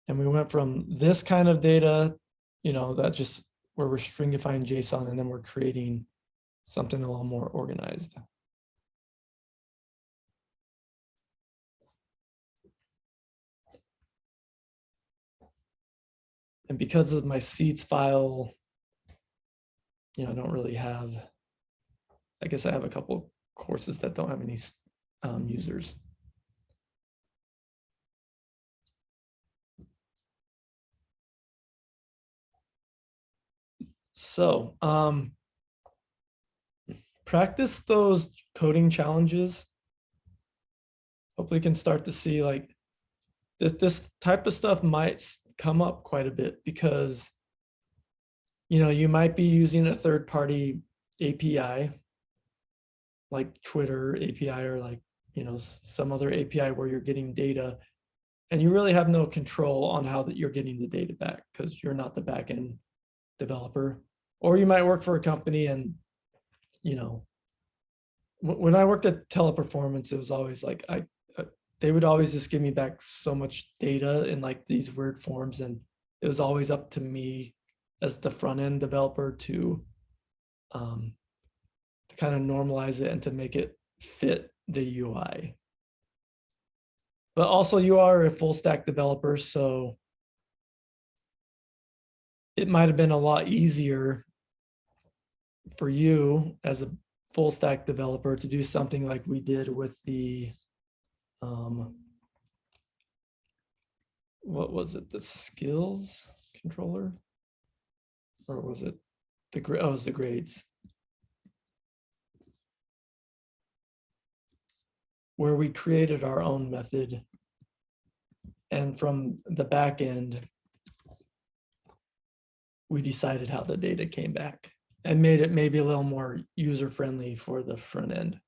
And we went from this kind of data, you know, that just where we're stringifying JSON, and then we're creating something a little more organized. And because of my seats file, you know, I don't really have, I guess I have a couple courses that don't have any users. So practice those coding challenges. Hopefully you can start to see like this type of stuff might come up quite a bit because, you know, you might be using a third-party API like Twitter API or like, you know, some other API where you're getting data and you really have no control on how that you're getting the data back because you're not the backend developer. Or you might work for a company and, you know, when I worked at Teleperformance, it was always like they would always just give me back so much data in like these weird forms, and it was always up to me as the front end developer to kind of normalize it and to make it fit the UI. But also you are a full stack developer, so it might have been a lot easier for you as a full stack developer to do something like we did with the what was it, the skills controller, or was it the it was the grades. where we created our own method. And from the back end, we decided how the data came back and made it maybe a little more user-friendly for the front end.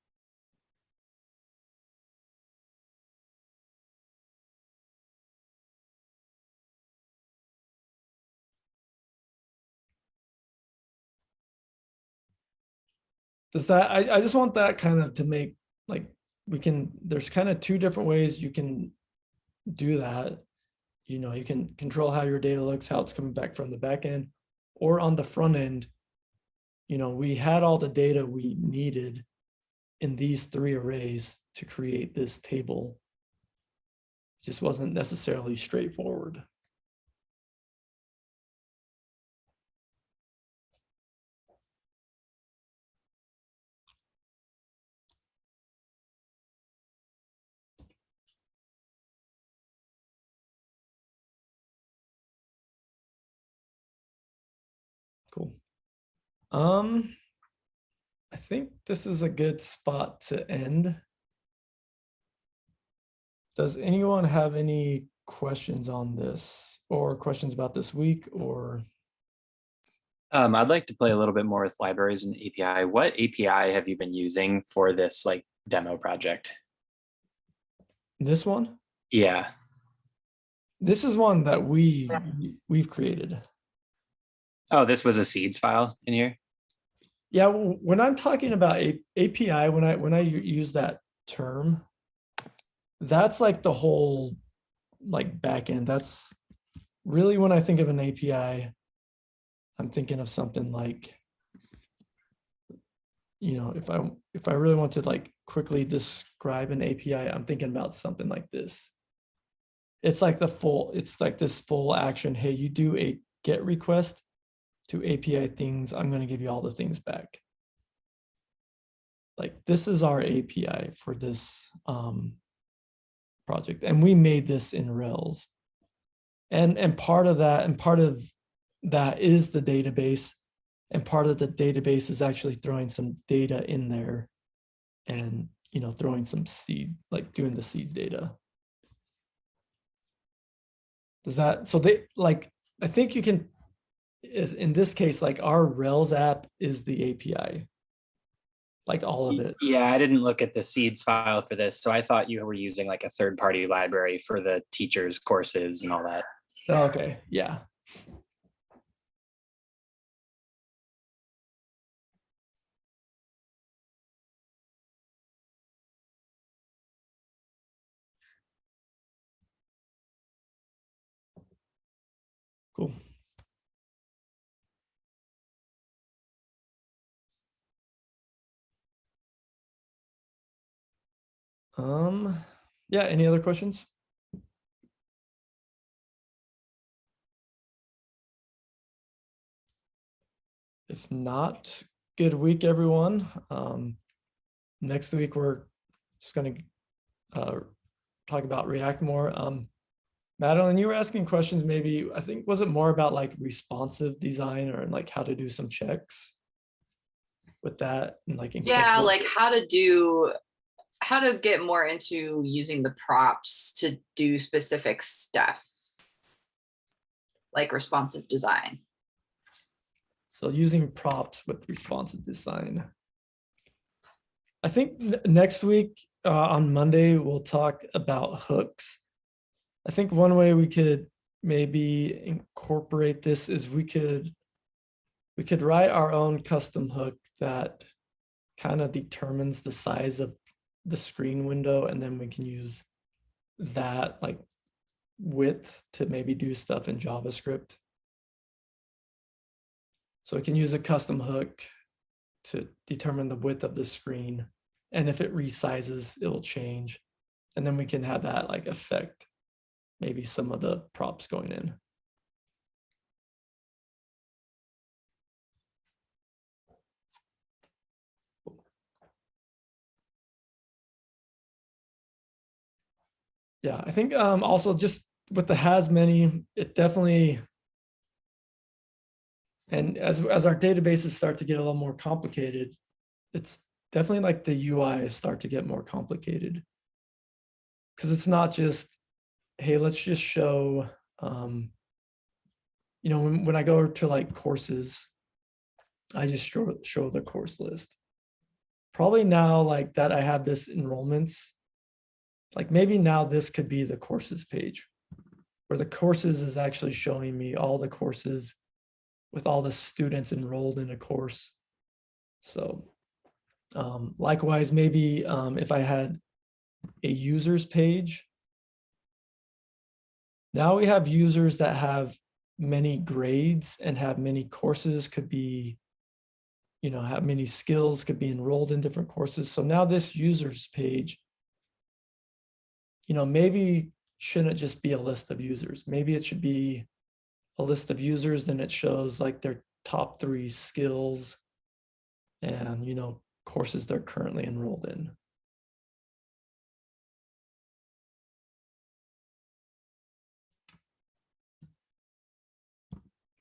Does that, I just want that kind of to make, like, there's kind of two different ways you can do that. You know, you can control how your data looks, how it's coming back from the back end, or on the front end, you know, we had all the data we needed in these 3 arrays to create this table. It just wasn't necessarily straightforward. Cool. I think this is a good spot to end. Does anyone have any questions on this or questions about this week or? I'd like to play a little bit more with libraries and API. What API have you been using for this like demo project? This one? Yeah. This is one that we've created. Oh, this was a seeds file in here. Yeah, when I'm talking about API, when I use that term, that's like the whole like backend. That's really when I think of an API, I'm thinking of something like, you know, if I really want to like quickly describe an API, I'm thinking about something like this. It's like it's like this full action. Hey, you do a GET request to API things. I'm going to give you all the things back. Like this is our API for this project, and we made this in Rails. And part of that is the database, and part of the database is actually throwing some data in there, and you know, throwing some seed, like doing the seed data. Does that, so they like, I think you can, in this case, like our Rails app is the API, like all of it. Yeah, I didn't look at the seeds file for this, so I thought you were using like a third-party library for the teachers' courses and all that. Okay, yeah. Cool. Yeah, any other questions? If not, good week, everyone. Next week, we're just going to talk about React more. Madeline, you were asking questions, maybe, I think, was it more about like responsive design or like how to do some checks with that? And like Yeah, like how to get more into using the props to do specific stuff, like responsive design. So using props with responsive design. I think next week on Monday, we'll talk about hooks. I think one way we could maybe incorporate this is we could write our own custom hook that kind of determines the size of the screen window, and then we can use that like width to maybe do stuff in JavaScript. So we can use a custom hook to determine the width of the screen, and if it resizes, it'll change, and then we can have that like affect maybe some of the props going in. Yeah, I think also just with the has many, it definitely, and as our databases start to get a little more complicated, it's definitely like the UI start to get more complicated. because it's not just, hey, let's just show, you know, when I go to like courses, I just show the course list. Probably now like that I have this enrollments, like maybe now this could be the courses page, where the courses is actually showing me all the courses with all the students enrolled in a course. So likewise, maybe if I had a users page, now we have users that have many grades and have many courses, could be, you know, have many skills, could be enrolled in different courses. So now this users page, you know, maybe shouldn't just be a list of users. Maybe it should be a list of users, then it shows like their top 3 skills and, you know, courses they're currently enrolled in.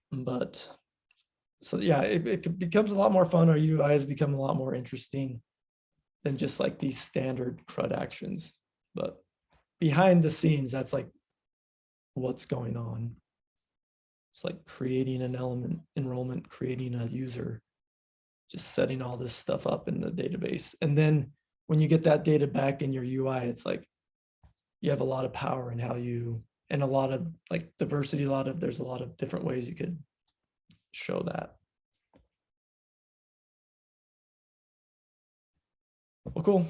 But so yeah, it becomes a lot more fun. Our UIs become a lot more interesting than just like these standard CRUD actions. But behind the scenes, that's like what's going on. It's like creating an element, enrollment, creating a user, just setting all this stuff up in the database. And then when you get that data back in your UI, it's like you have a lot of power in how you, and a lot of like diversity, there's a lot of different ways you could show that. Well, cool.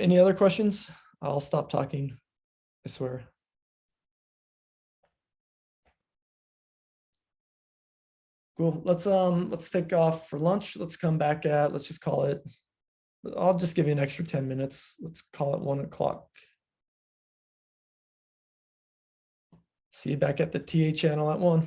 Any other questions? I'll stop talking, I swear. Cool. Let's take off for lunch. Let's come back at, let's just call it, I'll just give you an extra 10 minutes. Let's call it 1 o'clock. See you back at the TA channel at 1.